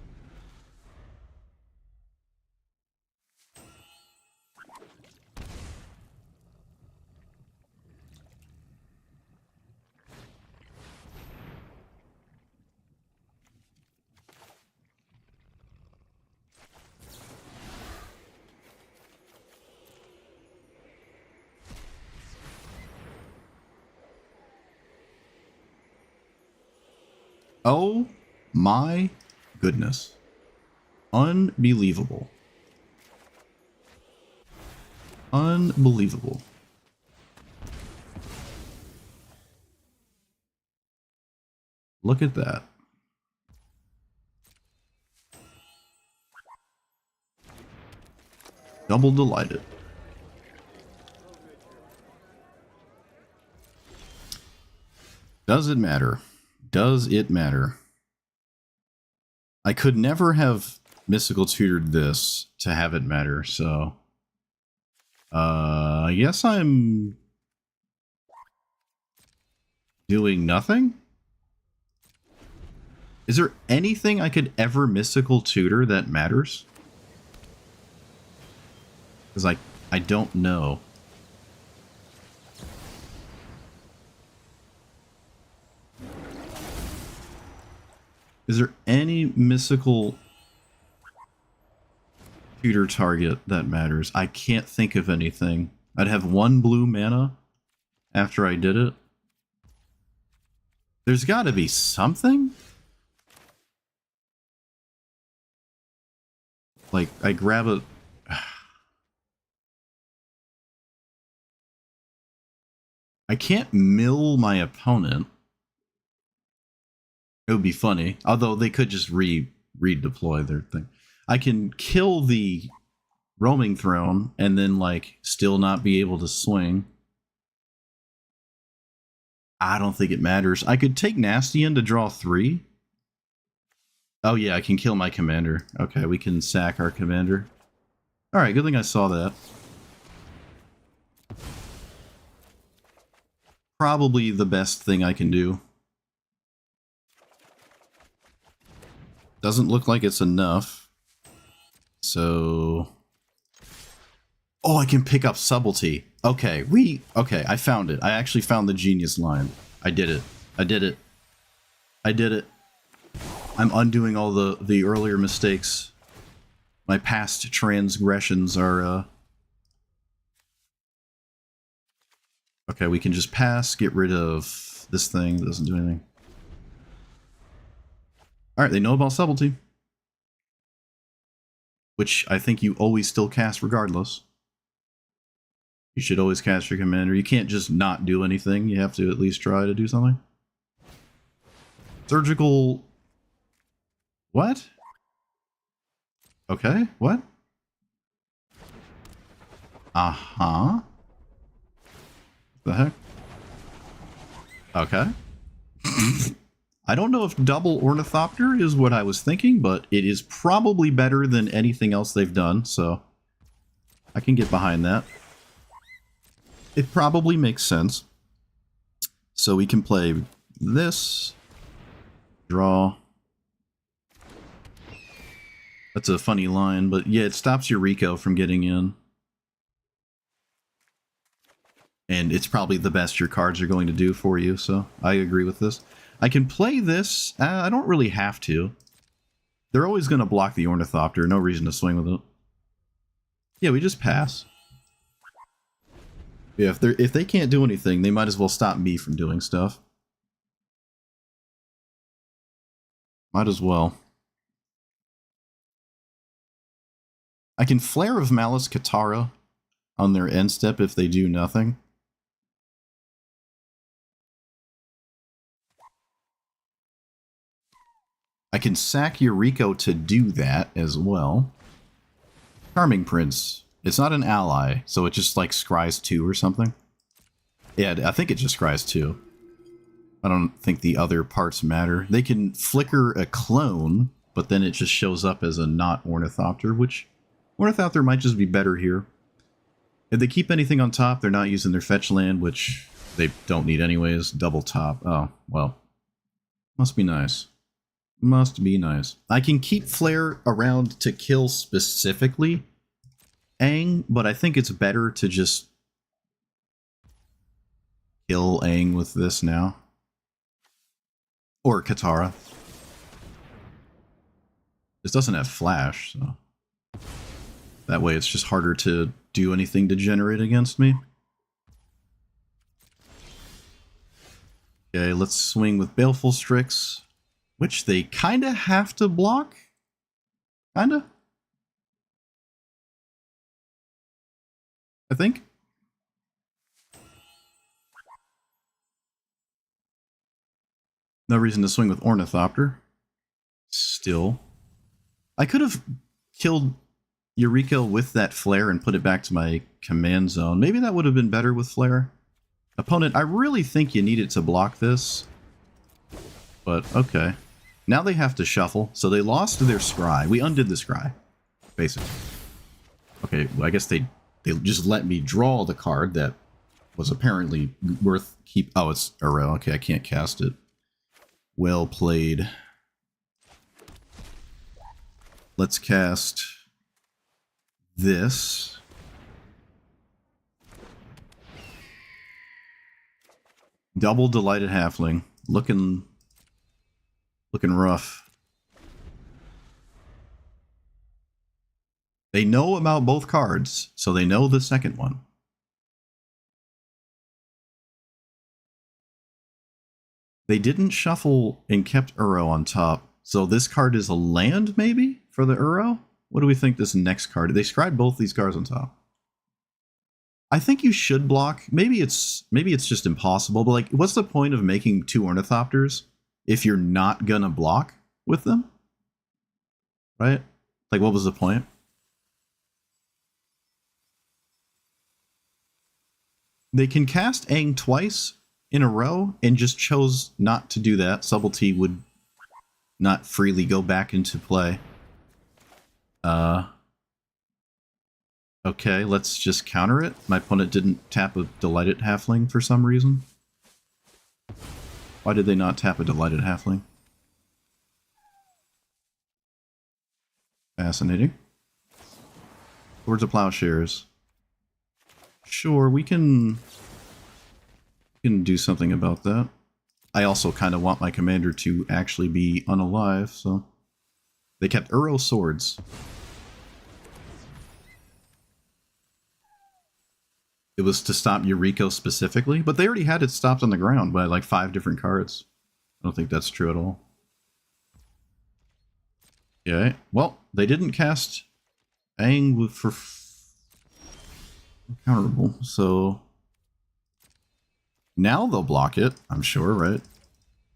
Oh my goodness. Unbelievable. Unbelievable. Look at that. Double delighted. Does it matter? Does it matter? I could never have mystical tutored this to have it matter, so I guess I'm doing nothing? Is there anything I could ever mystical tutor that matters? Because I don't know. Is there any mystical tutor target that matters? I can't think of anything. I'd have 1 blue mana after I did it. There's got to be something? Like, I grab a... I can't mill my opponent. It would be funny. Although they could just redeploy their thing. I can kill the roaming throne and then, like, still not be able to swing. I don't think it matters. I could take Nastian to draw 3. Oh yeah, I can kill my commander. Okay, we can sack our commander. Alright, good thing I saw that. Probably the best thing I can do. Doesn't look like it's enough. So... Oh, I can pick up Subtlety. Okay, okay, I found it. I actually found the genius line. I did it. I did it. I did it. I'm undoing all the earlier mistakes. My past transgressions are, Okay, we can just pass, get rid of this thing that doesn't do anything. Alright, they know about Subtlety. Which I think you always still cast regardless. You should always cast your commander. You can't just not do anything. You have to at least try to do something. Surgical... What? Okay, what? Uh-huh. The heck? Okay. I don't know if double Ornithopter is what I was thinking, but it is probably better than anything else they've done, so I can get behind that. It probably makes sense. So we can play this. Draw. That's a funny line, but yeah, it stops Yuriko from getting in. And it's probably the best your cards are going to do for you, so I agree with this. I can play this. I don't really have to. They're always going to block the Ornithopter. No reason to swing with it. Yeah, we just pass. Yeah, if they can't do anything, they might as well stop me from doing stuff. Might as well. I can Flare of Malice Katara on their end step if they do nothing. I can sack Yuriko to do that as well. Charming Prince. It's not an ally, so it just like scries 2 or something. Yeah, I think it just scries 2. I don't think the other parts matter. They can flicker a clone, but then it just shows up as a not Ornithopter, which Ornithopter might just be better here. If they keep anything on top, they're not using their fetch land, which they don't need anyways. Double top. Oh, well. Must be nice. Must be nice. I can keep Flare around to kill specifically Aang, but I think it's better to just kill Aang with this now. Or Katara. This doesn't have flash, so that way it's just harder to do anything to generate against me. Okay, let's swing with Baleful Strix. which they kind of have to block. Kind of. I think. No reason to swing with Ornithopter. Still. I could have killed Yuriko with that flare and put it back to my command zone. Maybe that would have been better with flare. Opponent, I really think you needed to block this. But, okay. Now they have to shuffle, so they lost their scry. We undid the scry, basically. Okay, well, I guess they just let me draw the card that was apparently worth keep. Oh, it's Uro. Okay, I can't cast it. Well played. Let's cast this. Double Delighted Halfling. Looking rough. They know about both cards, so they know the second one. They didn't shuffle and kept Uro on top, so this card is a land, maybe, for the Uro? What do we think this next card? They scribed both these cards on top. I think you should block. Maybe it's just impossible, but like, what's the point of making 2 Ornithopters if you're not gonna block with them? Right? Like, what was the point? They can cast Aang twice in a row and just chose not to do that. Subtlety would not freely go back into play. Okay, let's just counter it. My opponent didn't tap a Delighted Halfling for some reason. Why did they not tap a Delighted Halfling? Fascinating. Swords of Plowshares. Sure, we can do something about that. I also kind of want my commander to actually be unalive, so... They kept Uro Swords. It was to stop Yuriko specifically, but they already had it stopped on the ground by like 5 different cards. I don't think that's true at all. Okay, well, they didn't cast Aang for counterable, so now they'll block it, I'm sure, right?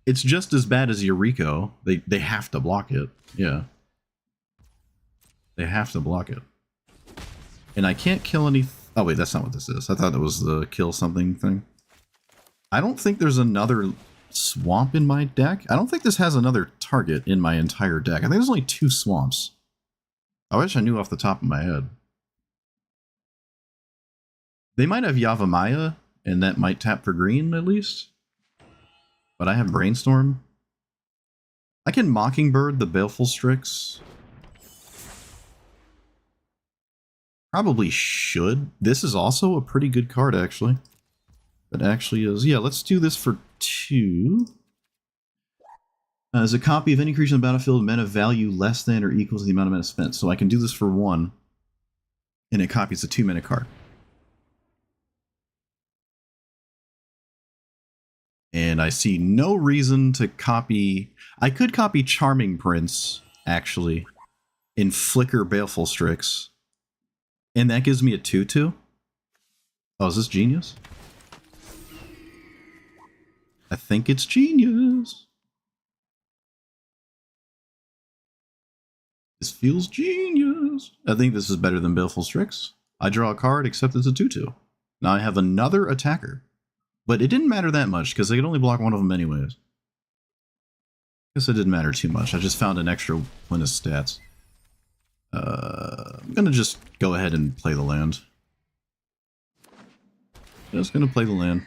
It's just as bad as Yuriko. They have to block it. Yeah. They have to block it. And I can't kill any... Oh wait, that's not what this is. I thought it was the kill something thing. I don't think there's another swamp in my deck. I don't think this has another target in my entire deck. I think there's only 2 swamps. I wish I knew off the top of my head. They might have Yavimaya, and that might tap for green at least. But I have Brainstorm. I can Mockingbird the Baleful Strix. Probably should. This is also a pretty good card, actually. That actually is. Yeah, let's do this for 2. As a copy of any creature on the battlefield, mana value less than or equal to the amount of mana spent. So I can do this for 1. And it copies a 2-mana card. And I see no reason to copy... I could copy Charming Prince, actually, and flicker Baleful Strix. And that gives me a 2/2. Oh, is this genius? I think it's genius. This feels genius. I think this is better than Baleful Strix. I draw a card, except it's a 2/2. Now I have another attacker. But it didn't matter that much, because I could only block one of them anyways. Guess it didn't matter too much. I just found an extra one of stats. I'm gonna just go ahead and play the land. Just gonna play the land.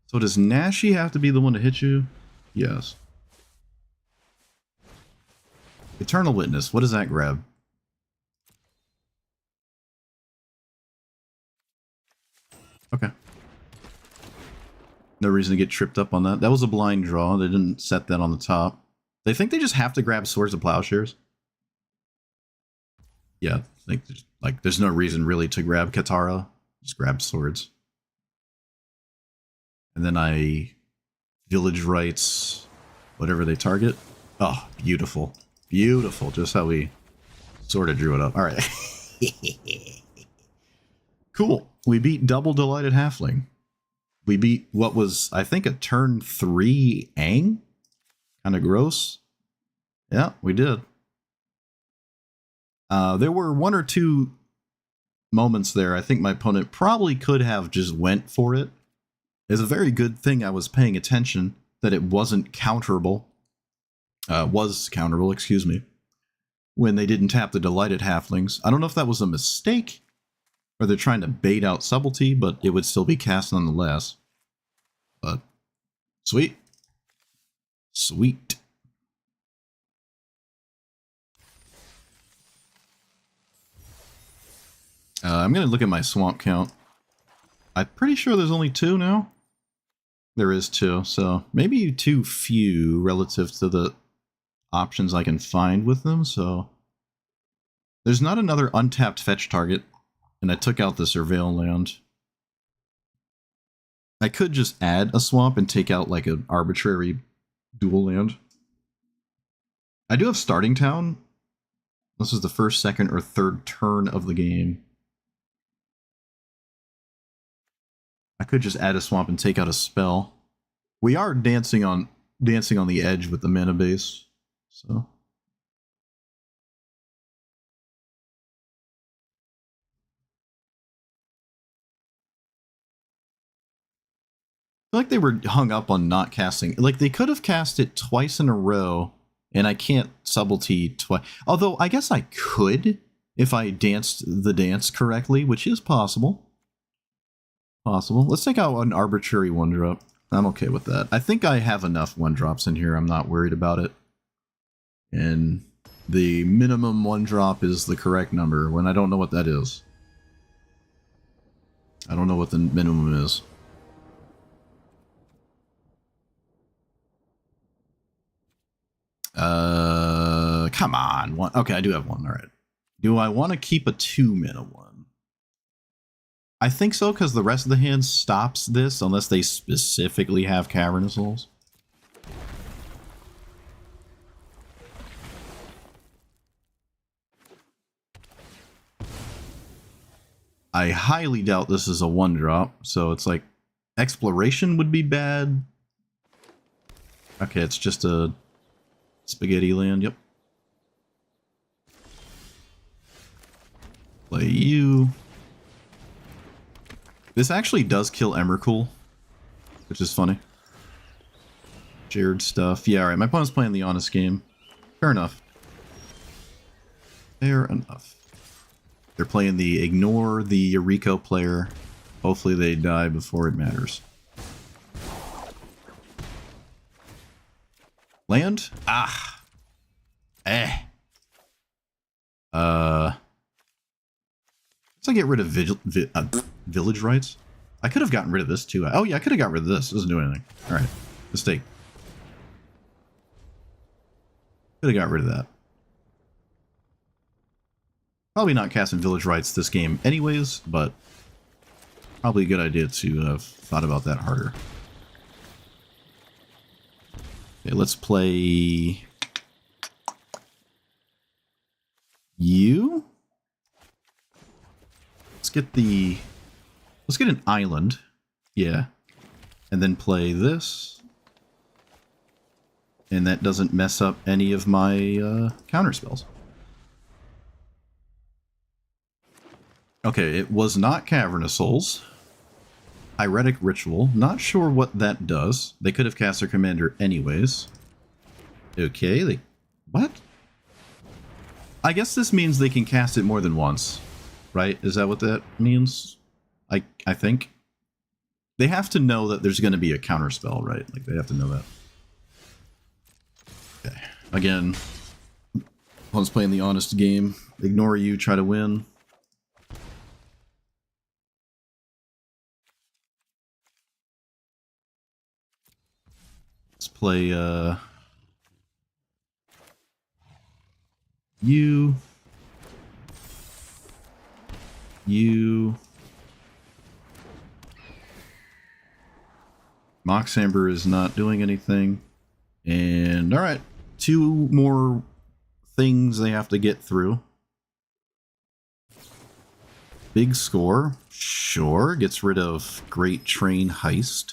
So does Nashi have to be the one to hit you? Yes. Eternal Witness, what does that grab? Okay. No reason to get tripped up on that. That was a blind draw. They didn't set that on the top. They think they just have to grab Swords of Plowshares. Yeah, I think there's no reason really to grab Katara. Just grab swords. And then I village rights, whatever they target. Oh, beautiful. Beautiful. Just how we sort of drew it up. All right. Cool. We beat Double Delighted Halfling. We beat what was, I think, a turn 3 Aang. Kind of gross. Yeah, we did. There were one or two moments there. I think my opponent probably could have just went for it. It's a very good thing I was paying attention that it wasn't counterable. Was counterable, excuse me. When they didn't tap the Delighted Halflings. I don't know if that was a mistake, or they're trying to bait out Subtlety, but it would still be cast nonetheless. But, sweet. Sweet. I'm going to look at my swamp count. I'm pretty sure there's only 2 now. There is 2, so maybe too few relative to the options I can find with them, so... There's not another untapped fetch target, and I took out the Surveil land. I could just add a swamp and take out like an arbitrary dual land. I do have Starting Town. This is the first, second, or third turn of the game. I could just add a swamp and take out a spell. We are dancing on the edge with the mana base, so. I feel like they were hung up on not casting. Like, they could have cast it twice in a row, and I can't Subtlety twice. Although, I guess I could if I danced the dance correctly, which is possible. Let's take out an arbitrary 1-drop. I'm okay with that. I think I have enough 1-drops in here. I'm not worried about it. And the minimum 1-drop is the correct number when I don't know what that is. I don't know what the minimum is. Come on. One. Okay, I do have 1. All right. Do I want to keep a 2-mana 1? I think so, because the rest of the hand stops this unless they specifically have Cavernous Souls. I highly doubt this is a 1-drop, so it's like Exploration would be bad. Okay, it's just a spaghetti land, yep. Play you. This actually does kill Emrakul, which is funny. Shared stuff. Yeah, alright, my opponent's playing the honest game. Fair enough. Fair enough. They're playing the ignore the Yuriko player. Hopefully they die before it matters. Land? Ah. Eh. Let's get rid of village rights. I could have gotten rid of this too. Oh yeah, I could have got rid of this. It doesn't do anything. Alright. Mistake. Could have got rid of that. Probably not casting village rights this game anyways, but probably a good idea to have thought about that harder. Okay, let's play you. Let's get an island. Yeah. And then play this. And that doesn't mess up any of my counter spells. Okay, it was not Cavernous Souls. Hieratic Ritual. Not sure what that does. They could have cast their commander anyways. Okay, what? I guess this means they can cast it more than once. Right? Is that what that means? I think. They have to know that there's going to be a counterspell, right? Like, they have to know that. Okay. Again, opponent's playing the honest game. Ignore you, try to win. Let's play, you. Mox Amber is not doing anything. And alright, 2 more things they have to get through. Big score. Sure, gets rid of Great Train Heist.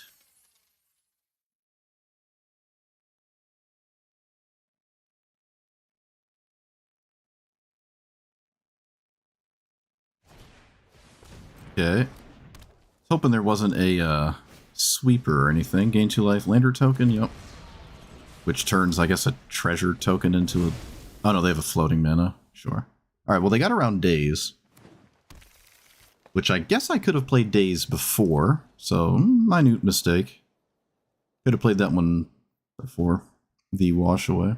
Okay. Hoping there wasn't a sweeper or anything. Gain 2 life, lander token, yep. Which turns, I guess, a treasure token into a... Oh no, they have a floating mana. Sure. Alright, well they got around days. Which I guess I could have played days before, so minute mistake. Could have played that one before the wash away.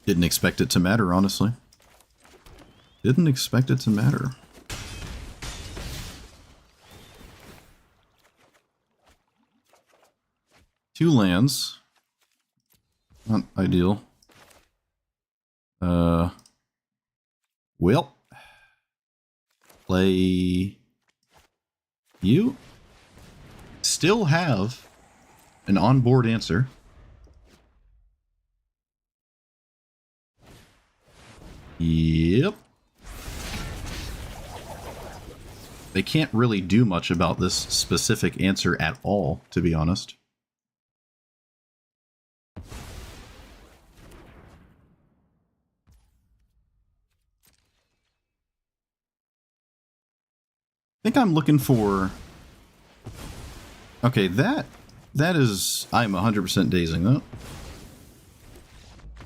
Didn't expect it to matter, honestly. Didn't expect it to matter. Two lands. Not ideal. Well. Play you. Still have an onboard answer. Yep. They can't really do much about this specific answer at all, to be honest. I think I'm looking for... Okay, that is... I'm 100% dazing that.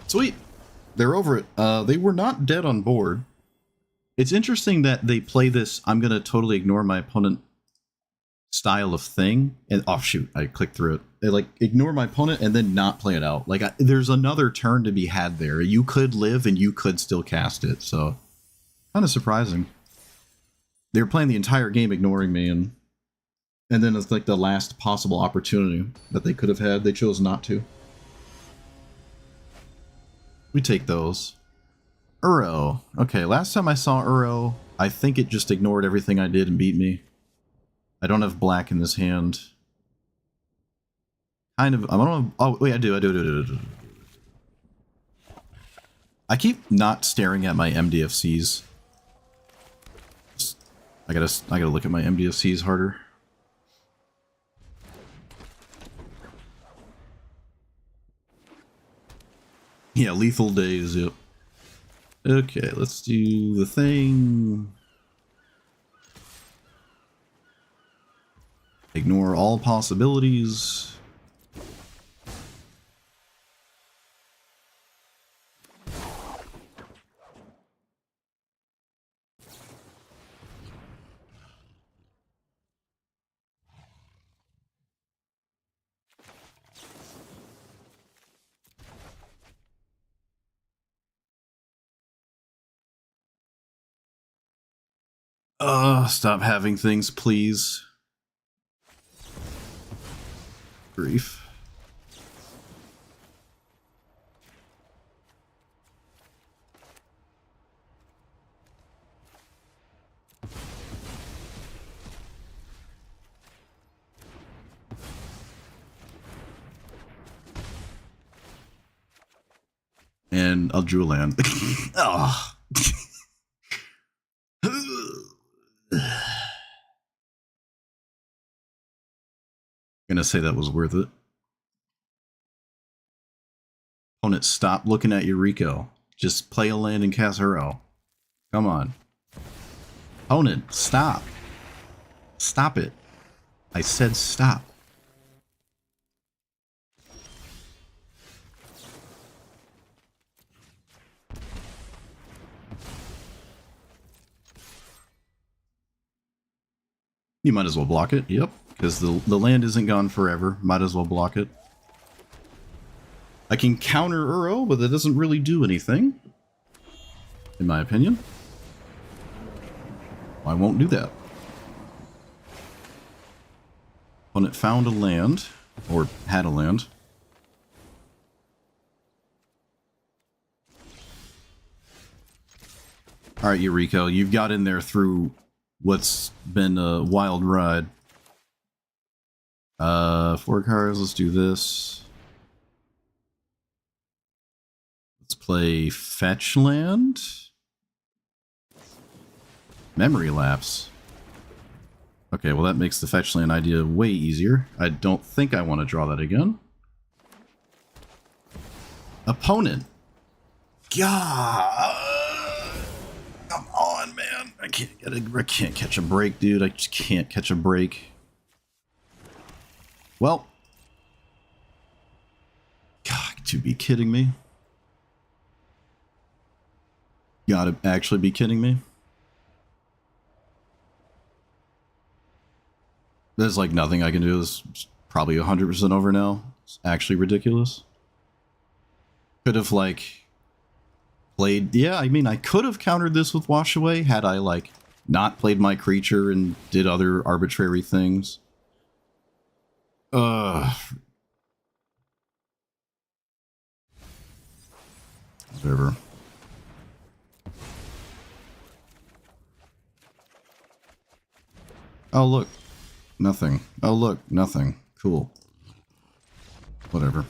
Sweet. They're over it. They were not dead on board. It's interesting that they play this, I'm going to totally ignore my opponent style of thing. And, oh shoot, I clicked through it. They like, ignore my opponent and then not play it out. Like, there's another turn to be had there. You could live and you could still cast it, so... Kind of surprising. They were playing the entire game ignoring me, and then it's like the last possible opportunity that they could have had. They chose not to. We take those. Uro. Okay, last time I saw Uro, I think it just ignored everything I did and beat me. I don't have black in this hand. Kind of. I don't know. Oh, wait, I do. I keep not staring at my MDFCs. I gotta look at my MDFCs harder. Yeah, lethal days, yep. Okay, let's do the thing. Ignore all possibilities. Stop having things, please. Grief. And I'll drew a land. Oh. Gonna say that was worth it. Opponent, stop looking at Yuriko. Just play a land and cast Uro. Come on. Opponent, stop. Stop it. I said stop. You might as well block it, yep. Because the land isn't gone forever. Might as well block it. I can counter Uro, but that doesn't really do anything. In my opinion. I won't do that. Opponent found a land. Or had a land. Alright, Yuriko, you've got in there through what's been a wild ride. 4 cards, let's do this. Let's play Fetch Land. Memory Lapse. Okay, well that makes the Fetch Land idea way easier. I don't think I want to draw that again. Opponent. God. Come on, man. I can't catch a break, dude. I just can't catch a break. Well. God, to be kidding me. Gotta actually be kidding me. There's like nothing I can do. It's probably 100% over now. It's actually ridiculous. Could have like played... Yeah, I mean, I could have countered this with Wash Away had I like not played my creature and did other arbitrary things. Whatever. Oh, look. Nothing. Oh, look. Nothing. Cool. Whatever.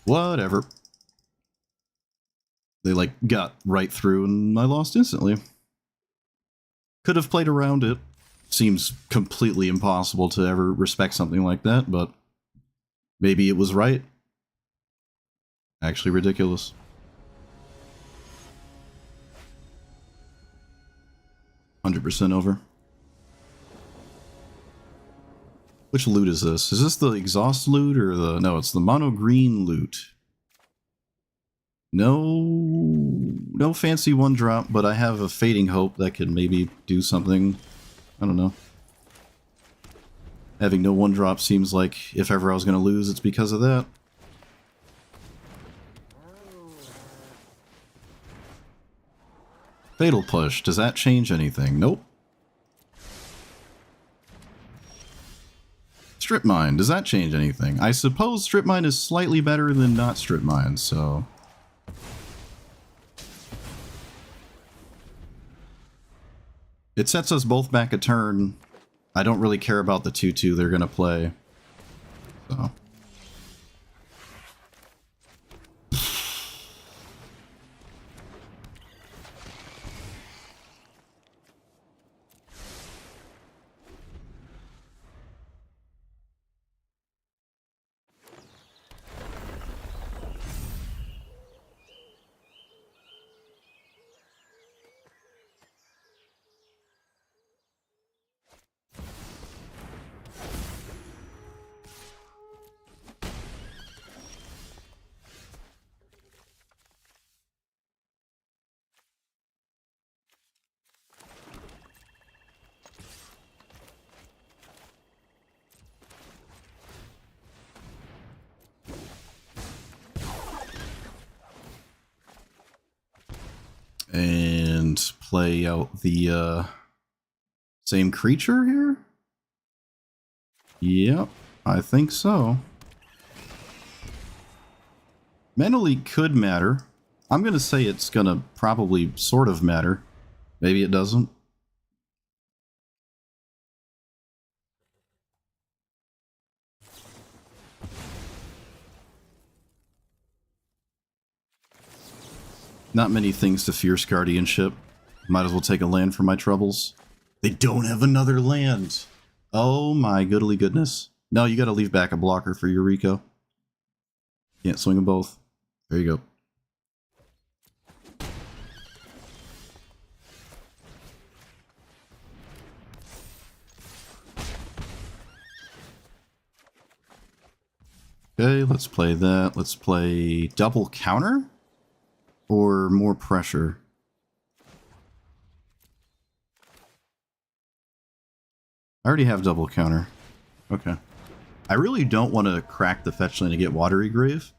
Whatever. They, like, got right through and I lost instantly. Could have played around it. Seems completely impossible to ever respect something like that, but maybe it was right. Actually ridiculous. %100 over. Which loot is this? Is this the exhaust loot or the... No, it's the mono green loot. No fancy 1-drop, but I have a Fading Hope that could maybe do something. I don't know. Having no 1-drop seems like if ever I was going to lose, it's because of that. Fatal Push. Does that change anything? Nope. Strip Mine. Does that change anything? I suppose Strip Mine is slightly better than not Strip Mine, so... It sets us both back a turn. I don't really care about the 2-2 they're going to play. So... And play out the same creature here? Yep, I think so. Mentally could matter. I'm going to say it's going to probably sort of matter. Maybe it doesn't. Not many things to Fierce Guardianship. Might as well take a land for my troubles. They don't have another land! Oh my goodly goodness. No, you gotta leave back a blocker for Yuriko. Can't swing them both. There you go. Okay, let's play that. Let's play double counter? Or more pressure? I already have double counter. Okay. I really don't want to crack the fetch lane to get Watery Grave.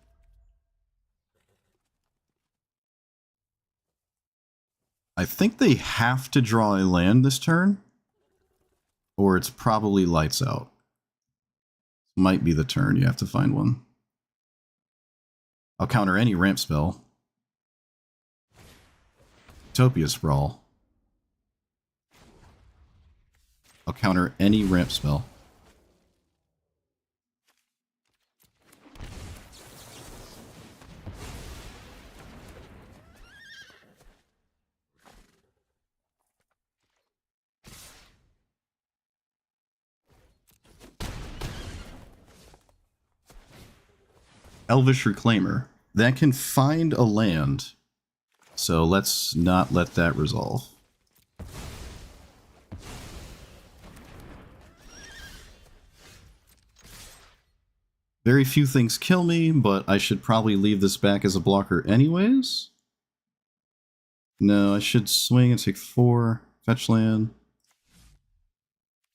I think they have to draw a land this turn. Or it's probably Lights Out. Might be the turn, you have to find one. I'll counter any ramp spell. Utopia Sprawl. I'll counter any ramp spell. Elvish Reclaimer. That can find a land. So let's not let that resolve. Very few things kill me, but I should probably leave this back as a blocker anyways. No, I should swing and take 4. Fetch land.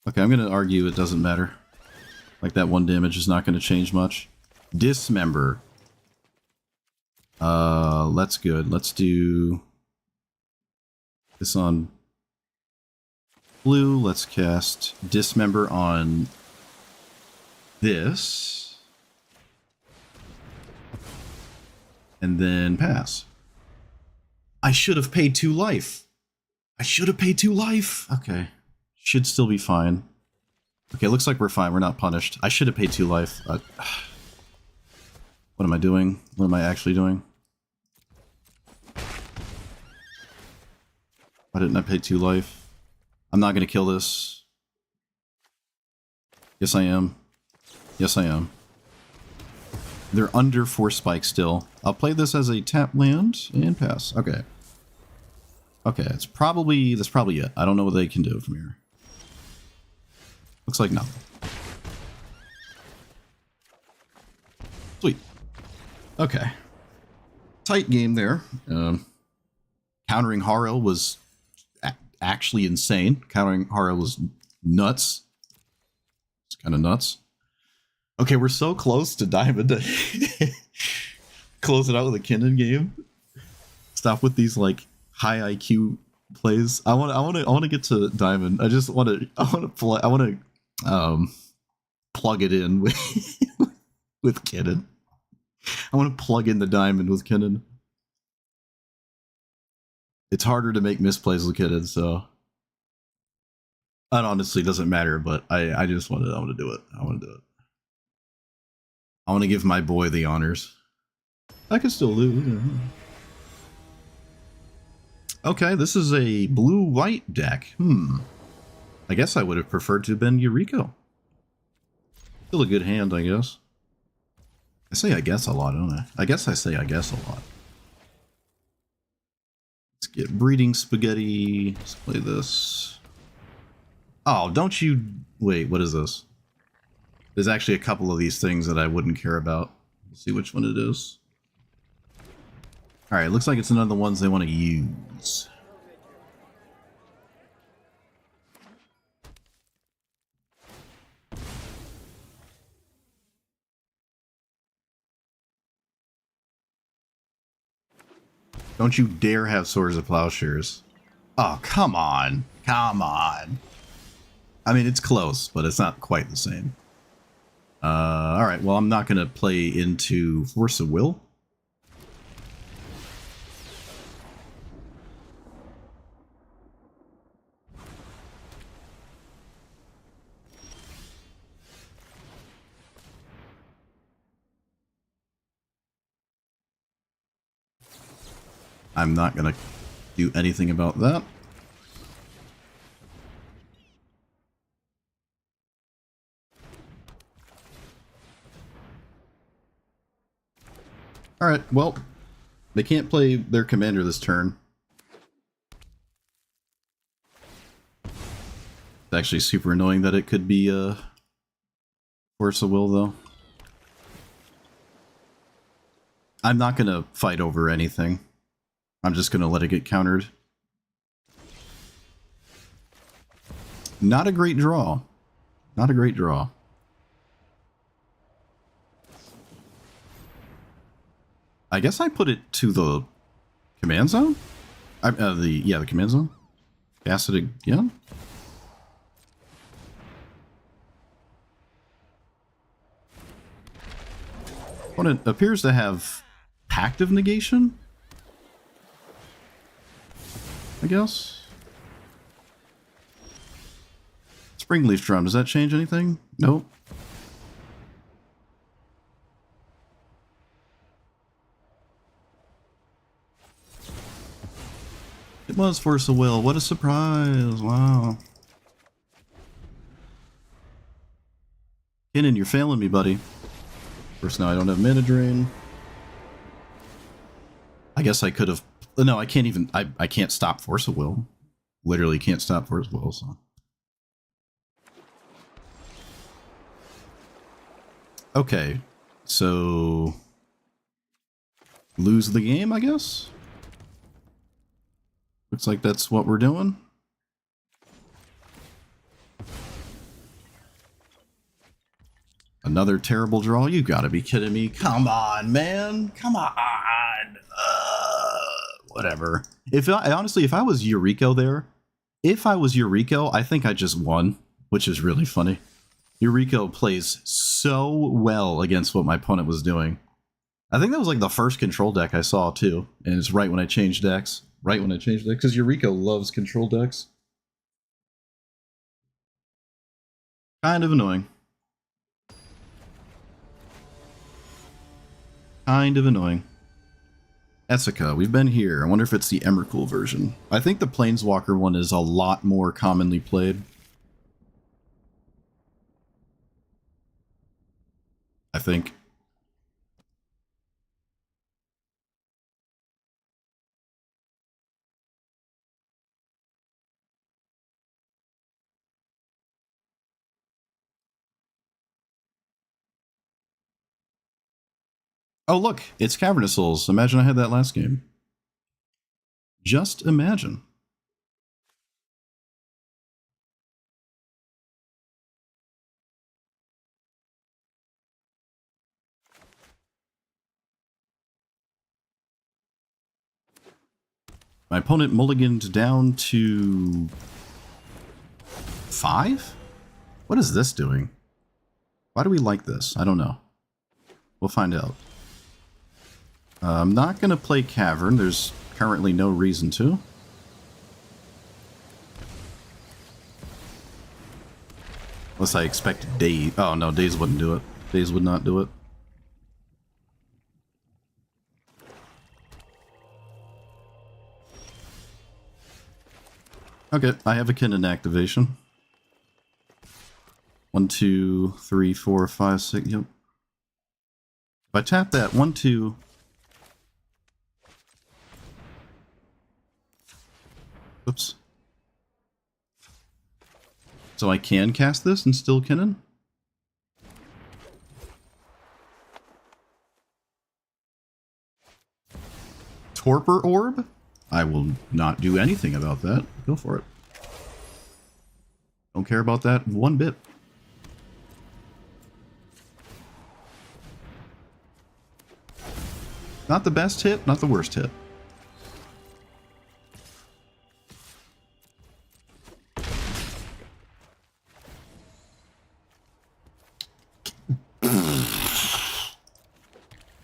Okay, I'm going to argue it doesn't matter. Like, that 1 damage is not going to change much. Dismember. That's good. Let's do this on blue. Let's cast Dismember on this. And then pass. I should have paid 2 life. I should have paid 2 life. Okay. Should still be fine. Okay, looks like we're fine. We're not punished. I should have paid 2 life. What am I doing? What am I actually doing? Why didn't I pay 2 life? I'm not going to kill this. Yes, I am. Yes, I am. They're under 4 spikes still. I'll play this as a tap land and pass. Okay. Okay, that's probably it. I don't know what they can do from here. Looks like nothing. Sweet. Okay. Tight game there. Countering Harrow was actually insane. Countering Harrow was nuts. It's kind of nuts. Okay, we're so close to Diamond. Close it out with a Kinnan game. Stop with these like high IQ plays. I want to get to Diamond. I want to plug it in with with Kinnan. I want to plug in the Diamond with Kinnan. It's harder to make misplays with Kinnan, so that honestly doesn't matter. But I want to do it. I want to do it. I want to give my boy the honors. I can still lose. Okay, this is a blue-white deck. I guess I would have preferred to have been Yuriko. Still a good hand, I guess. I say I guess a lot, don't I? I guess I say I guess a lot. Let's get Breeding Spaghetti. Let's play this. Oh, don't you... Wait, what is this? There's actually a couple of these things that I wouldn't care about. Let's see which one it is. Alright, looks like it's none of the ones they want to use. Don't you dare have Swords of Plowshares. Oh, come on. Come on. I mean, it's close, but it's not quite the same. Alright, well, I'm not going to play into Force of Will. I'm not going to do anything about that. Alright, well, they can't play their commander this turn. It's actually super annoying that it could be Force of Will, though. I'm not going to fight over anything. I'm just going to let it get countered. Not a great draw. Not a great draw. I guess I put it to the command zone? The command zone? Cast it again? Well, it appears to have Pact of Negation? I guess? Springleaf Drum, does that change anything? Nope. It was Force of Will. What a surprise. Wow. Kinnan, you're failing me, buddy. Of course, now I don't have mana drain. I guess I could have... No, I can't even... I can't stop Force of Will. Literally can't stop Force of Will, so... Okay, so... Lose the game, I guess? Looks like that's what we're doing. Another terrible draw? You gotta be kidding me. Come on, man. Come on. Whatever. Honestly, if I was Yuriko there, I think I just won, which is really funny. Yuriko plays so well against what my opponent was doing. I think that was like the first control deck I saw too, and it's right when I changed decks. Because Yuriko loves control decks. Kind of annoying. Essica, we've been here. I wonder if it's the Emrakul version. I think the Planeswalker one is a lot more commonly played. I think. Oh, look, it's Cavernous Souls. Imagine I had that last game. Just imagine. My opponent mulliganed down to 5? What is this doing? Why do we like this? I don't know. We'll find out. I'm not going to play Cavern. There's currently no reason to. Unless I expected Daze. Oh, no, Daze wouldn't do it. Daze would not do it. Okay, I have a Kinnan activation. 1, 2, 3, 4, 5, 6. Yep. If I tap that, 1, 2. Oops. So I can cast this and still Kinnan? Torpor Orb? I will not do anything about that. Go for it. Don't care about that one bit. Not the best hit, not the worst hit.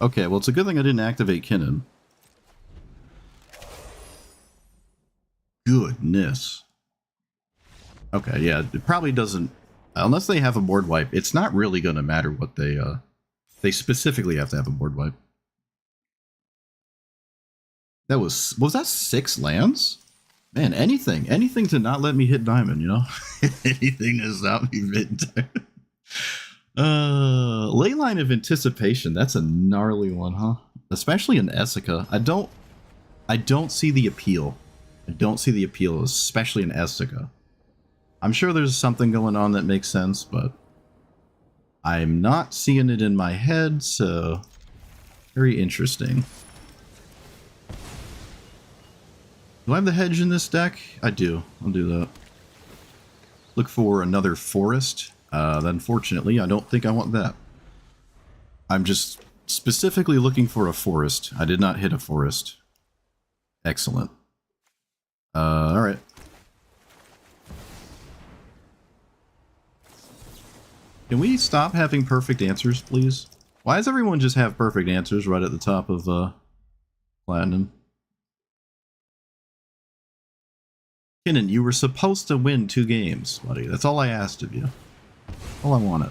Okay, well, it's a good thing I didn't activate Kinnan. Goodness. Okay, yeah, it probably doesn't... Unless they have a board wipe, it's not really going to matter what they... They specifically have to have a board wipe. That was that 6 lands? Man, anything to not let me hit diamond, you know? Anything to stop me hitting diamond. Leyline of Anticipation, that's a gnarly one, huh? Especially in Essica. I don't see the appeal. I don't see the appeal, especially in Essica. I'm sure there's something going on that makes sense, but I'm not seeing it in my head, so very interesting. Do I have the hedge in this deck? I do. I'll do that. Look for another forest. Unfortunately, I don't think I want that. I'm just specifically looking for a forest. I did not hit a forest. Excellent. Alright. Can we stop having perfect answers, please? Why does everyone just have perfect answers right at the top of, Platinum? Kinnan, you were supposed to win 2 games, buddy. That's all I asked of you. All I wanted.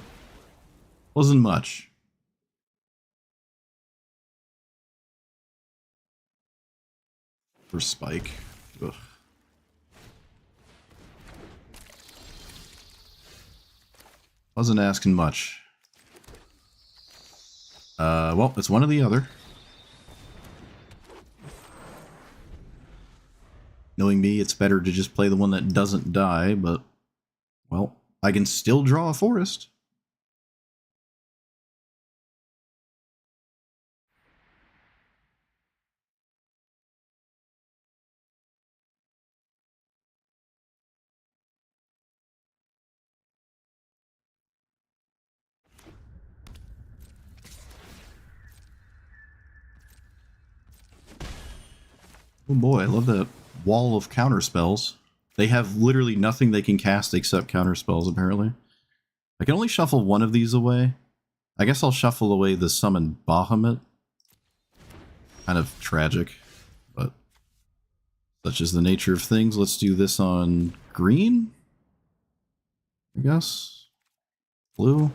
Wasn't much. For Spike. Ugh. Wasn't asking much. Well, it's one or the other. Knowing me, it's better to just play the one that doesn't die, but, well, I can still draw a forest. Oh boy, I love that wall of counter spells. They have literally nothing they can cast except counter spells, apparently. I can only shuffle one of these away. I guess I'll shuffle away the summon Bahamut. Kind of tragic, but such is the nature of things. Let's do this on green, I guess. Blue.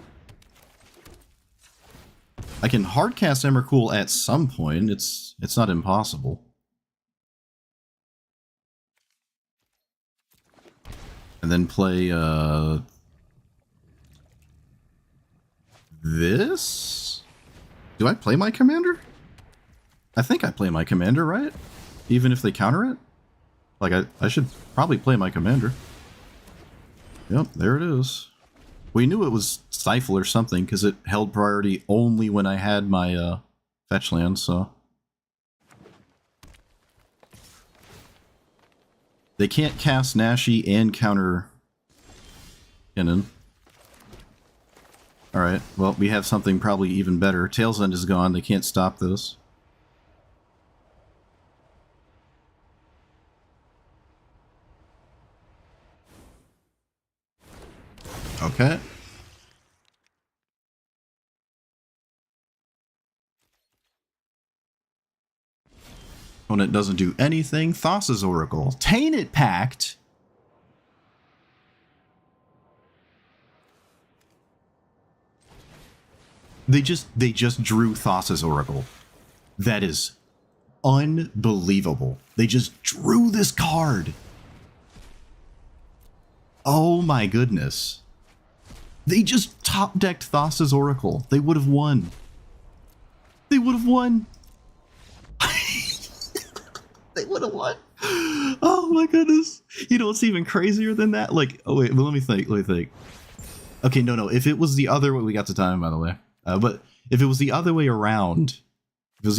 I can hardcast Emrakul at some point. It's not impossible. And then play this? Do I play my commander? I think I play my commander, right? Even if they counter it? Like, I should probably play my commander. Yep, there it is. We knew it was Stifle or something, because it held priority only when I had my fetch land, so... They can't cast Nashi and counter Kinnan. Alright, well, we have something probably even better. Tail's End is gone, they can't stop this. Okay. Opponent doesn't do anything. Thassa's Oracle. Tainted Pact. They just drew Thassa's Oracle. That is unbelievable. They just drew this card. Oh my goodness. They just top-decked Thassa's Oracle. They would have won. They would have won. They would have won. Oh my goodness. You know what's even crazier than that? Like, oh wait, let me think. Okay, no. If it was the other way, we got to time, by the way. But if it was the other way around, there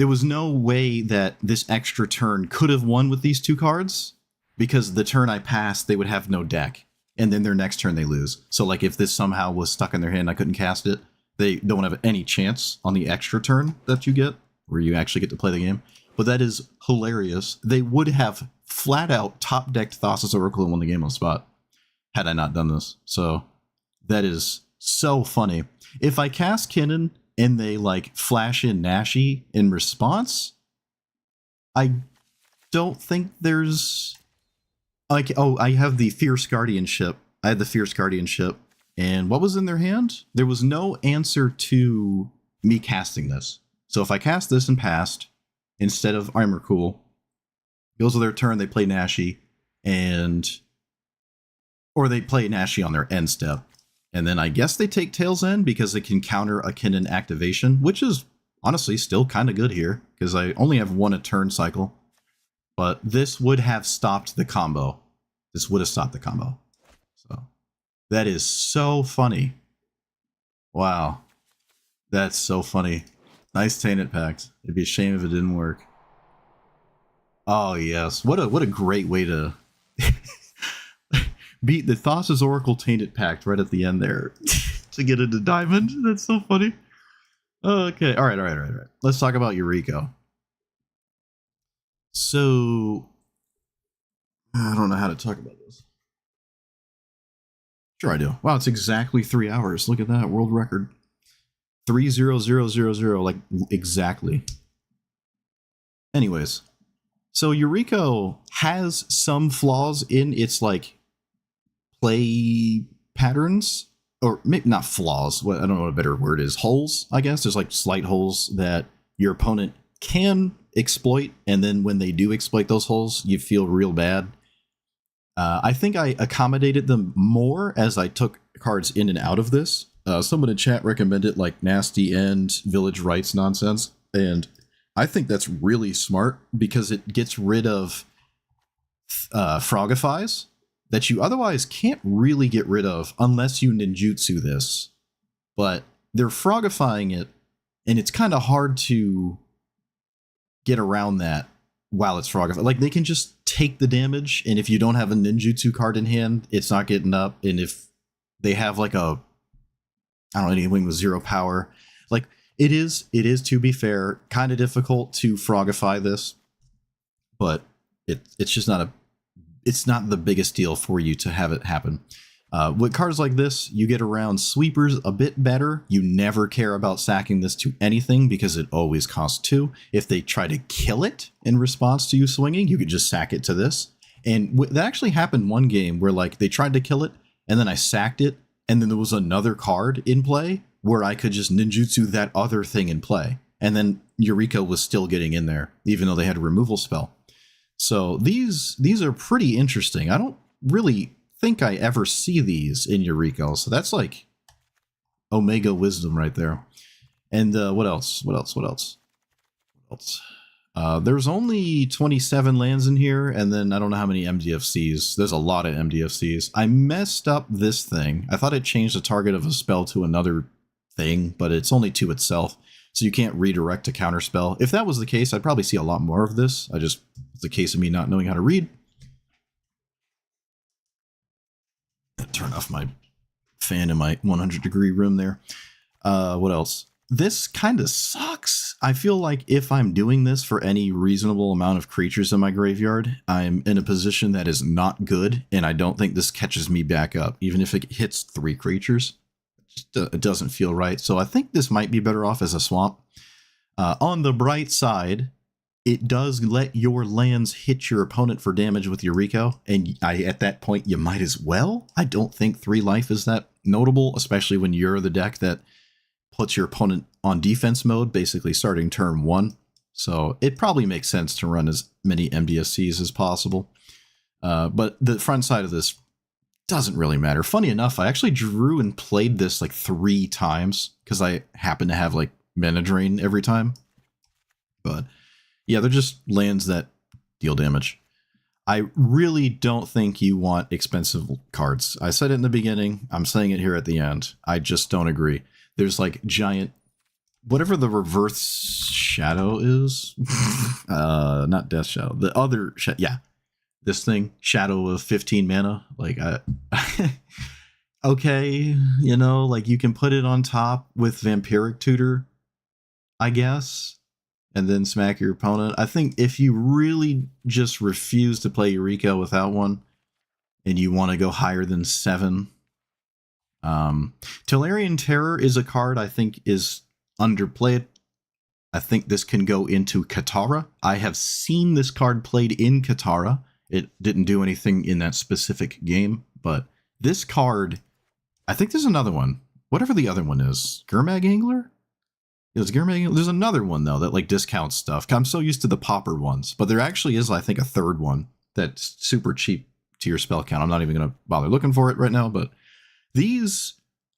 was no way that this extra turn could have won with these two cards, because the turn I passed, they would have no deck. And then their next turn they lose. So like if this somehow was stuck in their hand, I couldn't cast it, they don't have any chance on the extra turn that you get, where you actually get to play the game. But that is hilarious. They would have flat out top decked Thassa's Oracle and won the game on the spot had I not done this. So that is so funny. If I cast Kinnan and they like flash in Nashi in response, I don't think there's like, oh, I have the Fierce Guardianship. I had the Fierce Guardianship. And what was in their hand? There was no answer to me casting this. So if I cast this and passed, instead of Emrakul, goes to their turn, they play Nashi, or they play Nashi on their end step. And then I guess they take Tail's End because it can counter a Kinnan activation, which is honestly still kind of good here, because I only have one a turn cycle. But this would have stopped the combo. So that is so funny. Wow. That's so funny. Nice Tainted Pact. It'd be a shame if it didn't work. Oh yes. What a great way to beat the Thassa's Oracle Tainted Pact right at the end there to get into Diamond. That's so funny. Okay. All right. Let's talk about Yuriko. So I don't know how to talk about this. Sure I do. Wow, it's exactly 3 hours. Look at that, world record. 30000, like exactly. Anyways, so Yuriko has some flaws in its like play patterns, or maybe not flaws. I don't know what a better word is. Holes, I guess. There's like slight holes that your opponent can exploit, and then when they do exploit those holes, you feel real bad. I think I accommodated them more as I took cards in and out of this. Someone in chat recommended like nasty end village rights nonsense, and I think that's really smart because it gets rid of frogifies that you otherwise can't really get rid of unless you ninjutsu this. But they're frogifying it, and it's kind of hard to get around that while it's frogified. Like, they can just take the damage, and if you don't have a ninjutsu card in hand, it's not getting up. And if they have like a, I don't know, anything with 0 power, like it is to be fair, kind of difficult to frogify this, but it's just not it's not the biggest deal for you to have it happen. With cards like this, you get around sweepers a bit better. You never care about sacking this to anything because it always costs 2. If they try to kill it in response to you swinging, you could just sack it to this. And that actually happened one game where like they tried to kill it and then I sacked it, and then there was another card in play where I could just ninjutsu that other thing in play. And then Yuriko was still getting in there, even though they had a removal spell. So these are pretty interesting. I don't really think I ever see these in Yuriko. So that's like Omega wisdom right there. And what else? There's only 27 lands in here, and then I don't know how many MDFCs. There's a lot of MDFCs. I messed up this thing. I thought it changed the target of a spell to another thing, but it's only to itself, so you can't redirect a counter spell. If that was the case, I'd probably see a lot more of this. It's a case of me not knowing how to read. Turn off my fan in my 100-degree room there. What else? This kind of sucks. I feel like if I'm doing this for any reasonable amount of creatures in my graveyard, I'm in a position that is not good, and I don't think this catches me back up, even if it hits 3 creatures. It doesn't feel right. So I think this might be better off as a swamp. On the bright side, it does let your lands hit your opponent for damage with Yuriko, and at that point, you might as well. I don't think 3 life is that notable, especially when you're the deck that puts your opponent on defense mode, basically starting turn 1. So it probably makes sense to run as many MDSCs as possible. But the front side of this doesn't really matter. Funny enough, I actually drew and played this like 3 times because I happen to have like mana drain every time. But yeah, they're just lands that deal damage. I really don't think you want expensive cards. I said it in the beginning. I'm saying it here at the end. I just don't agree. There's like giant, whatever the reverse shadow is. Not Death Shadow. The other, yeah. This thing, Shadow of 15 mana, like, okay, you know, like you can put it on top with Vampiric Tutor, I guess, and then smack your opponent. I think if you really just refuse to play Yuriko without one, and you want to go higher than 7, Tolarian Terror is a card I think is underplayed. I think this can go into Katara. I have seen this card played in Katara. It didn't do anything in that specific game, but this card, I think there's another one. Whatever the other one is. Gurmag Angler? There's another one, though, that like discounts stuff. I'm so used to the popper ones, but there actually is, I think, a third one that's super cheap to your spell count. I'm not even going to bother looking for it right now, but these,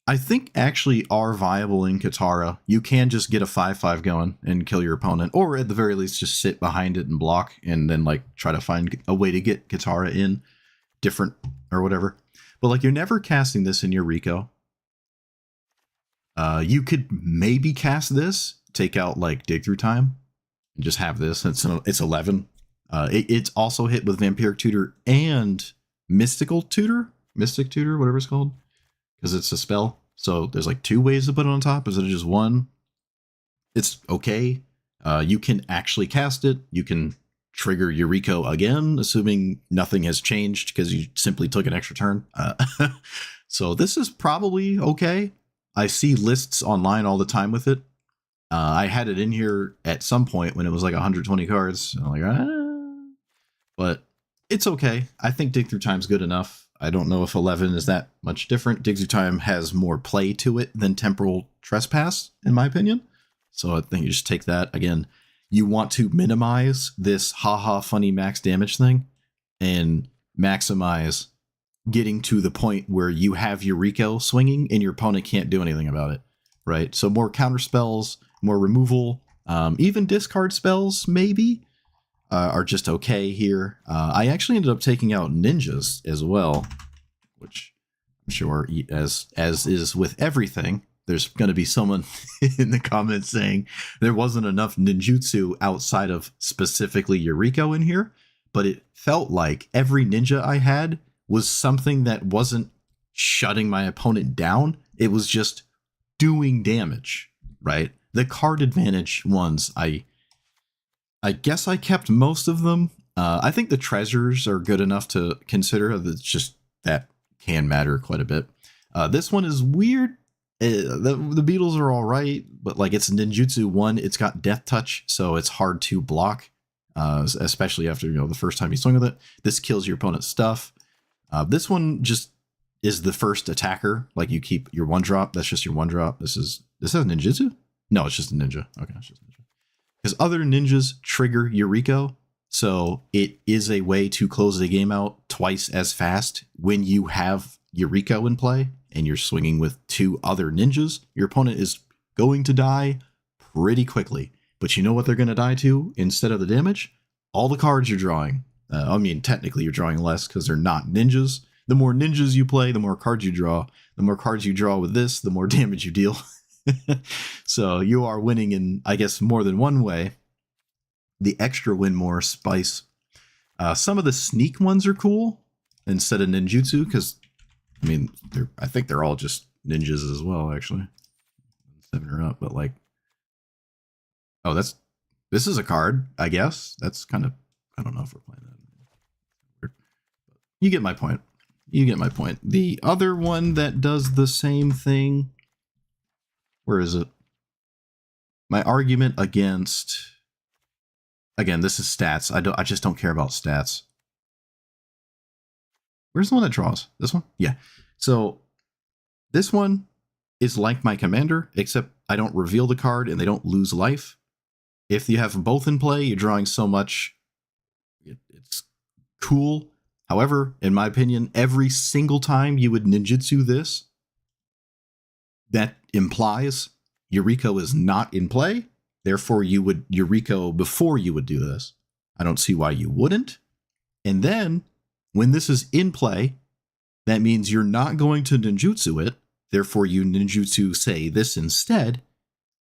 I think, actually are viable in Katara. You can just get a 5/5 going and kill your opponent, or at the very least just sit behind it and block, and then like try to find a way to get Katara in different or whatever. But like, you're never casting this in Yuriko. You could maybe cast this, take out like Dig Through Time, and just have this. It's 11. It's also hit with Vampiric Tutor and Mystic Tutor, whatever it's called, because it's a spell. So there's like 2 ways to put it on top instead of just 1. It's okay. You can actually cast it. You can trigger Yuriko again, assuming nothing has changed because you simply took an extra turn. So this is probably okay. I see lists online all the time with it. I had it in here at some point when it was like 120 cards. I'm like, but it's okay. I think Dig Through Time's good enough. I don't know if 11 is that much different. Dig Through Time has more play to it than Temporal Trespass, in my opinion. So I think you just take that. Again, you want to minimize this haha funny max damage thing and maximize getting to the point where you have Yuriko swinging and your opponent can't do anything about it, right? So more counter spells, more removal, even discard spells maybe are just okay here. I actually ended up taking out ninjas as well, which I'm sure, as is with everything, there's going to be someone in the comments saying there wasn't enough ninjutsu outside of specifically Yuriko in here, but it felt like every ninja I had was something that wasn't shutting my opponent down. It was just doing damage, right? The card advantage ones, I guess I kept most of them. I think the treasures are good enough to consider. It's just that can matter quite a bit. This one is weird. The beetles are all right, but like it's ninjutsu 1, it's got death touch, so it's hard to block, especially after the first time you swing with it. This kills your opponent's stuff. This one just is the first attacker. Like you keep your 1-drop. That's just your 1-drop. This is ninjutsu? No, it's just a ninja. Okay, it's just a ninja. Because other ninjas trigger Yuriko, so it is a way to close the game out twice as fast when you have Yuriko in play and you're swinging with 2 other ninjas. Your opponent is going to die pretty quickly. But you know what they're going to die to instead of the damage? All the cards you're drawing. I mean, technically you're drawing less because they're not ninjas. The more ninjas you play, the more cards you draw. The more cards you draw with this, the more damage you deal. So you are winning in, I guess, more than one way. The extra win more spice. Some of the sneak ones are cool instead of ninjutsu because, I mean, I think they're all just ninjas as well, actually. 7 or up, but like, oh, this is a card, I guess. That's kind of, I don't know if we're playing that. You get my point. You get my point. The other one that does the same thing, where is it? My argument against, again, this is stats. I just don't care about stats. Where's the one that draws? This one? Yeah. So this one is like my commander, except I don't reveal the card and they don't lose life. If you have both in play, you're drawing so much. It's cool. However, in my opinion, every single time you would ninjutsu this, that implies Yuriko is not in play. Therefore, you would Yuriko before you would do this. I don't see why you wouldn't. And then, when this is in play, that means you're not going to ninjutsu it. Therefore, you ninjutsu say this instead.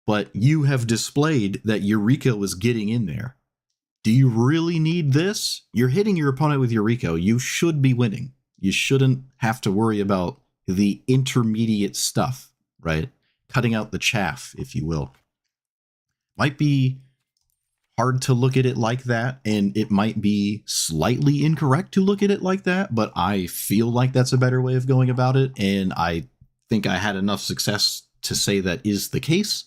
But you have displayed that Yuriko is getting in there. Do you really need this? You're hitting your opponent with Yuriko. You should be winning. You shouldn't have to worry about the intermediate stuff, right? Cutting out the chaff, if you will. Might be hard to look at it like that, and it might be slightly incorrect to look at it like that, but I feel like that's a better way of going about it, and I think I had enough success to say that is the case.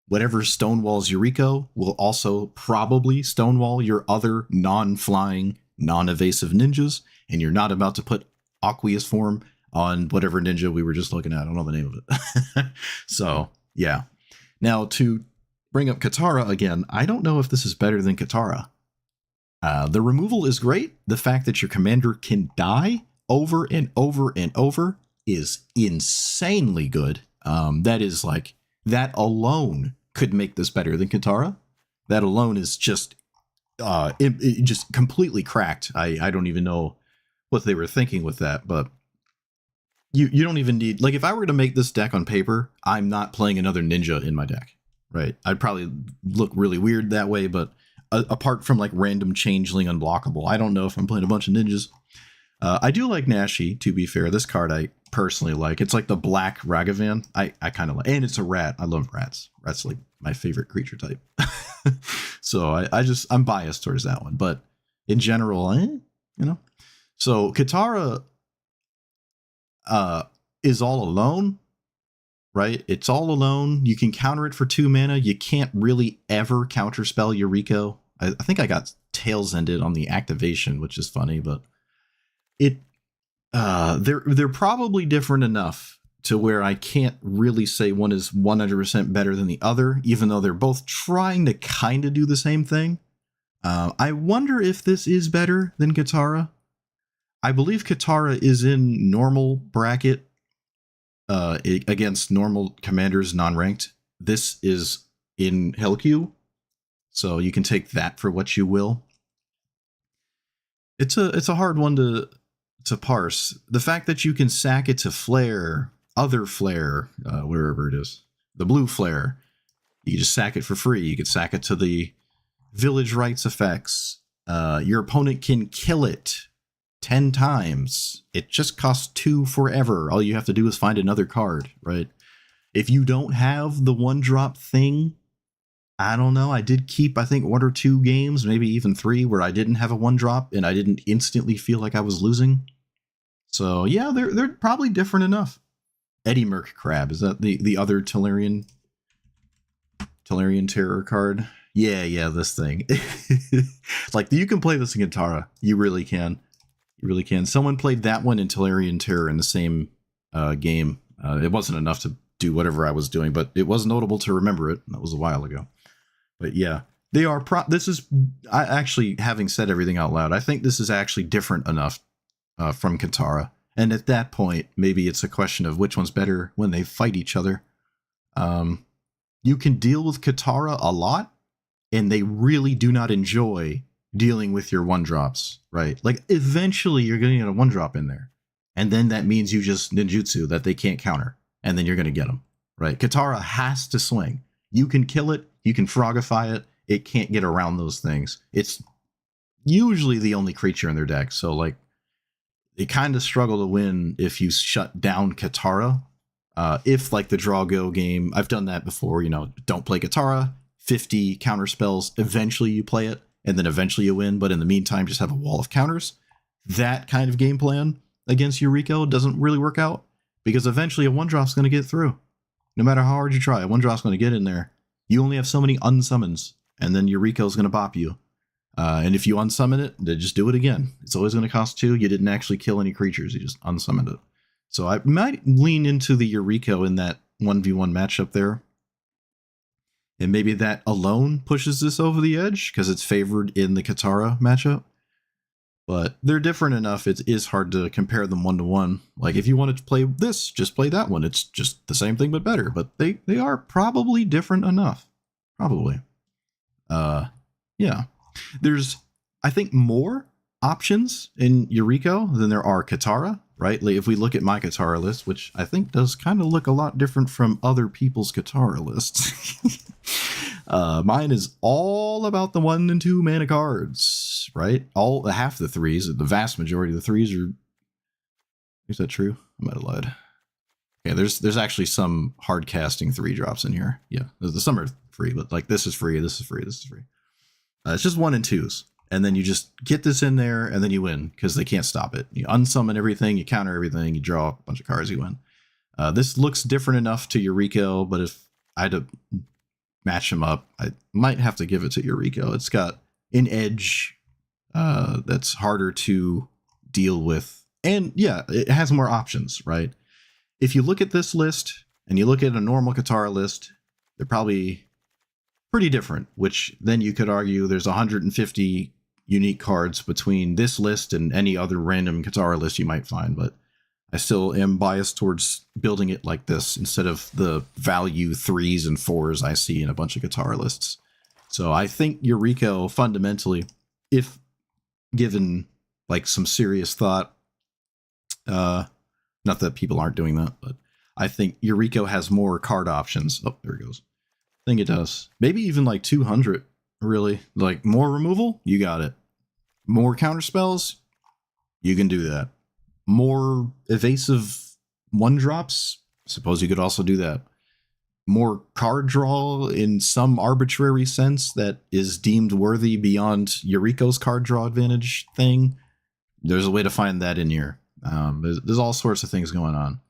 Whatever stonewalls Yuriko will also probably stonewall your other non-flying, non-evasive ninjas, and you're not about to put Aqueous Form on whatever ninja we were just looking at. I don't know the name of it. So, yeah. Now, to bring up Katara again, I don't know if this is better than Katara. The removal is great. The fact that your commander can die over and over and over is insanely good. That is like, that alone could make this better than Katara. That alone is just it just completely cracked. I don't even know what they were thinking with that, but you don't even need, like, if I were to make this deck on paper, I'm not playing another ninja in my deck, right? I'd probably look really weird that way, but apart from like random changeling unblockable, I don't know if I'm playing a bunch of ninjas. I do like Nashi, to be fair. This card I personally like. It's like the black Ragavan. I kind of like, and it's a rat. I love rats. Rats like my favorite creature type. So I'm biased towards that one, but in general, you know. So Katara is all alone, right? It's all alone. You can counter it for 2 mana. You can't really ever counterspell Yuriko. I think I got Tails Ended on the activation, which is funny, but they're probably different enough to where I can't really say one is 100% better than the other, even though they're both trying to kind of do the same thing. I wonder if this is better than Katara. I believe Katara is in normal bracket against normal commanders non-ranked. This is in Hell Q, so you can take that for what you will. It's a hard one to parse. The fact that you can sack it to flare, other flare, wherever it is, the blue flare, you just sack it for free. You could sack it to the village rights effects. Your opponent can kill it 10 times. It just costs 2 forever. All you have to do is find another card, right? If you don't have the 1-drop thing, I don't know. I did keep, I think, 1 or 2 games, maybe even 3, where I didn't have a 1-drop and I didn't instantly feel like I was losing. So yeah, they're probably different enough. Eddie Merc Crab, is that the other Tellurian Terror card? Yeah, this thing. Like, you can play this in Katara. You really can. You really can. Someone played that one in Tellurian Terror in the same game. It wasn't enough to do whatever I was doing, but it was notable to remember it. That was a while ago. But yeah, they are. This is actually, having said everything out loud, I think this is actually different enough from Katara. And at that point, maybe it's a question of which one's better when they fight each other. You can deal with Katara a lot, and they really do not enjoy dealing with your 1-drops, right? Like, eventually you're going to get a 1-drop in there. And then that means you just ninjutsu that they can't counter. And then you're going to get them, right? Katara has to swing. You can kill it. You can frogify it. It can't get around those things. It's usually the only creature in their deck. So, like, they kind of struggle to win if you shut down Katara. If, like, the draw go game, I've done that before, don't play Katara, 50 counter spells, eventually you play it, and then eventually you win, but in the meantime, just have a wall of counters. That kind of game plan against Yuriko doesn't really work out, because eventually a 1-drop's going to get through. No matter how hard you try, a 1-drop's going to get in there. You only have so many unsummons, and then Yuriko's going to bop you. And if you unsummon it, then just do it again. It's always going to cost 2. You didn't actually kill any creatures. You just unsummoned it. So I might lean into the Yuriko in that 1v1 matchup there. And maybe that alone pushes this over the edge because it's favored in the Katara matchup. But they're different enough, it is hard to compare them 1-to-1. Like, if you wanted to play this, just play that one. It's just the same thing but better. But they are probably different enough. Probably. Yeah. There's, I think, more options in Yuriko than there are Katara, right? Like, if we look at my Katara list, which I think does kind of look a lot different from other people's Katara lists. Mine is all about the 1 and 2 mana cards, right? Half the 3s, the vast majority of the 3s are. Is that true? I might have lied. Yeah, there's actually some hard casting 3-drops in here. Yeah, some are free, but like this is free, this is free, this is free. It's just 1 and 2s. And then you just get this in there, and then you win, because they can't stop it. You unsummon everything, you counter everything, you draw a bunch of cards, you win. This looks different enough to Yuriko, but if I had to match them up, I might have to give it to Yuriko. It's got an edge that's harder to deal with. And yeah, it has more options, right? If you look at this list, and you look at a normal Katara list, they're probably pretty different, which then you could argue there's 150 unique cards between this list and any other random Katara list you might find, but I still am biased towards building it like this instead of the value 3s and 4s I see in a bunch of Katara lists. So I think Yuriko fundamentally, if given like some serious thought, not that people aren't doing that, but I think Yuriko has more card options. Oh, there it goes. I think it does. Maybe even like 200, really. Like, more removal? You got it. More counter spells? You can do that. More evasive 1-drops? Suppose you could also do that. More card draw in some arbitrary sense that is deemed worthy beyond Yuriko's card draw advantage thing? There's a way to find that in here. There's all sorts of things going on.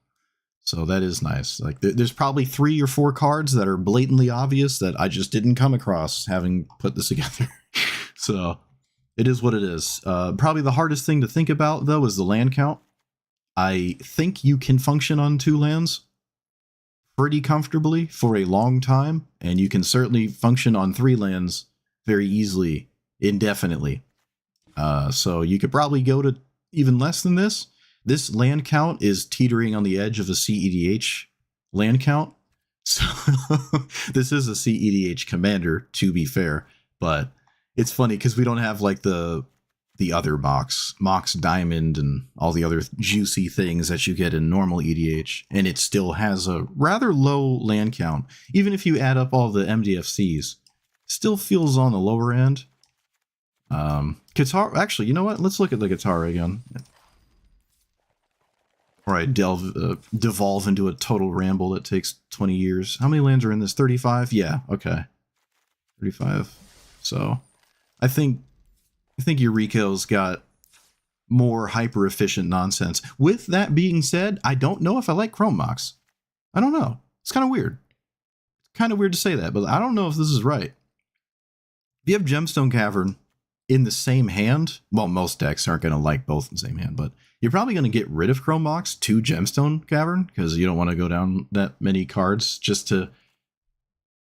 So that is nice. Like, there's probably 3 or 4 cards that are blatantly obvious that I just didn't come across having put this together. So it is what it is. Probably the hardest thing to think about, though, is the land count. I think you can function on 2 lands pretty comfortably for a long time, and you can certainly function on 3 lands very easily, indefinitely. So you could probably go to even less than this. This land count is teetering on the edge of a CEDH land count. So this is a CEDH commander, to be fair, but it's funny because we don't have like the other Mox Diamond and all the other juicy things that you get in normal EDH, and it still has a rather low land count. Even if you add up all the MDFCs, still feels on the lower end. Actually, you know what? Let's look at the guitar again. Or I devolve into a total ramble that takes 20 years. How many lands are in this? 35? Yeah, okay. 35. So, I think Yuriko's got more hyper-efficient nonsense. With that being said, I don't know if I like Chrome Mox. I don't know. It's kind of weird. It's kind of weird to say that, but I don't know if this is right. If you have Gemstone Cavern in the same hand, well, most decks aren't going to like both in the same hand, but you're probably going to get rid of Chrome Mox to Gemstone Cavern because you don't want to go down that many cards just to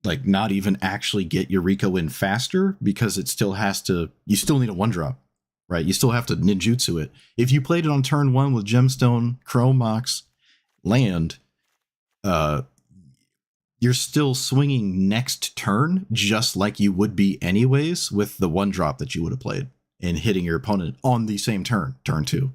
like not even actually get Yuriko in faster, because it still has to, you still need a 1-drop, right? You still have to ninjutsu it. If you played it on turn 1 with Gemstone, Chrome Mox, land, you're still swinging next turn just like you would be anyways with the 1-drop that you would have played and hitting your opponent on the same turn 2.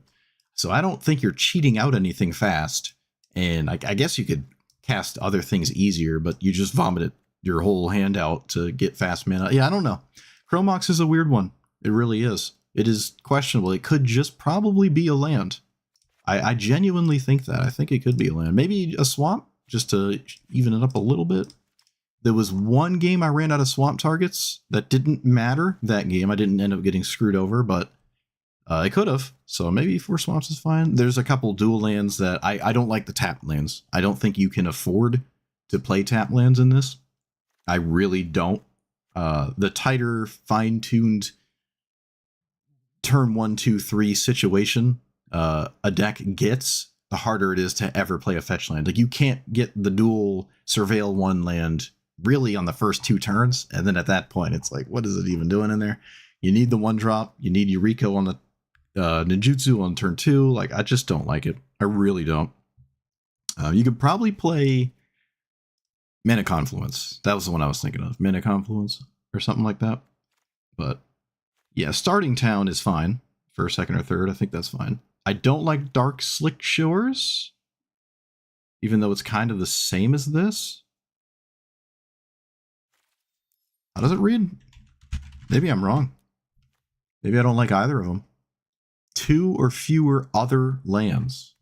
So I don't think you're cheating out anything fast. And I guess you could cast other things easier, but you just vomited your whole hand out to get fast mana. Yeah, I don't know. Chrome Mox is a weird one. It really is. It is questionable. It could just probably be a land. I genuinely think that. I think it could be a land. Maybe a swamp, just to even it up a little bit. There was one game I ran out of swamp targets that didn't matter. That game, I didn't end up getting screwed over, but I could have. So maybe 4 swamps is fine. There's a couple dual lands that I don't like the tap lands. I don't think you can afford to play tap lands in this. I really don't. The tighter, fine-tuned turn 1, 2, 3 situation a deck gets, the harder it is to ever play a fetch land. Like, you can't get the dual surveil 1 land really on the first 2 turns, and then at that point it's like, what is it even doing in there? You need the 1-drop, you need Yuriko on the ninjutsu on turn 2. Like, I just don't like it. I really don't. You could probably play Mana Confluence. That was the one I was thinking of. Mana Confluence or something like that. But yeah, Starting Town is fine for 2nd or 3rd. I think that's fine. I don't like Dark Slick Shores, even though it's kind of the same as this. How does it read? Maybe I'm wrong. Maybe I don't like either of them. 2 or fewer other lands.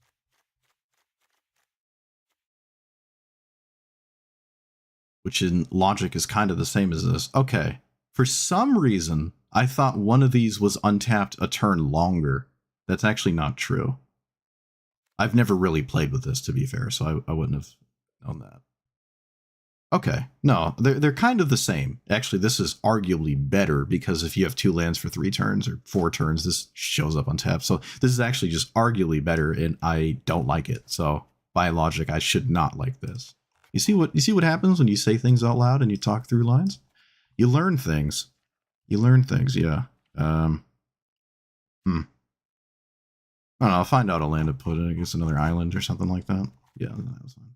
Which in logic is kind of the same as this. Okay. For some reason, I thought one of these was untapped a turn longer. That's actually not true. I've never really played with this, to be fair, so I wouldn't have known that. Okay. No, they're kind of the same. Actually, this is arguably better, because if you have 2 lands for 3 turns or 4 turns, this shows up untapped. So this is actually just arguably better, and I don't like it. So by logic, I should not like this. You see what happens when you say things out loud and you talk through lines? You learn things. You learn things, yeah. I don't know, I'll find out a land to put in. I guess another island or something like that. Yeah, that was fine.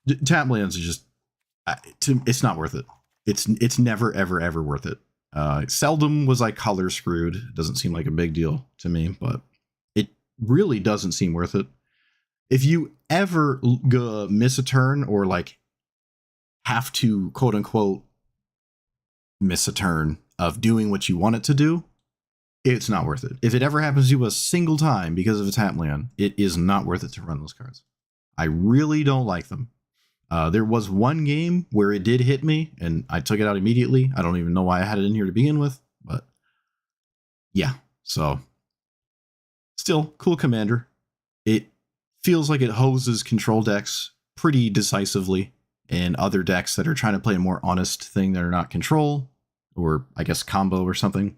Yeah. Tap lands is just, it's not worth it. It's never, ever, ever worth it. Seldom was I color screwed. It doesn't seem like a big deal to me, but it really doesn't seem worth it. If you ever miss a turn or like have to quote unquote miss a turn of doing what you want it to do, it's not worth it. If it ever happens to you a single time because of a tap land, it is not worth it to run those cards. I really don't like them. There was one game where it did hit me and I took it out immediately. I don't even know why I had it in here to begin with, but yeah. So still cool commander. It feels like it hoses control decks pretty decisively, and other decks that are trying to play a more honest thing that are not control, or I guess combo or something.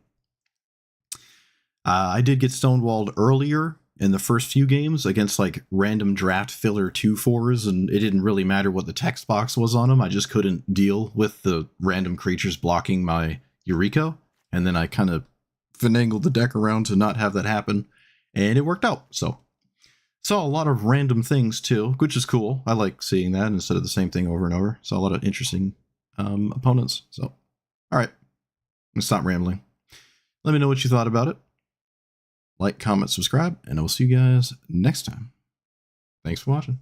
I did get stonewalled earlier in the first few games against like random draft filler 2/4s, and it didn't really matter what the text box was on them. I just couldn't deal with the random creatures blocking my Yuriko, and then I kind of finagled the deck around to not have that happen, and it worked out. So saw a lot of random things too, which is cool. I like seeing that instead of the same thing over and over. Saw a lot of interesting opponents. So, all right, I'm gonna stop rambling. Let me know what you thought about it. Like, comment, subscribe, and I will see you guys next time. Thanks for watching.